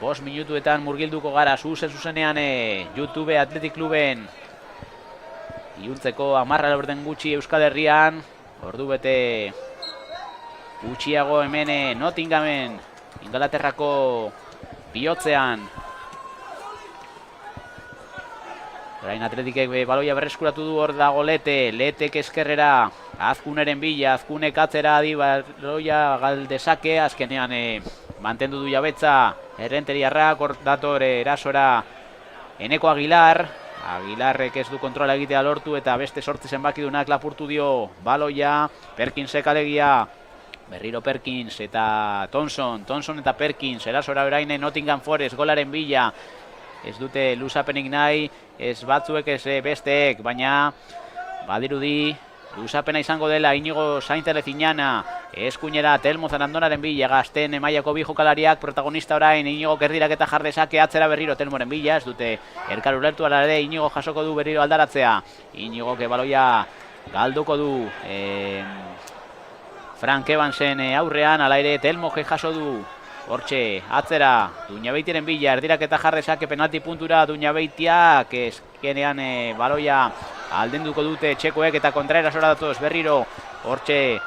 5 minutuetan murgilduko gara zuzenean YouTube Athletic Kluben iuntzeko 10 laurden gutxi Euskal Herrian. Ordu bete gutxiago hemen Nottinghamen Ingalaterrako bihotzean. Orain Atletikek baloia berreskuratu du, hor dago Letek eskerrera Azkuneren bila, Azkunek atzera adi baloia galdezake, azkenean mantendu du jabetza Errenteriarrak, hor dator erasora Eneko Aguilarrek ez du kontrola egitea lortu eta beste sortzi zenbakidunak lapurtu dio baloia. Perkinsek alegia, berriro Perkins eta Thompson eta Perkins erasora orain Nottingham Forest golaren bila. Ez dute luzapenik nahi, ez batzuek ez besteek, baina badirudi luzapena izango dela. Íñigo Sainz de Leciñana, eskuinera Telmo Zarandonaren bila, Gazten mailako bi jokalariak protagonista orain. Íñigo kerdirak eta jardezake atzera berriro Telmoren bila, ez dute elkar ulertu ala ere. Íñigo jasoko du berriro aldaratzea. Íñigo baloia galduko du Frank Evansen aurrean, ala ere Telmo jaso du. Hortxe, atzera, Duñabeitiren bila, erdirak eta jarrezake penalti puntura Duñabeitiak, eskenean baloia aldenduko dute txekoek eta kontraerasora datoz berriro. Hortxe,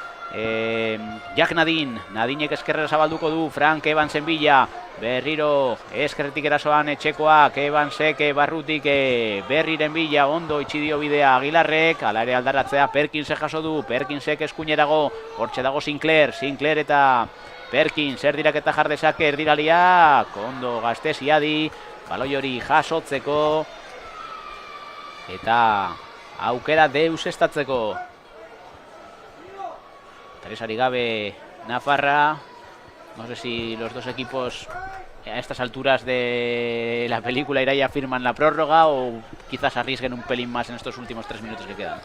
Jack Nadinek eskerrera zabalduko du Frank Evansen bila, berriro eskerretik erasoan txekoak, Evansek barrutik berriren bila, ondo itxidio bidea Aguilarrek, ala ere aldaratzea Perkinsek jaso du, Perkinsek eskuinerago, hortxe dago Sinclair eta Perkins erdirak eta jardezake erdiraliak, ondo Gaztesi adi, baloi hori jasotzeko eta aukera deusestatzeko. Tresari gabe Nafarra, no sé si los dos equipos a estas alturas de la película ya firman la prórroga o quizás arriesguen un pelín más en estos últimos 3 minutos que quedan.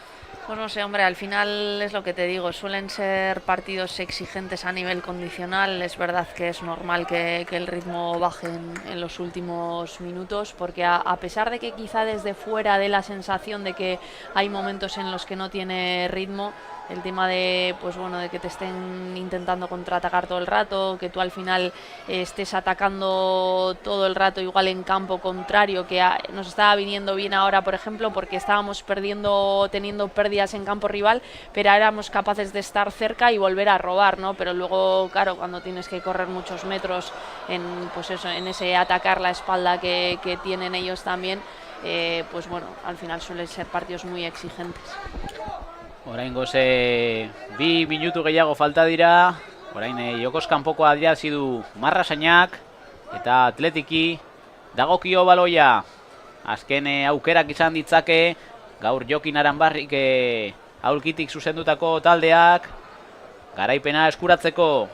Pues no sé, hombre, al final es lo que te digo, suelen ser partidos exigentes a nivel condicional. Es verdad que es normal que el ritmo baje en los últimos minutos, porque a pesar de que quizá desde fuera dé la sensación de que hay momentos en los que no tiene ritmo, el tema de, pues bueno, de que te estén intentando contraatacar todo el rato, que tú al final estés atacando todo el rato igual en campo contrario, que nos estaba viniendo bien ahora, por ejemplo, porque estábamos teniendo pérdidas en campo rival, pero éramos capaces de estar cerca y volver a robar, ¿no? Pero luego, claro, cuando tienes que correr muchos metros pues eso, en ese atacar la espalda que tienen ellos también, pues bueno, al final suelen ser partidos muy exigentes. Oraingoz 2 minutu gehiago falta dira. Orain jokoz kanpoko adierazi du Marrasainak eta Atletiki dagokio baloia. Azken aukerak izan ditzake gaur Jokin Aranbarrik aulkitik zuzendutako taldeak garaipena eskuratzeko.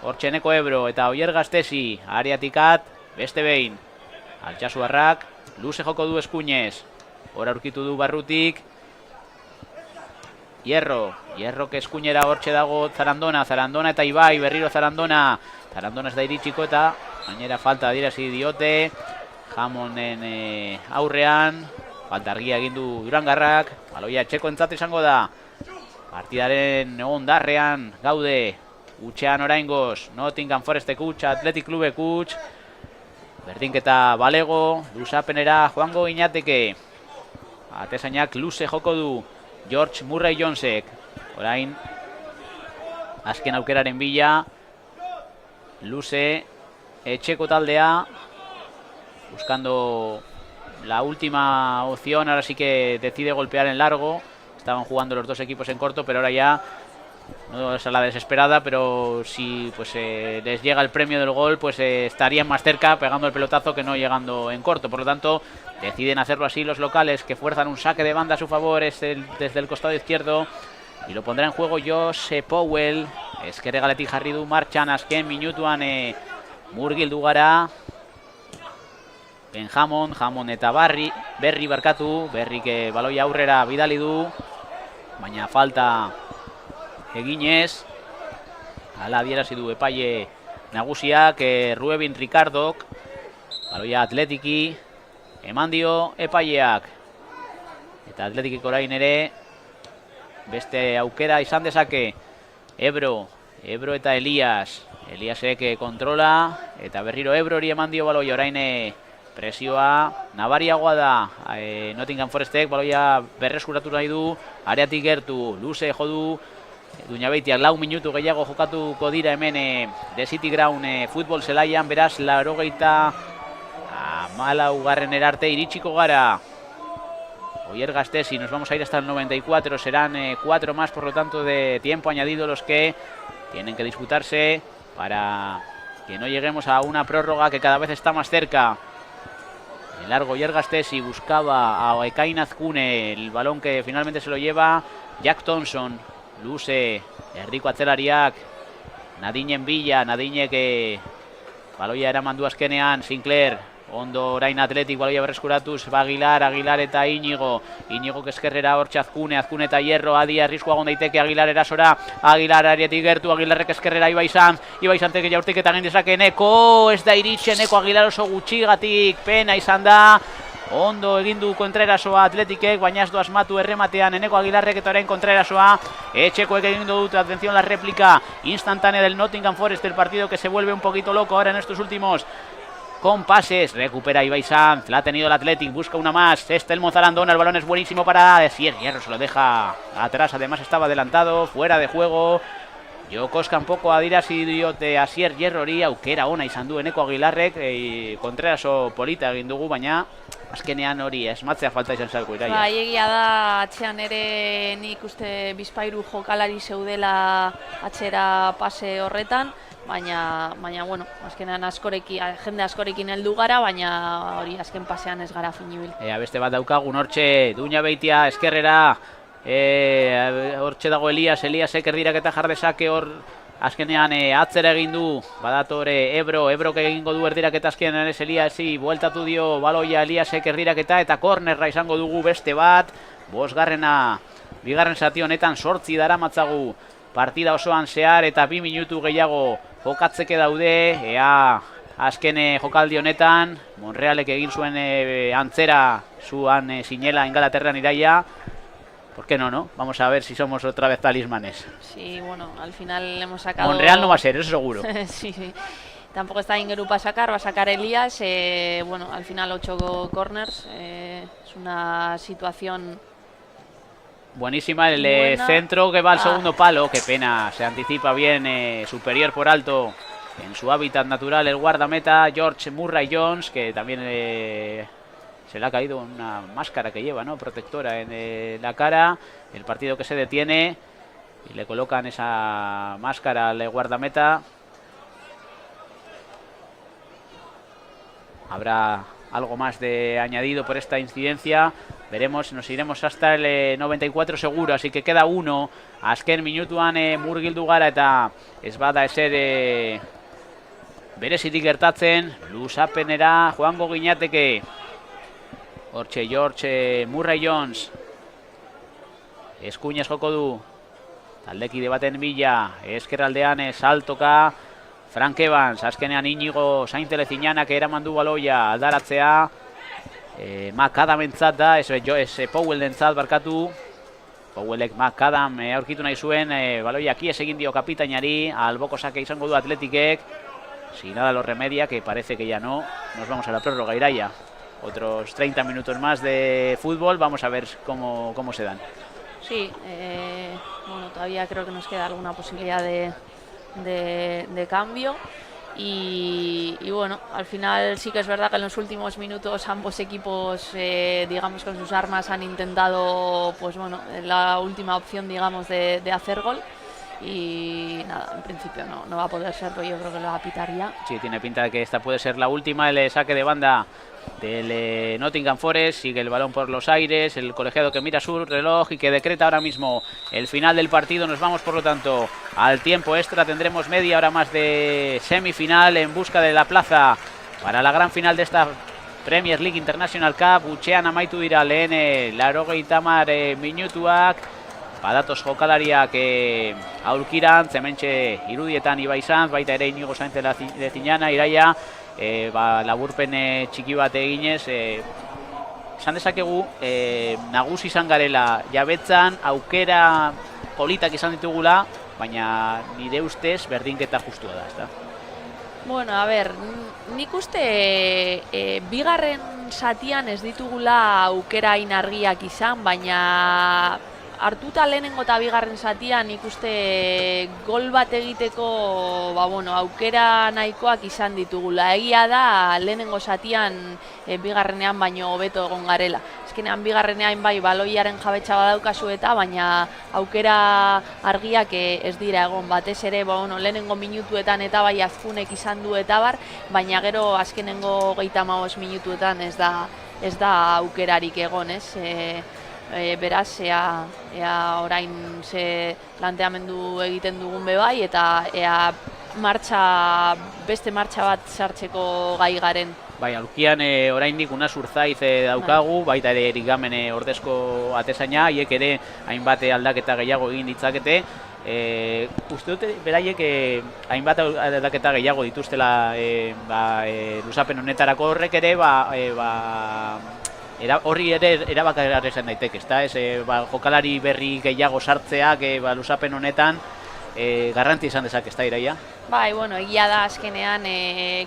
Hortxe Eneko Ebro eta Oier Gaztesi areatikat beste behin. Altsasuarrak luze joko du eskuinez. Hor aurkitu du barrutik Hierrok eskuinera hortxe dago Zarandona eta Ibai, berriro Zarandona ez da iritsiko eta gainera falta adierazi diote Hammonden aurrean, falta argia egin du Durangarrak, baloia etxeko entzat izango da, partidaren ondarrean gaude, utxean oraingoz, Nottingham Forestek utx, Athletic Clubek utx, berdinketa balego, luzapenera joango ginateke, atezainak luze joko du, George Murray Jonesek, orain azken aukeraren bila, luze, etxeko taldea, buscando la última opción, ahora sí que decide golpear en largo, estaban jugando los dos equipos en corto, pero ahora ya no es a la desesperada, pero si pues les llega el premio del gol, pues estarían más cerca pegando el pelotazo que no llegando en corto. Por lo tanto, deciden hacerlo así los locales, que fuerzan un saque de banda a su favor desde el costado izquierdo, y lo pondrá en juego Josh Powell. Ezker galetik jarri du martxan azken minutuan murgildu gara. Hammond eta Berri barkatu, Berrik baloia aurrera bidali du, baina falta eginez, hala adierazi du epaile nagusiak, Ruebin Ricardok, baloia Atletiki, eman dio epaileak, eta Atletikik orain ere, beste aukera izan dezake, Ebro eta Eliasek kontrola, eta berriro Ebrori eman dio baloia, orain presioa nabariagoa da, Nottingham Forestek baloia berreskuratu nahi du, areatik gertu, luze jodu, Duñabeitiak 4 minutu gehiago jokatuko dira hemen The City Ground futbol zelaian, beraz 84 arte iritsiko gara. Oyer Gasteiz, y nos vamos a ir hasta el 94, serán 4 más, por lo tanto, de tiempo añadido los que tienen que disputarse para que no lleguemos a una prórroga que cada vez está más cerca. En largo, Oyer Gasteiz y buscaba a Ekain Azkune, el balón que finalmente se lo lleva Jack Thompson. Luze, erdiko atzelariak, Nadinen bila, Nadinek baloia eraman du azkenean, Sinclair, ondo orain Atletik baloia berreskuratuz, Aguilar eta Iñigo eskerrera hortxe Azkune eta Hierro, adi arriskua egon daiteke Aguilar erasora, Aguilar arietik gertu, Aguilarrek eskerrera Ibai Santek jaurtiketan egin dezake, Neko ez da iritsen, Neko Aguilar oso gutxigatik, pena izan da, ondo egin du kontraerasoa Atletikek, baina ez du asmatu errematean Eneko Aguilarrek eta orain kontraerasoa etxekoek egin dut. Atención la réplica instantánea del Nottingham Forest, el partido que se vuelve un poquito loco ahora en estos últimos compases. Recupera Ibai Sanz, la ha tenido el Athletic, busca una más, Estelmo Zarandona, el balón es buenísimo para Asier Hierro, se lo deja atrás, además estaba adelantado, fuera de juego. Jokoska un poco adierazi diote Asier Hierrori, aukera ona izan du Eneko Aguilarrek, kontraeraso polita egin dugu, baina azkenean hori esmatzea falta izan zaigu Iraia. Bai, egia da, atxean ere nik uste bizpairu jokalari zeudela atxera pase horretan, baina bueno, azkenean jende askorekin heldu gara, baina hori azken pasean ez gara finibil. Beste bat daukagun hortxe, Duñabeitia eskerrera, hortxe dago Eliasek erdiraketa jardezake hor, azkenean atzera egin du, badatore Ebrok egingo du erdiraketa azkenean ez Eliasi, bueltatu dio baloia Eliasek erdiraketa eta kornerra izango dugu beste bat, bigarren zati honetan 8 daramatzagu partida osoan zehar eta 2 minutu gehiago jokatzeke daude, azken jokaldi honetan, Monrealek egin zuen antzera zuan sinela Ingalaterran Iraia. ¿Por qué no? Vamos a ver si somos otra vez talismanes. Sí, bueno, al final hemos sacado... Monreal no va a ser, eso seguro. Sí. Tampoco está Ingeru para sacar, va a sacar Elías. Bueno, al final 8 corners. Es una situación... Buenísima el centro que va al segundo palo. Qué pena, se anticipa bien, superior por alto. En su hábitat natural el guardameta George Murray Jones, que también... se le ha caído una máscara que lleva, ¿no? Protectora en la cara. El partido que se detiene y le colocan esa máscara al guardameta. Habrá algo más de añadido por esta incidencia. Veremos, nos iremos hasta el 94 seguro, así que queda 1. Azken minutuan murgildu gara eta ez bada ezer berezitik gertatzen. Luzapenera joango ginateke. Hortxe George Murray Jones eskuinez joko du, taldekide baten bila, eskerraldean saltoka, Frank Evans, azkenean Inigo Saintelezinanak eraman du baloia aldaratzea, McAdamentzat da, ez Powellentzat barkatu, Powellek McAdam aurkitu nahi zuen, baloia kies egin dio kapitainari, alboko sake izango du Atletikek, si nada lo remedia, que parece que ya no, nos vamos a la prórroga, Iraia. Otros 30 minutos más de fútbol, vamos a ver cómo se dan. Sí, bueno, todavía creo que nos queda alguna posibilidad de cambio y bueno, al final sí que es verdad que en los últimos minutos ambos equipos, digamos, con sus armas han intentado, pues bueno, la última opción, digamos, de hacer gol. Y nada, en principio no va a poder ser, pero yo creo que lo va a pitar ya. Sí, tiene pinta de que esta puede ser la última, el saque de banda del Nottingham Forest, sigue el balón por los aires, el colegiado que mira su reloj y que decreta ahora mismo el final del partido. Nos vamos por lo tanto al tiempo extra, tendremos media hora más de semifinal en busca de la plaza para la gran final de esta Premier League International Cup. Utxean amaitu dira lehen 80 minutuak, badatoz jokalariak aurkiran, zementxe irudietan Ibai Sanz, baita ere Inigo Saintelezina, Iraia, laburpen txiki bat eginez, esan dezakegu, nagusi izan garela jabetzan, aukera politak izan ditugula, baina nire ustez berdinketa justua da, ezta? Bueno, a ver, nik uste bigarren zatian ez ditugula aukera inargiak izan, baina hartuta lehenengo eta bigarren zatian ikuste gol bat egiteko aukera nahikoak izan ditugula. Egia da lehenengo zatian bigarrenean baino hobeto egon garela. Azkenean bigarrenean bai baloiaren jabetza badaukazu eta baina aukera argiak ez dira egon, batez ere lehenengo minutuetan eta bai Azkunek izan du eta bar, baina gero azkenengo 35 minutuetan ez da aukerarik egon, ez? Beraz, ea orain ze planteamendu egiten dugun bebai eta ea beste martxa bat sartzeko gai garen. Bai, aurkian oraindik Unai Urzaiz daukagu, baita ere Erigamen ordezko atezaina, haiek ere hainbat aldaketa gehiago egin ditzakete. Uste dute beraiek hainbat aldaketa gehiago dituztela luzapen honetarako, horrek ere horri ere erabakarra esan daiteke, ezta? Jokalari berri gehiago sartzeak luzapen honetan garrantzia izan dezake, ezta, Iraia? Bai, egia da azkenean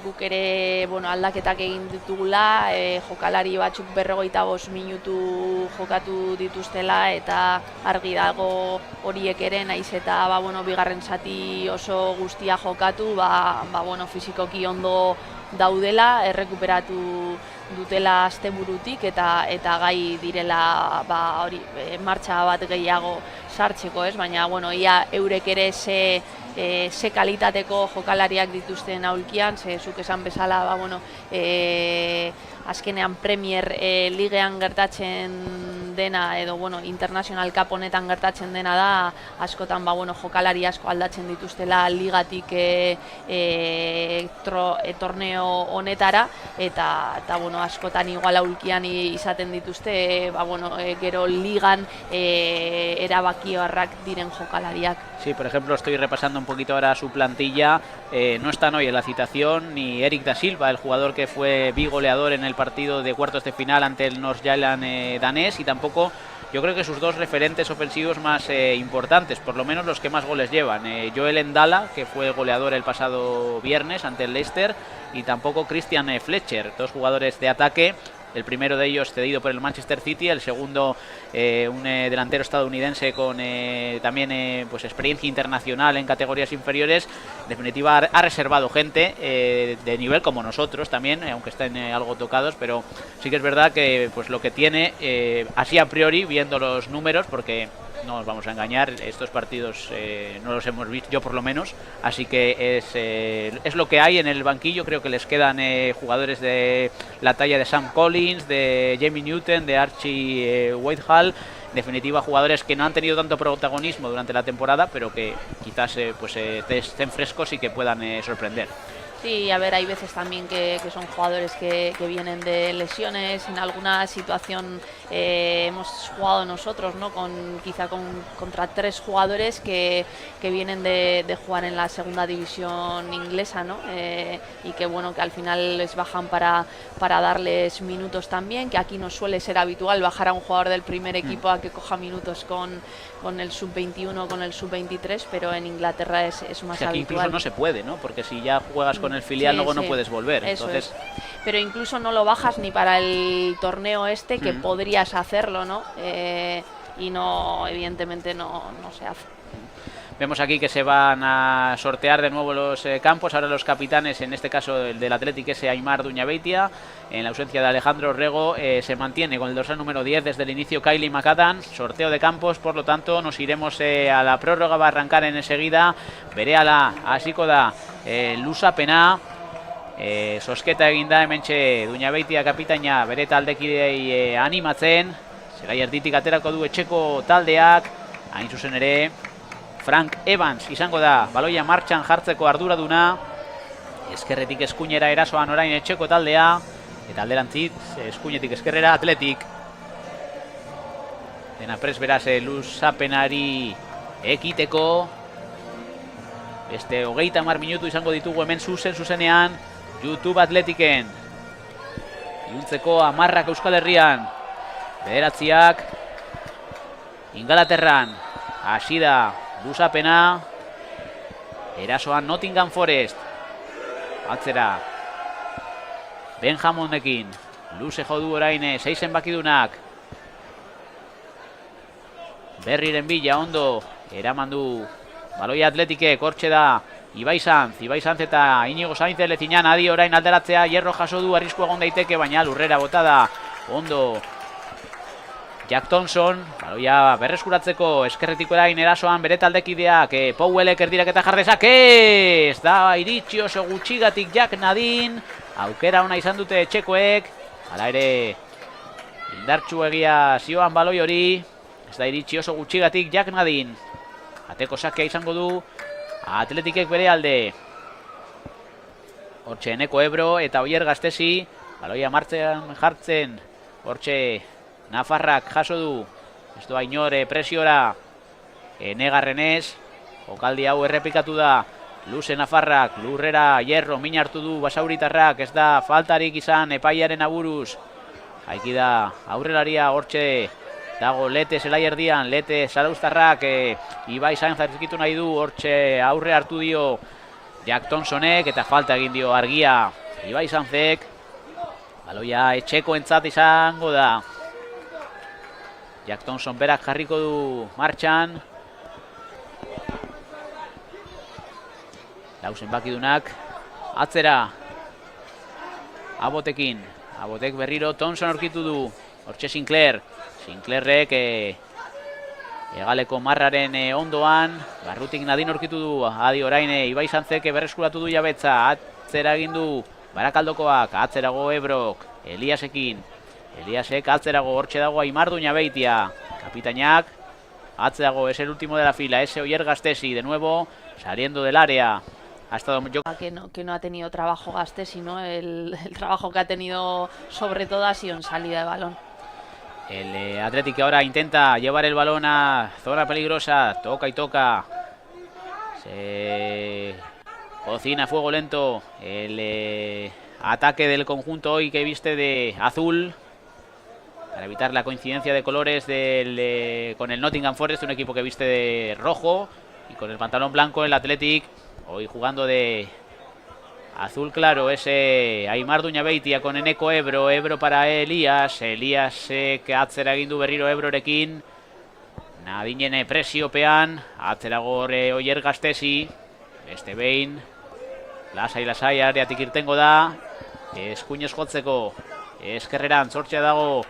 guk ere aldaketak egin ditugula, jokalari batzuk 45 minutu jokatu dituztela eta argi dago horiek ere naiz eta bigarren zati oso guztia jokatu, fisikoki ondo daudela, errekuperatu dutela asteburutik eta gai direla martxa bat gehiago sartzeko, ez? Baina ia eurek ere ze kalitateko jokalariak dituzten aulkian, zuk esan bezala azkenean Premier Ligean gertatzen dena edo International Cup honetan gertatzen dena da askotan jokalari asko aldatzen dituztela ligatik torneo honetara eta askotan igual aulkian izaten dituzte gero ligan erabakioarrak diren jokalariak. Sí, por ejemplo, estoy repasando un poquito ahora su plantilla. No están hoy en la citación ni Eric da Silva, el jugador que fue bigoleador en el partido de cuartos de final ante el Nordsjælland danés, y tampoco yo creo que sus dos referentes ofensivos más importantes, por lo menos los que más goles llevan. Joel Endala, que fue goleador el pasado viernes ante el Leicester, y tampoco Christian Fletcher, dos jugadores de ataque. El primero de ellos cedido por el Manchester City, el segundo un delantero estadounidense con también experiencia internacional en categorías inferiores. En definitiva ha reservado gente de nivel como nosotros también, aunque estén algo tocados, pero sí que es verdad que lo que tiene, así a priori, viendo los números, porque no nos vamos a engañar, estos partidos no los hemos visto, yo por lo menos, así que es lo que hay en el banquillo. Creo que les quedan jugadores de la talla de Sam Collins, de Jamie Newton, de Archie Whitehall, en definitiva jugadores que no han tenido tanto protagonismo durante la temporada, pero que quizás estén frescos y que puedan sorprender. Sí, a ver, hay veces también que son jugadores que vienen de lesiones. En alguna situación hemos jugado nosotros, ¿no? Contra 3 jugadores que vienen de jugar en la segunda división inglesa, ¿no? Y que bueno, que al final les bajan para darles minutos también, que aquí no suele ser habitual bajar a un jugador del primer equipo a que coja minutos con el sub-21, con el sub-23, pero en Inglaterra es más que aquí habitual. incluso no se puede, ¿no? Porque si ya juegas con el filial, luego no puedes volver. Eso Entonces, es. Pero incluso no lo bajas ni para el torneo que podrías hacerlo, ¿no? Y no, evidentemente no se hace. vemos aquí que se van a sortear de nuevo los campos. Ahora los capitanes, en este caso el del Athletic, es Aimar Duñabeitia. En la ausencia de Alejandro Rego se mantiene con el dorsal número 10 desde el inicio Kylie McAdam. Sorteo de campos, por lo tanto nos iremos a la prórroga. Va a arrancar enseguida Berehala hasiko da luzapena. Sosketa eginda hementxe Duñabeitia kapitaina bere taldekidei animatzen. Zelai erditik aterako du etxeko taldeak. Hain zuzen ere Frank Evans izango da baloia martxan jartzeko arduraduna. Eskerretik eskuinera erasoan orain etxeko taldea. Eta alderantziz eskuinetik eskerrera Athletic. Dena prest beraz luzapenari ekiteko. Beste 30 minutu izango ditugu hemen zuzenean YouTube Athleticen. Iluntzeko 10 Euskal Herrian. Bederatziak Ingalaterran. Hasi da luzapena. Erasoan Nottingham Forest. Atzera Benjamonekin. Luze jodu orain 6 zenbakidunak. Berriren bila ondo eraman du baloia Athleticek. Hortxe da Ibai Sanz eta Inigo Sainz lezinan adi orain alderatzea. Hierro jaso du, arrisku egon daiteke, baina lurrera botada ondo Jack Thompson. Baloia berreskuratzeko eskerretik orain erasoan bere taldekideak. Powellek erdiraketa jardezake. Ez da iritsi oso gutxigatik Jack Nadine. Aukera ona izan dute etxekoek. Hala ere indartsu egia zioan baloi hori. Ez da iritsi oso gutxigatik Jack Nadine. Ateko sakea izango du Athleticek bere alde. Hortxe Eneko Ebro eta Oier Gastesi. Baloia martzean jartzen. Hortxe Nafarrak jaso du. Ez doa inor presiora. Negarrenez. Jokaldi hau errepikatu da. Luze Nafarrak, lurrera Hierro min hartu du Basauritarrak. Ez da faltarik izan epaiaren aburuz. Jaiki da aurrelaria hortxe dago Lete zelai erdian. Lete Zarauztarrak Ibai Sainz arkitu nahi du. Hortxe aurre hartu dio Jack Thompsonek eta falta egin dio argia Ibai Sainzek. Baloia etxeko entzat izango da. Jack Thompson berak jarriko du martxan. Lau zenbakidunak atzera Abotekin. Abotek berriro Thompson aurkitu du. Hortxe Sinclairrek egaleko marraren ondoan. Barrutik Nadine aurkitu du. Adi orain Ibai Sanzek berreskuratu du jabetza. Atzera egin du Barakaldokoak. Atzerago Ebrok Eliasekin. Eliasek atzerago hortxe dago Aimar Duñabeitia. Kapitainak atzerago es el último de la fila. Ese Oier Gastesi de nuevo saliendo del área. Ha estado que no ha tenido trabajo Gastesi, ¿no? El trabajo que ha tenido sobre todo ha sido en salida de balón. El Athletic ahora intenta llevar el balón a zona peligrosa. Toca y toca. Se cocina a fuego lento el ataque del conjunto hoy que viste de azul. Para evitar la coincidencia de colores con el Nottingham Forest, un equipo que viste de rojo. Y con el pantalón blanco el Athletic. Hoy jugando de azul claro, ese Aimar Duñabeitia con Eneko Ebro. Ebro para Elias que atzera egin du berriro Ebrorekin. Nadinen presiopean. Atzerago Oier Gastesi. Beste behin lasai areatik irtengo da. Eskuinez jotzeko eskerreran zortzea dago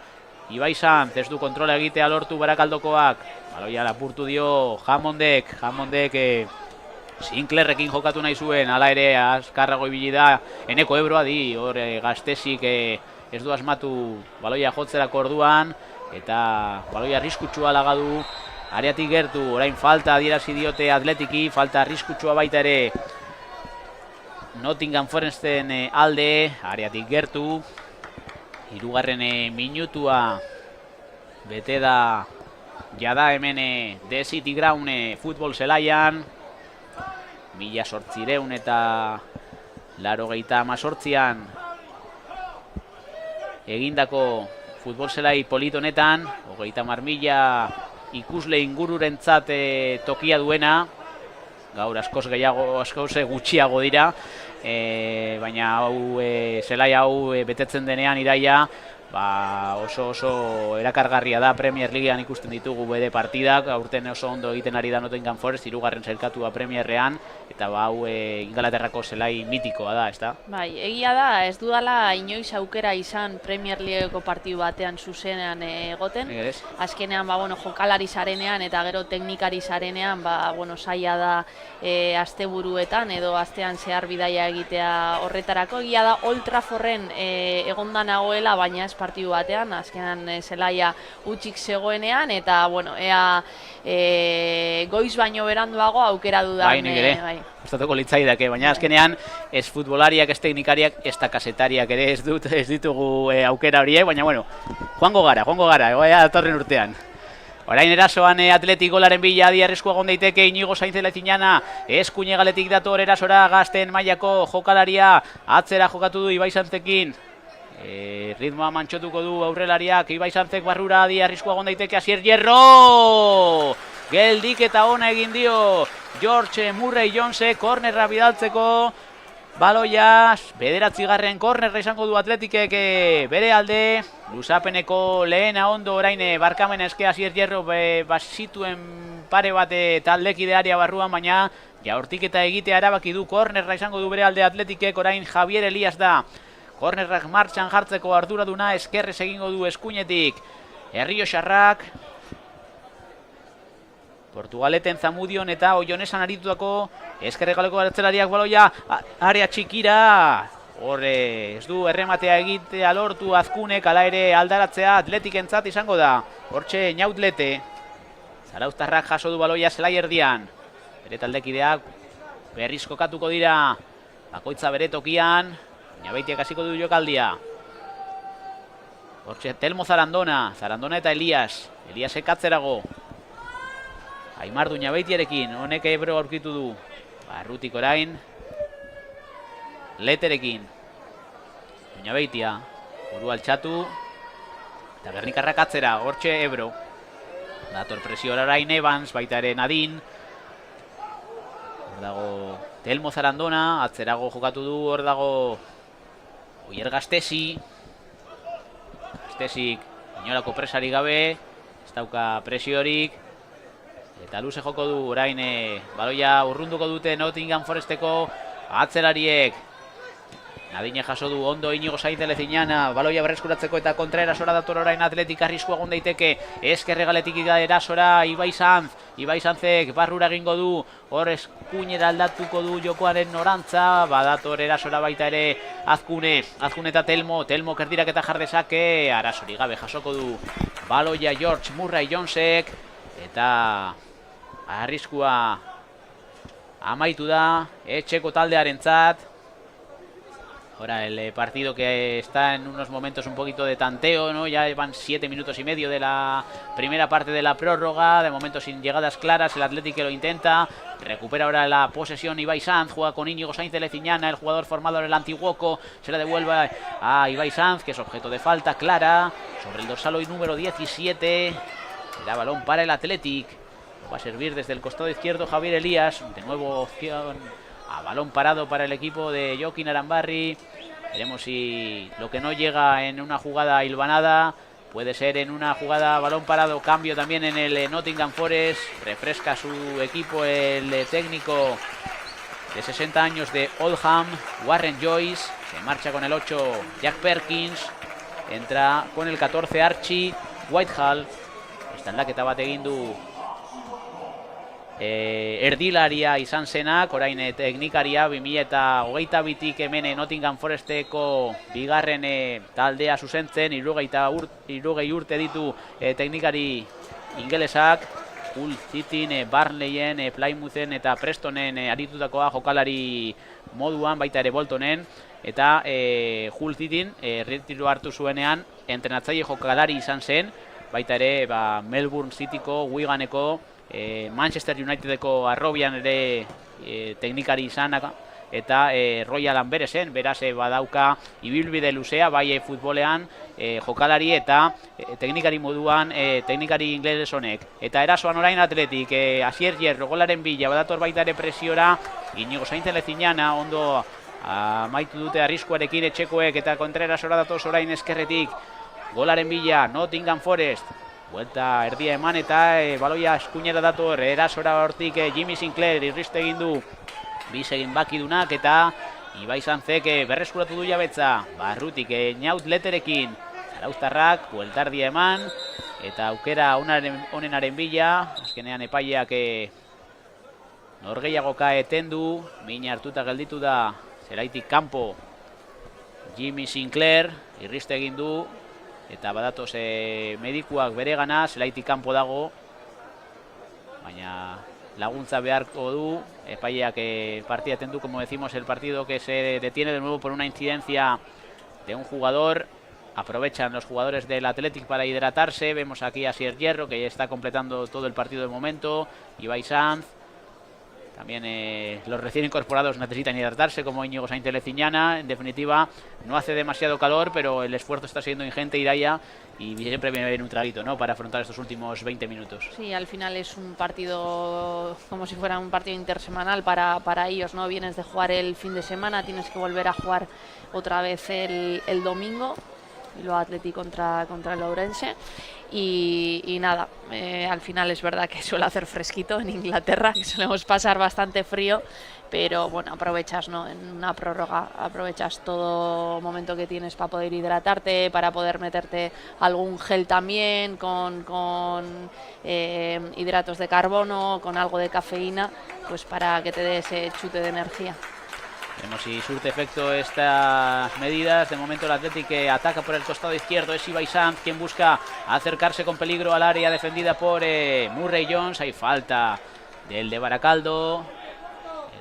Ibai Sanz. Ez du kontrola egitea lortu Barakaldokoak. Baloia lapurtu dio Hammondek. Sinclairrekin jokatu nahi zuen, hala ere azkarrago ibili da Eneko Ebro adi. Hor Gastesik ez du asmatu baloia jotzerako orduan. Eta baloia arriskutsua lagadu areatik gertu. Orain falta adierazi diote Athletiki. Falta arriskutsua baita ere Nottingham Foresten alde, areatik gertu. Hirugarren minutua bete da jada hemen The City Ground futbol zelaian. 1888an egindako futbol zelai polit honetan, 30.000 ikusle ingururentzat tokia duena. Gaur askoz gutxiago dira, baina hau zelai hau betetzen denean iraia, oso erakargarria da. Premier Leaguean ikusten ditugu bere partidak, aurten oso ondo egiten ari da Nottingham Forest, 3. sailkatua Premierrean, eta hau Ingalaterrako zelai mitikoa da, ezta? Bai, egia da, ez dudala inoiz aukera izan Premier Leagueko partidu batean zuzenean egoten. Azkenean, jokalari zarenean eta gero teknikari zarenean, zaila da asteburuetan edo astean zehar bidaia egitea horretarako. Egia da, Old Trafforden egonda nagoela, baina ez partidu batean, azkenan zelaia utxik zegoenean, eta, ea goiz baino beranduago aukera dudan. Bai, nik ere, gustatuko litzaidake, baina azkenean ez futbolariak, ez teknikariak, ez kasetariak ere ez ditugu aukera horiek, baina, joango gara, datorren urtean. Orain erasoan Athletic golaren bila adi arriskua egon daiteke. Iñigo Sainz Leziñana eskuine galetik dator erasora, gazten mailako jokalaria atzera jokatu du Ibai Santzekin. Ritmoa mantxotuko du aurrelariak, Ibai Santzek barrura adi arriskua egon daiteke. Asier Hierro! Geldik eta ona egin dio George Murray Jonesek kornerra bidaltzeko. Baloia, 9. kornerra izango du Athleticek bere alde. Luzapeneko lehena ondo orain barkamen eske Asier Hierro basituen pare bat taldekidearia barruan, baina jaurtik eta egitea erabaki du. Kornerra izango du bere alde Athleticek, orain Javier Elias da kornerrak martxan jartzeko arduraduna, eskerrez egingo du eskuinetik Errioxarrak. Portugaleten Zamudion eta Oionesan aritutako eskerregaleko atzerariak baloia area txikira. Hor ez du errematea egitea lortu Azkunek, hala ere aldaratzea Atletikentzat izango da. Hortxe Ñautlete. Zarauztarrak jaso du baloia zelai erdian. Bere taldekideak berriz kokatuko dira. Bakoitza bere tokian. Ñabeitiak hasiko du jokaldia. Hortxe Telmo Zarandona eta Elias. Eliasek atzerago. Aimar Duñabeitiarekin, honek Ebro aurkitu du. Barrutik orain. Leterekin. Duñabeitia. Buru altxatu. Eta Gernikarrak atzera, hortxe Ebro. Dator presiora orain Evans, baita ere Nadin. Hor dago Telmo Zarandona, atzerago jokatu du, hor dago Oier Gastesi. Gastesik inolako presari gabe, ez dauka presiorik. Eta luze joko du orain baloia urrunduko dute Nottingham Foresteko atzerariek. Nadine jaso du ondo Iñigo Sainz Leziñana, baloia berreskuratzeko eta kontra erasora dator orain Athletic arriskua egon daiteke. Eskerregaletik erasora Ibai Sanz. Ibai Sanzek barrura egingo du, hor eskuinera aldatuko du jokoaren norantza. Badator erasora baita ere Azkune eta Telmo kerdirak eta jardezake. Arasori gabe jasoko du baloia George Murray Jonesek. Eta arriskua amaitu da etxeko taldearentzat. Ahora el partido que está en unos momentos un poquito de tanteo, ¿no? Ya van 7 minutos y medio de la primera parte de la prórroga, de momento sin llegadas claras, el Athletic que lo intenta, recupera ahora la posesión Ibai Sanz, juega con Íñigo Sainz Leziñana, el jugador formado en el Antiguoco, se la devuelve a Ibai Sanz, que es objeto de falta clara, sobre el dorsal hoy número 17, será balón para el Athletic, va a servir desde el costado izquierdo Javier Elías, de nuevo opción a balón parado para el equipo de Joaquín Arambarri. Veremos si lo que no llega en una jugada hilvanada puede ser en una jugada balón parado. Cambio también en el Nottingham Forest. Refresca su equipo el técnico de 60 años de Oldham, Warren Joyce. Se marcha con el 8 Jack Perkins. Entra con el 14 Archie Whitehall. Está en la que estaba tegindu erdilaria izan zenak, orain teknikaria 2022tik hemen Nottingham Foresteko bigarren taldea zuzentzen, 60 urte ditu teknikari ingelesak. Hull Cityn, Barnleyen, Plymouthen eta Prestonen aritutakoa jokalari moduan, baita ere Boltonen, eta Hull Cityn retiro hartu zuenean entrenatzaile jokalari izan zen, baita ere Melbourne Cityko, Wiganeko, Manchester Unitedeko Arrobian ere teknikari izan, eta Royal Amberesen, beraz badauka ibilbide luzea, bai futbolean, jokalari eta teknikari moduan, teknikari ingles honek. Eta erasoan orain Atletik, Asier Hierro, golaren bila, badator baita ere presiora, Inigo Sainz-Leziñana, ondo amaitu dute arriskuarekin etxekoek, eta kontrerasora datoz orain eskerretik, golaren bila, Nottingham Forest, buelta erdia eman eta baloia eskuinera dator, erasora hortik Jimmy Sinclair irriste egin du, bizegin bakidunak eta Ibai Sanzek berreskuratu du jabetza, barrutik Naut Letterekin, zarauztarrak, buelta erdia eman, eta aukera onenaren bila, azkenean epaileak norgehiagoka etendu, mina hartuta gelditu da, zelaitik kanpo, Jimmy Sinclair, irriste egin du, eta badatoz medikuak beregana, zelaitik kanpo dago, baina laguntza beharko du, epaileak partida tendu, como decimos, el partido que se detiene de nuevo por una incidencia de un jugador. Aprovechan los jugadores del Athletic para hidratarse, vemos aquí a Asier Hierro, que ya está completando todo el partido de momento, Ibai Sanz. También los recién incorporados necesitan hidratarse, como Íñigo Sainz-Leziñana. En definitiva, no hace demasiado calor, pero el esfuerzo está siendo ingente, Idaia, y siempre viene un traguito, ¿no?, para afrontar estos últimos 20 minutos. Sí, al final es un partido como si fuera un partido intersemanal para ellos, ¿no? Vienes de jugar el fin de semana, tienes que volver a jugar otra vez el domingo, y luego Athletic contra el Ourense. Y nada, al final es verdad que suele hacer fresquito en Inglaterra, que solemos pasar bastante frío, pero bueno, aprovechas, ¿no?, en una prórroga, aprovechas todo momento que tienes para poder hidratarte, para poder meterte algún gel también, con hidratos de carbono, con algo de cafeína, pues para que te dé ese chute de energía. Vemos si surte efecto estas medidas. De momento el Athletic ataca por el costado izquierdo, es Ibai Sanz quien busca acercarse con peligro al área defendida por Murray Jones. Hay falta del de Baracaldo.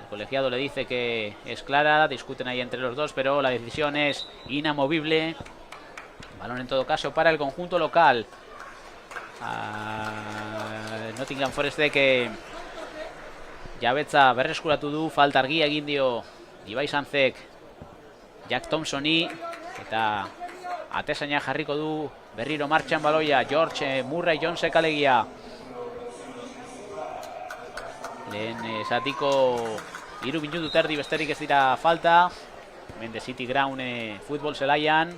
El colegiado le dice que es clara, discuten ahí entre los dos, pero la decisión es inamovible. Balón en todo caso para el conjunto local. Nottingham Forest que jabetza berreskuratu du, falta argia egin dio Ibai Sanzek Jack Thompsoni, eta atezaina jarriko du berriro martxan baloia George Murray Jonesek alegia. Lehen zatiko 3 minutu terdi besterik ez dira falta. Hemen de City Ground futbol zelaian.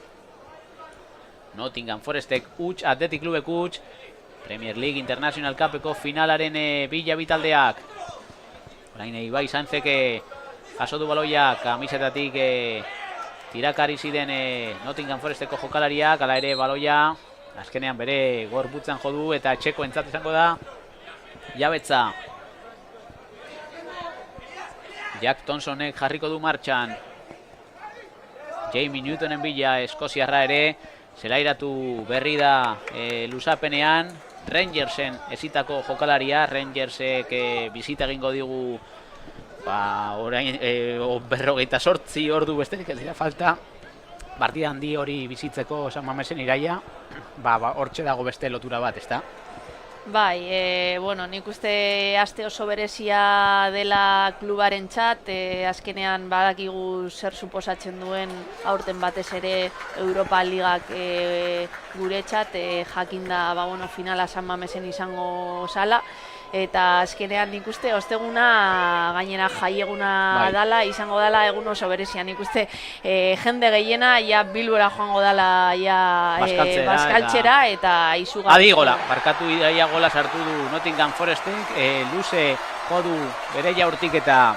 Nottingham Forestek huts, Athletic Clubek huts. Premier League International Cupeko finalaren bila bitaldeak. Orain Ibai Sanzek jaso du baloia kamisetatik tirakari ziren Nottingham Foresteko jokalariak, hala ere baloia azkenean bere gorputzan jo du eta etxeko entzat izango da jabetza. Jack Thompsonek jarriko du martxan. Jamie Newtonen bila eskoziarra ere zelairatu berri da luzapenean. Rangersen ezitako jokalaria, Rangersek bizita egingo digu orain 48 ordu besterik ez dira falta partida handi hori bizitzeko San Mamesen iraia, hortxe dago beste lotura bat, ezta? Bai, bueno, nik uste aste oso berezia dela klubaren txat, azkenean badakigu zer suposatzen duen aurten batez ere Europa Ligak gure txat, jakinda finala San Mamesen izango zala, eta azkenean nik uste osteguna gainera jaieguna dala, izango dala egun oso berezia, nik uste jende gehiena ja Bilbora joango dala Baskaltzera eta izugarri. Adi gola, barkatu idaia gola sartu du Nottingham Forestek, luze jodu bere jaurtik eta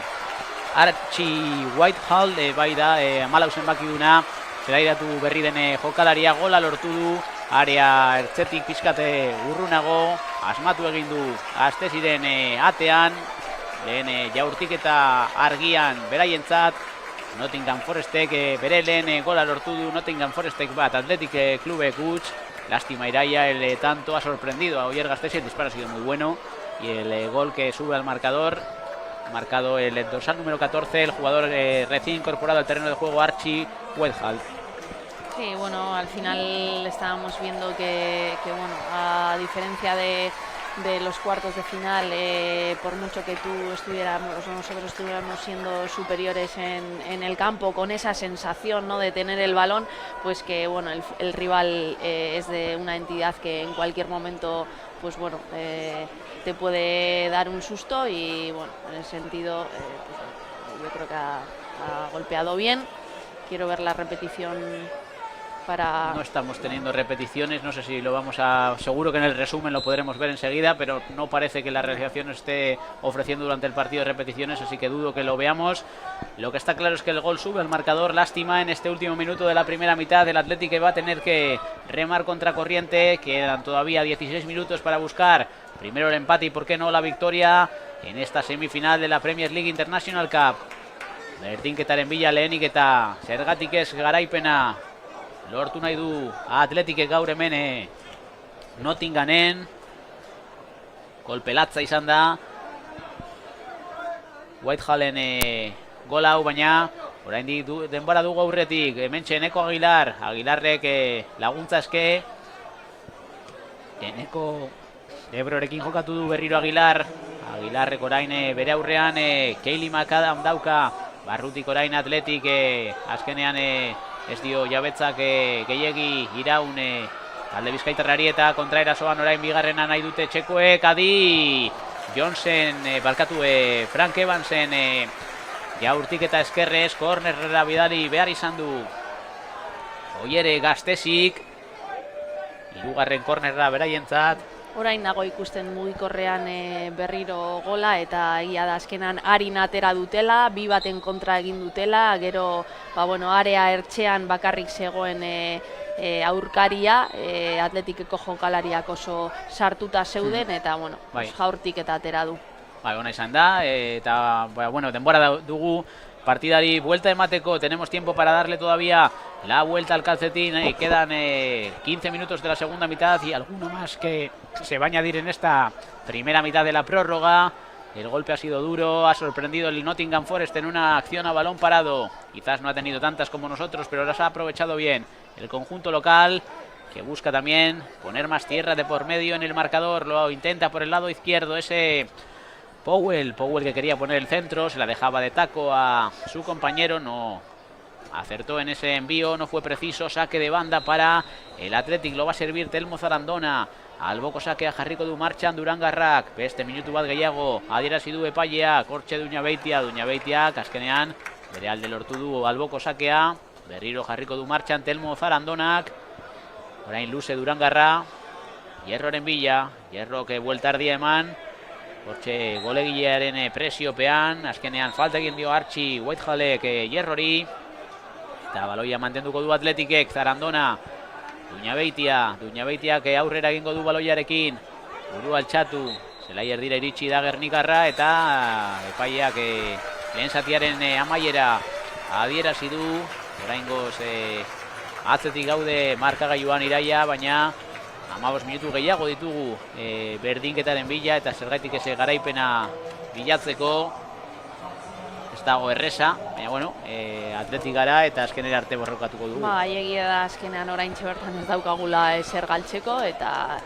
Archie Whitehall bai da, 14 zenbakiduna, zelairatu berri den jokalaria, gola lortu du, area ertzetik pizkate urrunago, asmatu egin du aste ziren atean, lehen jaurtik eta argian beraientzat. Nottingham Forestek bere lehen gola lortu du, Nottingham Forestek bat, Athletic Clubek huts. Lástima Iraia, el tanto ha sorprendido a Oyer Gasteiz, el disparo ha sido muy bueno, y el gol que sube al marcador. Ha marcado el dorsal número 14, el jugador recién incorporado al terreno de juego, Archie Weithal. Sí, bueno, al final estábamos viendo que bueno, a diferencia de los cuartos de final, por mucho que nosotros estuviéramos siendo superiores en el campo, con esa sensación, ¿no?, de tener el balón, pues que bueno, el rival es de una entidad que en cualquier momento, pues bueno, te puede dar un susto, y bueno, en ese sentido, pues, yo creo que ha golpeado bien. Quiero ver la repetición. No estamos teniendo repeticiones, no sé si lo vamos a... Seguro que en el resumen lo podremos ver enseguida, pero no parece que la realización esté ofreciendo durante el partido repeticiones, así que dudo que lo veamos. Lo que está claro es que el gol sube al marcador. Lástima en este último minuto de la primera mitad. El Athletic, que va a tener que remar contracorriente. Quedan todavía 16 minutos para buscar primero el empate y, por qué no, la victoria en esta semifinal de la Premier League International Cup. Berdinketaren bila lehenik eta zergatik ez garaipena lortu nahi du Athletic gaur hemen Nottinghamen. Kolpelatza izan da Whitehalen gola hau, baina oraindik denbora dugu aurretik. Hementxe Eneko Aguilarrek laguntza eske. Eneko Ebrorekin jokatu du berriro Aguilarrek orain bere aurrean Keili McAdam dauka. Barrutik orain Athletic azkenean ez dio jabetzak gehiegi iraun talde bizkaitarrari, eta kontraerasoan orain bigarrena nahi dute txekoek. Adi Johnsen, Frank Evansen jaurtik eta eskerrez kornerrera bidali behar izan du Oiere Gaztesik. Hirugarren kornerra beraientzat. Orain nago ikusten mugikorrean berriro gola, eta egia da azkenan Arin atera dutela, 2 baten kontra egin dutela, gero area ertxean bakarrik zegoen aurkaria, Athleticeko jokalariak oso sartuta zeuden, eta bueno, jaurtik eta atera du. Ona izan da, eta denbora dugu partidari vuelta emateko. Tenemos tiempo para darle todavía la vuelta al calcetín. Quedan 15 minutos de la segunda mitad y alguno más que se va a añadir en esta primera mitad de la prórroga. El golpe ha sido duro, ha sorprendido el Nottingham Forest en una acción a balón parado. Quizás no ha tenido tantas como nosotros, pero las ha aprovechado bien el conjunto local, que busca también poner más tierra de por medio en el marcador. Lo intenta por el lado izquierdo ese Powell, que quería poner el centro, se la dejaba de taco a su compañero, no acertó en ese envío, no fue preciso. Saque de banda para el Athletic, lo va a servir Telmo Zarandona. Alboko sakea jarriko du martxan Durangarrak, beste minutu bat gehiago adierazi du epaileak, hortxe Duñabeitiak azkenean bere alde lortu du Alboko sakea, berriro jarriko du martxan Telmo Zarandonak. Orain luze Durangarra, Hierroren bila, Hierro que buelta ardia eman, hortxe golegilearen presiopean, azkenean falta egin dio Archie Whitehalek Hierrori, eta baloia mantenduko du Athleticek. Zarandona, Duñabeitiak aurrera egingo du baloiarekin, buru altxatu, zelai erdira iritsi da Gernikarra, eta epaileak lehen zatiaren amaiera adierazi du. Oraingoz atzetik gaude markagailuan Iraia, baina 15 minutu gehiago ditugu berdinketaren bila, eta zergatik eze garaipena bilatzeko ez dago erresa, baina bueno, Athletic gara eta azkenera arte borrokatuko dugu. Egia da azkenean oraintxe bertan ez daukagula ezer galtzeko, eta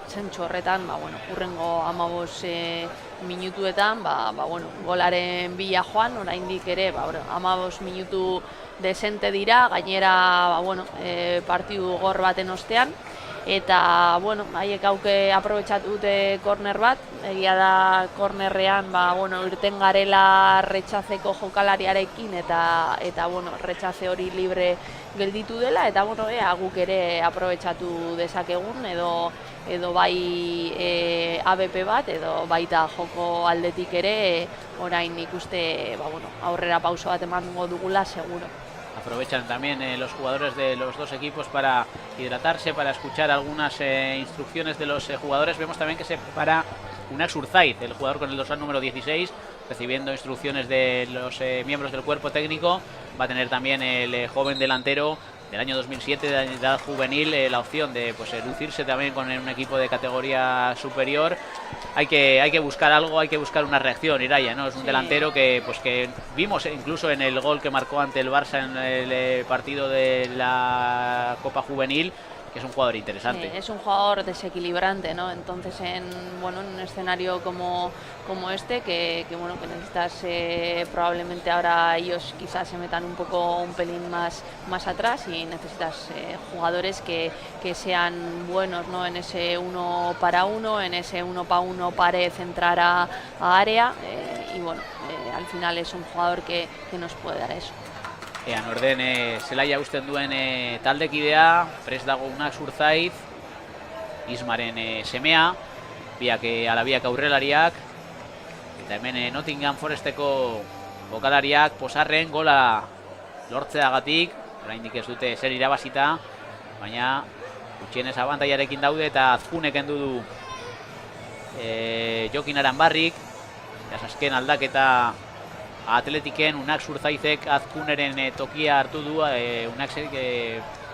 zentzu horretan, hurrengo 15 minutuetan, golaren bila joan, oraindik ere, 15 minutu desente dira, gainera, partidu gor baten ostean, eta, haiek hauke aprobetxatu dute korner bat. Egia da kornerrean, irten garela retxazeko jokalariarekin, eta retxaze hori libre gelditu dela, eta guk ere aprobetxatu dezakegun, edo bai ABP bat, edo baita joko aldetik ere, orain ikuste aurrera pauso bat emango dugula, seguro. Aprovechan también los jugadores de los dos equipos para hidratarse, para escuchar algunas instrucciones de los jugadores. Vemos también que se para Unax Urzaiz, el jugador con el dorsal número 16, recibiendo instrucciones de los miembros del cuerpo técnico. Va a tener también el joven delantero del año 2007 de edad juvenil, la opción de pues lucirse también con un equipo de categoría superior. Hay que buscar algo, hay que buscar una reacción. Iraya, ¿no? Es un delantero que vimos incluso en el gol que marcó ante el Barça en el partido de la Copa Juvenil, que es un jugador interesante. Sí, es un jugador desequilibrante, ¿no? Entonces en un escenario como este, que necesitas probablemente ahora ellos quizás se metan un pelín más atrás, y necesitas jugadores que sean buenos, ¿no? En ese 1 para 1, en ese 1 para 1 pared, entrar a área, al final es un jugador que nos puede dar eso. Ean orden zelaia usten duen taldekidea, prest dago Unak Zurzaiz, Ismaren semea, biak alabiak aurrelariak, eta hemen Nottingham Foresteko jokalariak posarren gola lortzeagatik, oraindik ez dute zer irabazita, baina gutxienez abantailarekin daude eta Azkunek kendu du Jokin Aranbarrik, azken aldaketa Atletiken Unak Zurzaizek Azkuneren tokia hartu du, Unaksek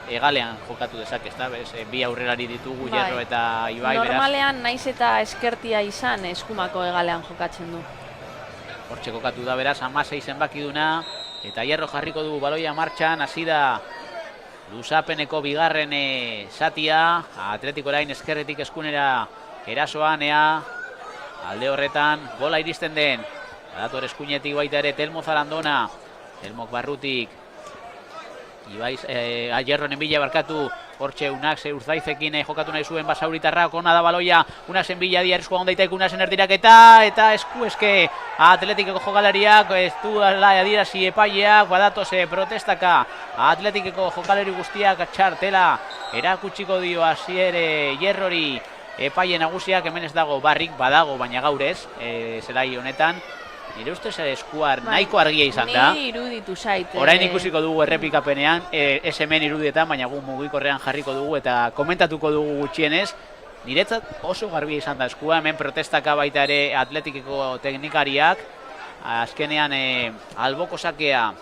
egalean jokatu dezake, ezta? Bi aurrelari ditugu, Hierro eta Ibai, beraz. Normalean naiz eta eskertia izan eskumako egalean jokatzen du. Hortxe kokatu da, beraz, 16 zenbakiduna, eta Hierro jarriko du baloia martxan, hasi da luzapeneko bigarren zatia, Atletiko orain eskerretik eskunera erasoan, alde horretan gola iristen den. Dator eskuinetik baita ere Telmo Zarandona, Telmok barrutik, Hierronen bila barkatu, hortxe Unak Zurzaizekin jokatu nahi zuen Basauritarrak, ona da baloia, Unasen bila diarrizkoa ondaitek Unasen erdiraketa, eta esku Atletikeko jokalariak, ez du adierazi epaileak, badatoz protestaka, Atletikeko jokalari guztiak txartela, erakutsiko dio Asier Hierrori epaile nagusiak, hemen ez dago Barrik, badago, baina gaur ez, zelai honetan. Nire ustez eskuar nahiko argia izan da. Ni iruditu zait. Orain ikusiko dugu errepikapenean, ez hemen irudietan, baina gu mugikorrean jarriko dugu eta komentatuko dugu gutxienez. Niretzat oso garbia izan da eskua, hemen protestaka baita ere Atletikeko teknikariak. Azkenean alboko sakea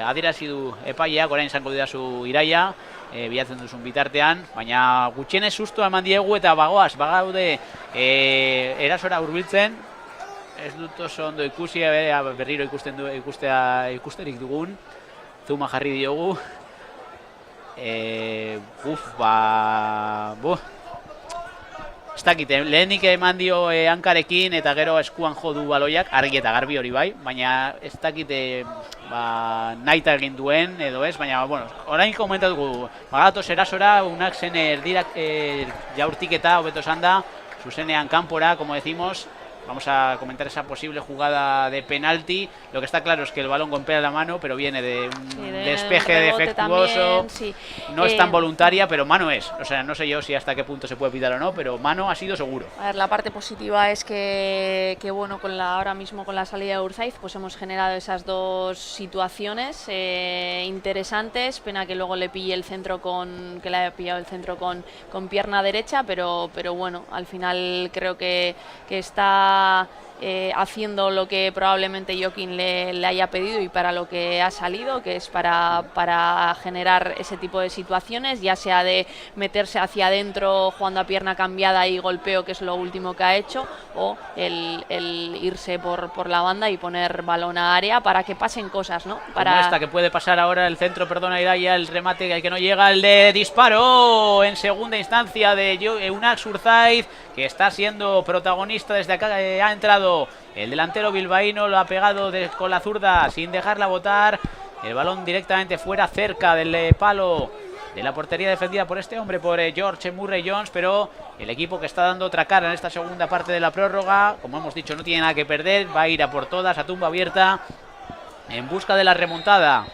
adierazi du epaileak, orain izango didazu Iraia, bilatzen duzun bitartean, baina gutxienez sustoa eman diegu eta bagaude erasora hurbiltzen. Ez dut oso ondo ikusi, berriro ikusterik dugun, zuma jarri diogu. Ez dakit, lehenik eman dio hankarekin eta gero eskuan jo du baloiak, argi eta garbi hori bai, baina ez dakit nahita egin duen edo ez, baina orain komentatuko bagatoz erasora, Unak zen erdirak jaurtik eta hobeto esan da, zuzenean kanpora, como decimos. Vamos a comentar esa posible jugada de penalti. Lo que está claro es que el balón golpea la mano, pero viene de un despeje defectuoso. También, sí. No es tan voluntaria, pero mano es. O sea, no sé yo si hasta qué punto se puede pitar o no, pero mano ha sido seguro. A ver, la parte positiva es que ahora mismo con la salida de Urzaiz, pues hemos generado esas dos situaciones interesantes. Pena que luego le pille el centro que le haya pillado el centro con pierna derecha, pero bueno, al final creo que está haciendo lo que probablemente Jokin le haya pedido y para lo que ha salido, que es para generar ese tipo de situaciones, ya sea de meterse hacia adentro jugando a pierna cambiada y golpeo, que es lo último que ha hecho, o el irse por la banda y poner balón a área para que pasen cosas, ¿no? Como esta que puede pasar ahora el centro, perdona Iraya, el remate que no llega, el de disparo en segunda instancia de Unak Zurzaiz, que está siendo protagonista desde acá, ha entrado el delantero bilbaíno, lo ha pegado con la zurda sin dejarla botar, el balón directamente fuera, cerca del palo de la portería defendida por este hombre, por George Murray Jones, pero el equipo que está dando otra cara en esta segunda parte de la prórroga, como hemos dicho, no tiene nada que perder, va a ir a por todas, a tumba abierta, en busca de la remontada.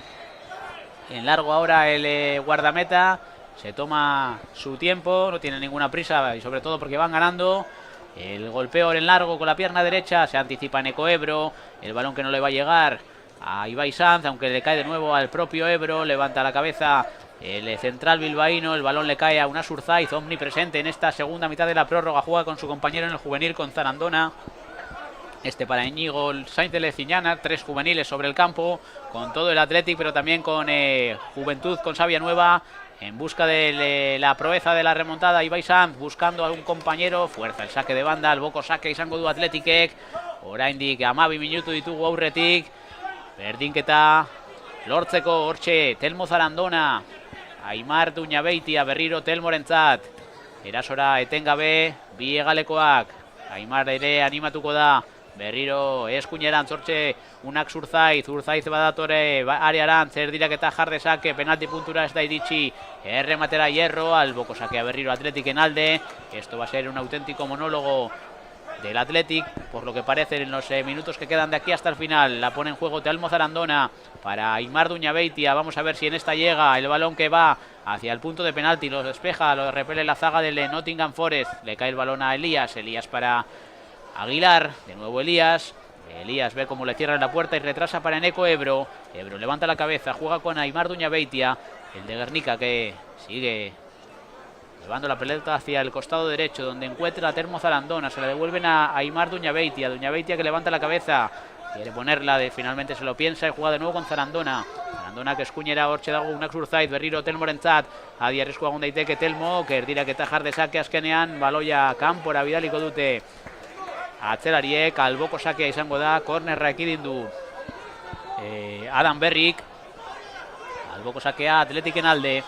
En largo ahora el guardameta, se toma su tiempo, no tiene ninguna prisa y sobre todo porque van ganando. El golpeo en largo con la pierna derecha, se anticipa Neko Ebro, el balón que no le va a llegar a Ibai Sanz, aunque le cae de nuevo al propio Ebro, levanta la cabeza el central bilbaíno, el balón le cae a Unak Zurzaiz, omnipresente en esta segunda mitad de la prórroga, juega con su compañero en el juvenil, con Zarandona. Este para Íñigo Sainz de Leciñana, 3 juveniles sobre el campo, con todo el Athletic, pero también con juventud, con savia nueva, en busca de la proeza de la remontada. Ibai Sanz buscando a un compañero, fuerza el saque de banda, alboko saque izango du Athleticek, oraindik 12 minutu ditugu aurretik, berdinketa lortzeko hortxe Telmo Zarandona, Aimar Duñabeitia berriro Telmorentzat, erasora etengabe bi hegalekoak, Aimar ere animatuko da, berriro eskuinerantz hortxe unak Zurzaiz badatore arearantz, erdiraketa jardezake, penalti puntura ez da iritsi, errematera Hierro, alboko sakea berriro Athleticen alde. Esto va a ser un auténtico monólogo del Athletic, por lo que parece en los minutos que quedan de aquí hasta el final. La pone en juego Telmo Zarandona para Aimar Duñabeitia, vamos a ver si en esta llega el balón que va hacia el punto de penalti, lo despeja, lo repele la zaga del Nottingham Forest, le cae el balón a Elías para Aguilar, de nuevo Elías ve cómo le cierran la puerta y retrasa para Eneco Ebro levanta la cabeza, juega con Aimar Duñabeitia, el de Guernica, que sigue llevando la pelota hacia el costado derecho, donde encuentra a Telmo Zarandona, se la devuelven a Aimar Duñabeitia que levanta la cabeza, quiere ponerla, finalmente se lo piensa y juega de nuevo con Zarandona que eskuinera hortxe dago unak Zurzaiz, berriro Telmorentzat, adi arriskua egon daiteke Telmo, erdiraketa jardezake azkenean, baloia kanpora bidaliko dute atzelariek, alboko sakea izango da, kornerra ekidin du Adam Berrik, alboko sakea Athleticen alde,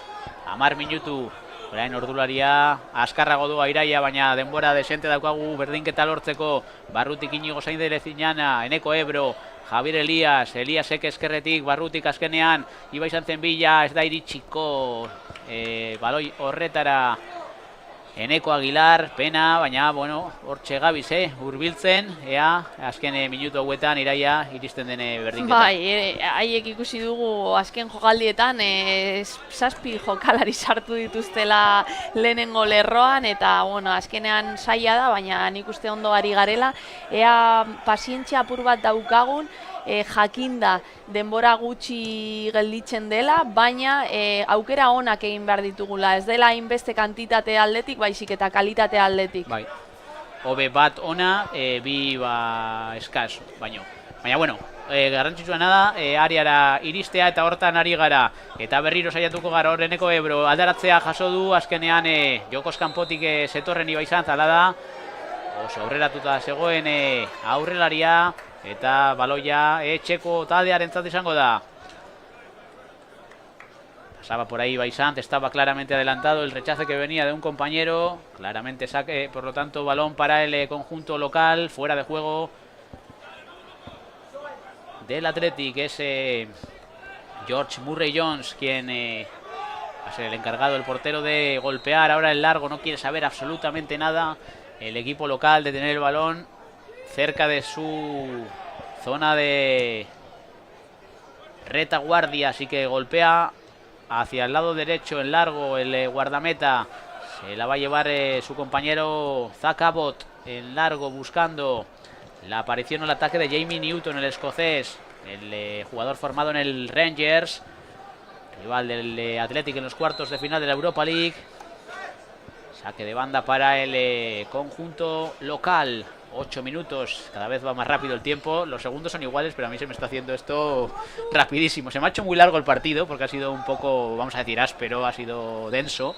10 minutu, orain ordularia askarrago du Airaia, baina denbora desente daukagu berdinketa lortzeko. Barrutik Íñigo Sainz de Leciñana, Eneco Ebro, Javier Eliasek eskerretik, Barrutik azkenean, Ibai Sanzen bila, ez da iritsiko baloi horretara Eneco Aguilar, pena, baina, bueno, hortxe gabiz, hurbiltzen, ea, azken minutu hauetan Iraia iristen dene berdinketa. Bai, haiek ikusi dugu azken jokaldietan, 7 jokalari sartu dituztela lehenengo lerroan, eta, bueno, azkenean zaila da, baina nik uste ondo ari garela, ea pazientzia apur bat daukagun, jakinda denbora gutxi gelditzen dela, baina aukera onak egin behar ditugula, ez dela hainbeste kantitate aldetik, baizik eta kalitate aldetik. Bai, hobe bat ona, bi eskaz, baina, bueno, garrantzitsua da, ariara iristea eta hortan ari gara, eta berriro saiatuko gara horreneko Ebro, aldaratzea jaso du, azkenean jokoz kanpotik zetorren Ibai Sanz, ala da, oso aurreratuta zegoen aurrelaria, eta baloia etxeko taldearentzat izango da. Pasaba por ahí Ibai Sanz, estaba claramente adelantado, el rechace que venía de un compañero, claramente saque, por lo tanto balón para el conjunto local, fuera de juego del Athletic, es George Murray Jones quien va a ser el encargado, el portero, de golpear ahora el largo. No quiere saber absolutamente nada el equipo local de tener el balón cerca de su zona de retaguardia, así que golpea hacia el lado derecho en largo el guardameta, se la va a llevar su compañero Zach Abbott en largo, buscando la aparición o el ataque de Jamie Newton, el escocés, el jugador formado en el Rangers, rival del Athletic en los cuartos de final de la Europa League. Saque de banda para el conjunto local. 8 minutos, cada vez va más rápido el tiempo, los segundos son iguales, pero a mí se me está haciendo esto rapidísimo. Se me ha hecho muy largo el partido porque ha sido un poco, vamos a decir, áspero, ha sido denso,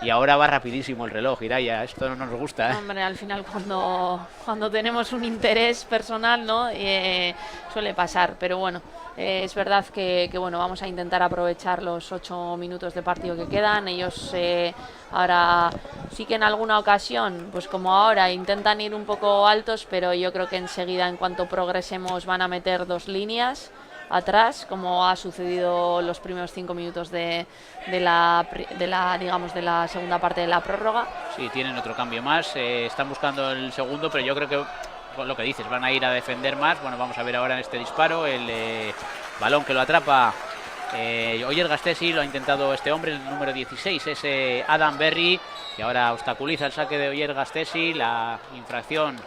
y ahora va rapidísimo el reloj, Iraia, esto no nos gusta, ¿eh? Hombre, al final cuando tenemos un interés personal, ¿no? Suele pasar, pero bueno, es verdad que bueno, vamos a intentar aprovechar los 8 minutos de partido que quedan. Ellos ahora sí que en alguna ocasión, pues como ahora, intentan ir un poco altos, pero yo creo que enseguida, en cuanto progresemos, van a meter 2 líneas atrás, como ha sucedido los primeros 5 minutos de la segunda parte de la prórroga. Sí, tienen otro cambio más, están buscando el segundo, pero yo creo que, con lo que dices, van a ir a defender más. Bueno, vamos a ver ahora en este disparo el balón que lo atrapa Oyer Gastesi, lo ha intentado este hombre, el número 16, es Adam Berry, que ahora obstaculiza el saque de Oyer Gastesi, la infracción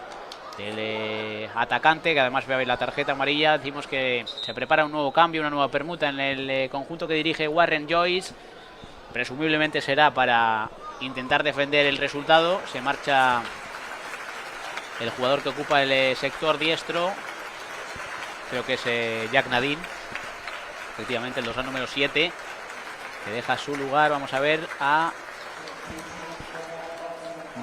del atacante, que además ve la tarjeta amarilla. Decimos que se prepara un nuevo cambio, una nueva permuta en el conjunto que dirige Warren Joyce. Presumiblemente será para intentar defender el resultado. Se marcha el jugador que ocupa el sector diestro, creo que es Jack Nadine, efectivamente el dorsal número 7, que deja su lugar, vamos a ver, a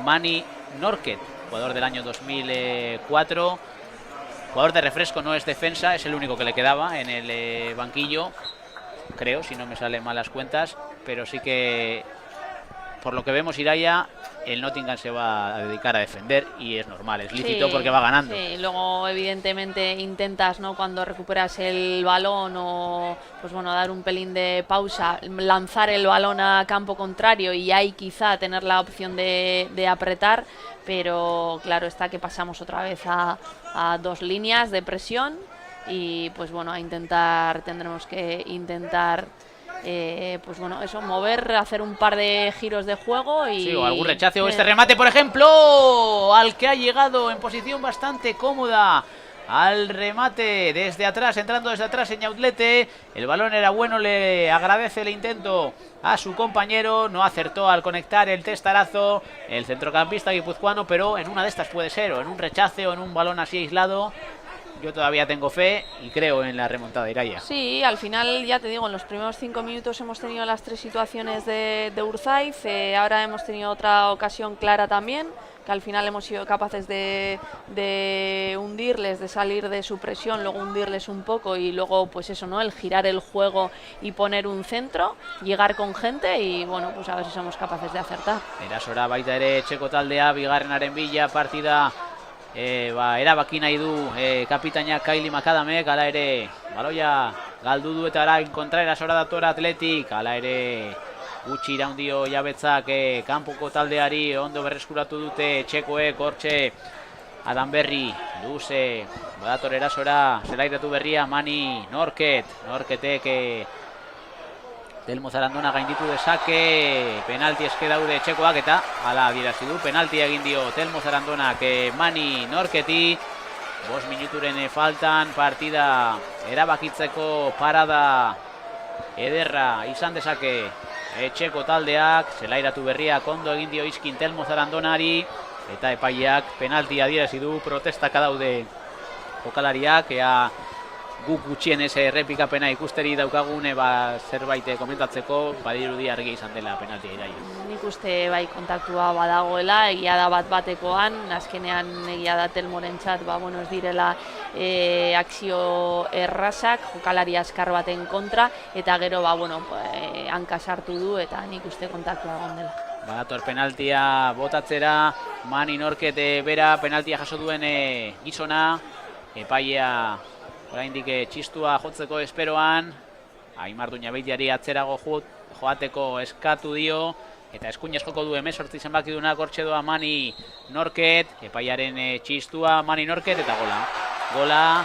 Mani Norket, jugador del año 2004, jugador de refresco, no es defensa, es el único que le quedaba en el banquillo, creo, si no me salen mal las cuentas, pero sí que, por lo que vemos, Ireia, el Nottingham se va a dedicar a defender y es normal, es lícito, Sí, porque va ganando. Sí, luego evidentemente intentas, ¿no?, cuando recuperas el balón o pues bueno, dar un pelín de pausa, lanzar el balón a campo contrario y ahí quizá tener la opción de apretar, pero claro está que pasamos otra vez a 2 líneas de presión y pues bueno, tendremos que intentar pues bueno, eso, mover, hacer un par de giros de juego y... Sí, o algún rechace o este remate, por ejemplo, al que ha llegado en posición bastante cómoda al remate desde atrás, entrando desde atrás en Ñautlete. El balón era bueno, le agradece el intento a su compañero, no acertó al conectar el testarazo el centrocampista guipuzcoano, pero en una de estas puede ser, o en un rechace o en un balón así aislado. Yo todavía tengo fe y creo en la remontada de Ireia. Sí, al final, ya te digo, en los primeros 5 minutos hemos tenido las 3 situaciones de Urzaiz, ahora hemos tenido otra ocasión clara también, que al final hemos sido capaces de hundirles, de salir de su presión, luego hundirles un poco y luego pues eso, ¿no?, el girar el juego y poner un centro, llegar con gente y bueno, pues a ver si somos capaces de acertar. Erasora baita ere etxeko taldea, bigarrenaren bila partida erabaki nahi du kapitaina Kylie Macadamek, hala ere baloia galdu du eta ara kontra erasora datora Atletik, hala ere gutxi iraundio jabetzak kanpoko taldeari, ondo berreskuratu dute txekoek, hortxe Adanberri, luze badator erasora, zelairatu berria Mani Norketek Telmo Zarandona gainditu dezake, penalti eske daude txekoak eta hala adierazi du, penaltia egin dio Telmo Zarandonak Mani Norketi, 5 minuturen faltan partida erabakitzeko parada ederra izan dezake etxeko taldeak, zelairatu berria kondo egin dio izkin Telmo Zarandonari eta epaileak penalti adierazi du, protestaka daude jokalariak, ea guk gutxienez errepikapena ikusteri daukagune zerbait komentatzeko, badirudi argi izan dela penaltia Ireia. Nik uste bai kontaktua badagoela, egia da bat-batekoan, azkenean egia da Telmorentzat, bueno, ez direla akzio errazak, jokalari askar baten kontra, eta gero, bueno, hanka sartu du, eta nik uste kontaktua egon dela. Badator penaltia botatzera, Mani Norket bera penaltia jaso duen gizona, epailea oraindik txistua jotzeko esperoan, Aimar Duñabeitiari atzerago joateko eskatu dio, eta eskuinez joko du 18 zenbakidunak, hortxe doa Mani Norket, epaiaren txistua Mani Norket eta gola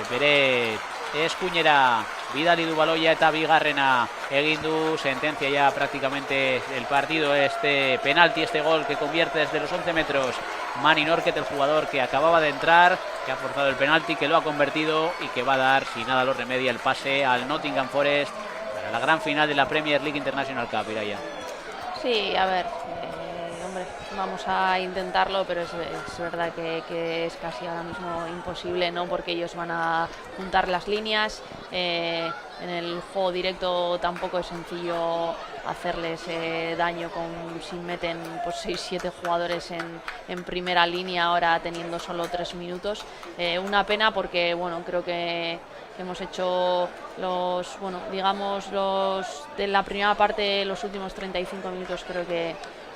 bere eskuinera bidali du baloia eta bigarrena egin du, sentencia ya prácticamente el partido, este penalti, este gol que convierte desde los 11 metros Mani Norket, el jugador que acababa de entrar, que ha forzado el penalti, que lo ha convertido y que va a dar, si nada lo remedia, el pase al Nottingham Forest para la gran final de la Premier League International Cup, Ireia. Sí, a ver, hombre, vamos a intentarlo, pero es verdad que es casi ahora mismo imposible, ¿no?, porque ellos van a juntar las líneas, en el juego directo tampoco es sencillo hacerles daño si meten pues 6-7 jugadores en primera línea ahora teniendo solo 3 minutos. Una pena porque bueno, creo que hemos hecho los de la primera parte, los últimos 35 minutos creo que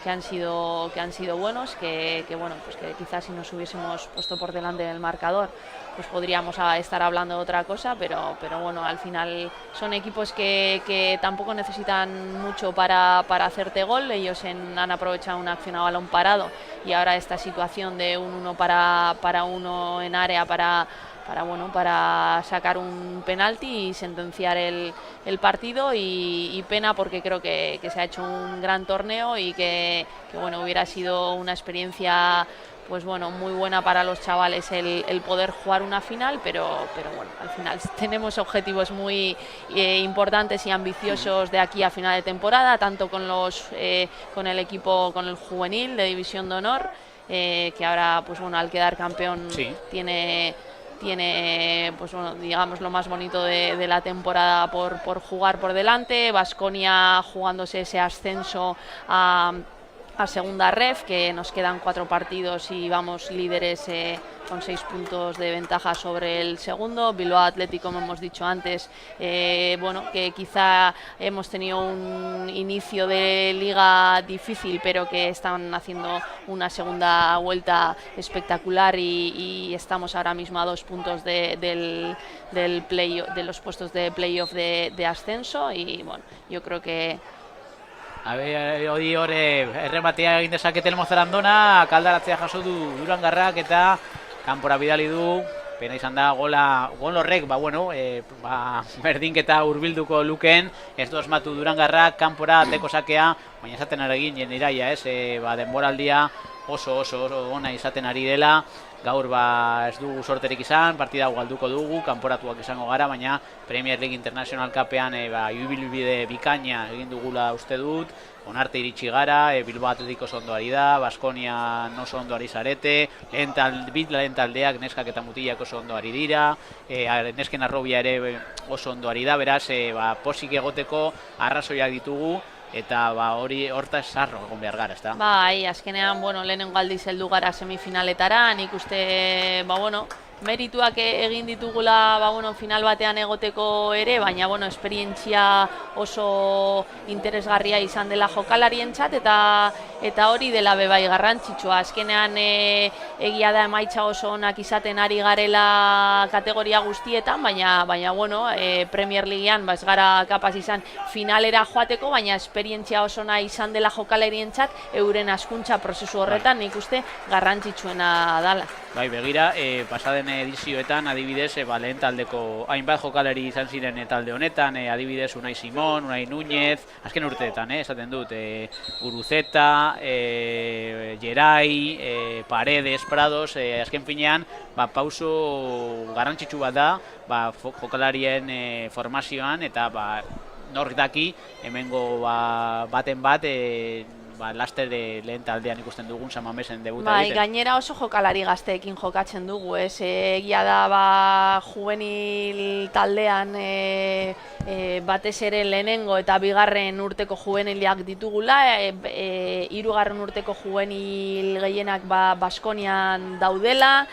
han sido buenos, que bueno, pues que quizás si nos hubiésemos puesto por delante del marcador pues podríamos estar hablando de otra cosa, pero bueno, al final son equipos que tampoco necesitan mucho para hacerte gol. Ellos han aprovechado una acción a balón parado y ahora esta situación de un 1 para 1 en área para sacar un penalti y sentenciar el partido, y pena porque creo que se ha hecho un gran torneo y que bueno, hubiera sido una experiencia pues bueno, muy buena para los chavales el poder jugar una final, pero bueno, al final tenemos objetivos muy importantes y ambiciosos de aquí a final de temporada, tanto con el equipo, con el juvenil de División de Honor, que ahora pues bueno, al quedar campeón Sí. tiene pues bueno, digamos lo más bonito de la temporada por jugar por delante. Baskonia jugándose ese ascenso a segunda ref, que nos quedan 4 partidos y vamos líderes con 6 puntos de ventaja sobre el segundo. Bilbao Athletic, como hemos dicho antes, bueno, que quizá hemos tenido un inicio de liga difícil, pero que están haciendo una segunda vuelta espectacular y estamos ahora mismo a 2 puntos de los puestos de playoff de ascenso y bueno, yo creo que Hori errematea egin dezaketen Mozarandona, kaldaratzea jaso du Durangarrak eta kanpora bidali du. Pena izan da gol horrek, berdinketa hurbilduko lukeen, ez du asmatu Durangarrak, kanpora ateko sakea, baina esaten ari ginen Iraia, denboraldia oso ona izaten ari dela. Gaur ez dugu sorterik izan, partida galduko dugu, kanporatuak izango gara, baina Premier League International Cupean ibilbide bikaina egin dugula uste dut, onarte iritsi gara, Bilbao Athletic oso ondo ari da, Baskonia oso ondo ari zarete, lehen taldeak, neskak eta mutilak oso ondo ari dira, nesken arrobia ere oso ondo ari da, beraz, posik egoteko arrazoiak ditugu, eta hori hortaz zarro egon behar gara, ezta? Bai, azkenean, bueno, lehenengo aldiz heldu gara semifinaletara, nik uste, merituak egin ditugula final batean egoteko ere, baina esperientzia oso interesgarria izan dela jokalarientzat eta hori dela bebai garrantzitsua. Azkenean egia da emaitza oso onak izaten ari garela kategoria guztietan, baina Premier Leaguean ez gara kapaz izan finalera joateko, baina esperientzia oso ona izan dela jokalarientzat euren hazkuntza prozesu horretan nik uste garrantzitsuena dela. Bai, begira, pasaden edizioetan, adibidez, lehen taldeko hainbat jokalari izan ziren talde honetan, adibidez, Unai Simon, Unai Núñez, azken urteetan, esaten dut, Uruzeta, Gerai, Paredes, Prados, azken finean, pauso garrantzitsu bat da, jokalarien formazioan, eta nork daki, hemengo baten bat, laster lehen taldean ikusten dugun San Mamesen debuta egiten. Gainera oso jokalari gazteekin jokatzen dugu, egia da juvenil taldean batez ere lehenengo eta bigarren urteko juvenilak ditugula, hirugarren urteko juvenil gehienak Baskonian daudela,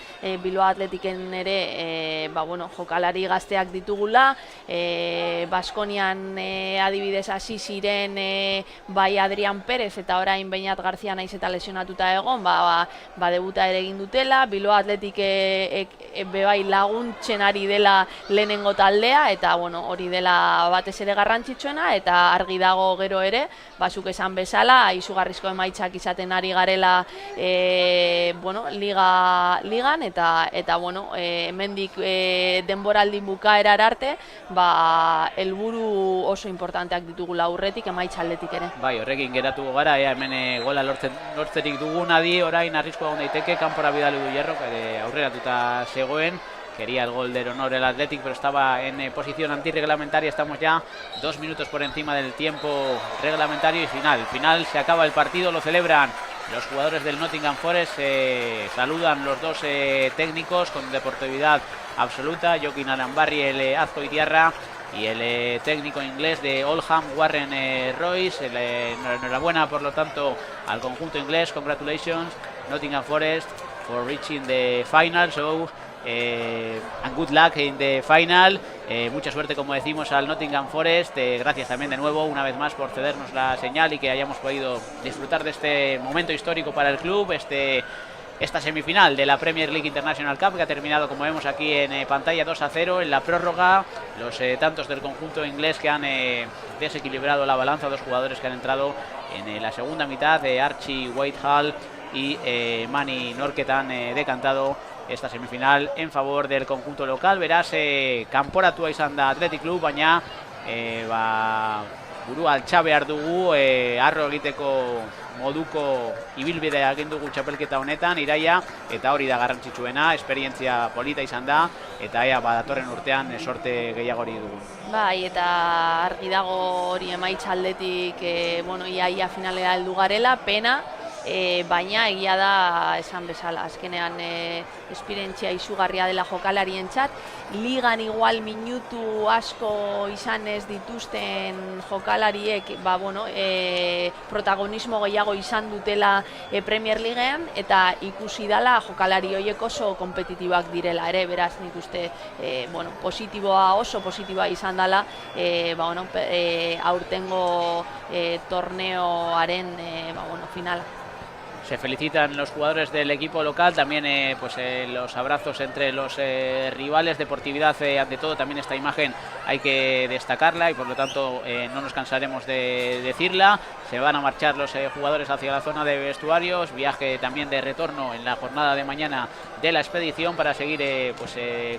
Bilbao Athleticen ere jokalari gazteak ditugula, Baskonian adibidez hasi ziren bai Adrian Perez eta orain Beñat Garzia naiz eta lesionatuta egon, debuta ere egin dutela, Bilbao Athletic bebai laguntzen ari dela lehenengo taldea, eta hori dela batez ere garrantzitsuena, eta argi dago gero ere, zuk esan bezala, izugarrizko emaitzak izaten ari garela ligan, eta hemendik denboraldi bukaerar arte, helburu oso importanteak ditugula aurretik, emaitza aldetik ere. Bai, horrekin geratuko gara, hemen gola lortzerik dugun adi, orain arriskoa egon daiteke, kanpora bidali du Hierrok, aurreratuta zegoen, quería el gol del honor el Athletic, pero estaba en posición antirreglamentaria. Estamos ya 2 minutos por encima del tiempo reglamentario y final se acaba el partido, lo celebran los jugadores del Nottingham Forest, saludan los dos técnicos con deportividad absoluta, Joaquín Arambarri, el Azcoitiarra, y el técnico inglés de Oldham, Warren Royce. Enhorabuena, por lo tanto, al conjunto inglés. Congratulations, Nottingham Forest, for reaching the final. So, and good luck in the final. Mucha suerte, como decimos, al Nottingham Forest. Gracias también de nuevo, una vez más, por cedernos la señal y que hayamos podido disfrutar de este momento histórico para el club, esta semifinal de la Premier League International Cup, que ha terminado, como vemos aquí en pantalla, 2-0 en la prórroga. Los tantos del conjunto inglés que han desequilibrado la balanza, 2 jugadores que han entrado en la segunda mitad, Archie Whitehall y Mani Norket, han decantado esta semifinal en favor del conjunto local. Beraz, kanporatua izan da Athletic Club, baina burua altxa behar dugu, arro egiteko moduko ibilbidea egin dugu txapelketa honetan, Iraia, eta hori da garrantzitsuena, esperientzia polita izan da, eta datorren urtean sorte gehiagori dugu. Bai, eta argi dago hori emaitza aldetik, iaia finalera heldu garela, pena, baina egia da esan bezala, azkenean esperientzia izugarria dela jokalarientzat, ligan igual minutu asko izan ez dituzten jokalariek protagonismo gehiago izan dutela Premier Leaguean, eta ikusi dela jokalari horiek oso kompetitibak direla ere, beraz nik uste oso positiboa izan dela aurtengo torneoaren finala. Se felicitan los jugadores del equipo local, también los abrazos entre los rivales, deportividad ante todo, también esta imagen hay que destacarla y por lo tanto no nos cansaremos de decirla. Se van a marchar los jugadores hacia la zona de vestuarios, viaje también de retorno en la jornada de mañana de la expedición para seguir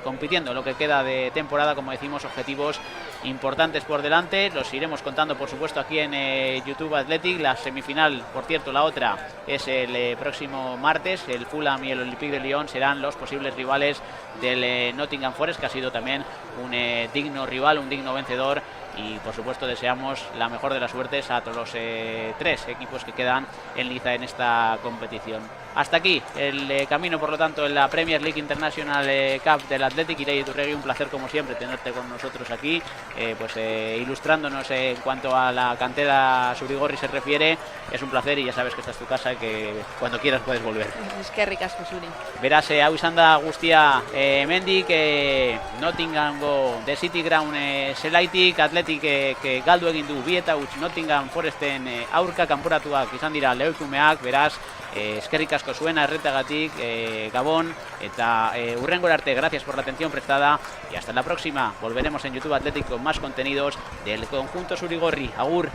compitiendo lo que queda de temporada, como decimos, objetivos importantes por delante. Los iremos contando por supuesto aquí en YouTube Athletic. La semifinal, por cierto, la otra es el próximo martes. El Fulham y el Olympique de Lyon serán los posibles rivales del Nottingham Forest, que ha sido también un digno rival, un digno vencedor, y por supuesto deseamos la mejor de las suertes a todos los tres equipos que quedan en liza en esta competición. Hasta aquí el camino, por lo tanto, en la Premier League International Cup del Athletic. Irai Iturregui, un placer como siempre tenerte con nosotros aquí, ilustrándonos en cuanto a la cantera Surigorri se refiere. Es un placer y ya sabes que esta es tu casa y que cuando quieras puedes volver. Eskerrik asko zuri. Beraz, hau izan da guztia hemendik, Nottinghamgo The City Ground zelaitik, Athletic galdu egin du 2-0 Nottingham Foresten aurka, kanporatuak izan dira lehoikumeak. Beraz, eskerrik asko zuen arretagatik, Gabon, eta hurrengora arte, gracias por la atención prestada y hasta la próxima. Volveremos en YouTube Athletic con más contenidos del conjunto Surigorri. Agur.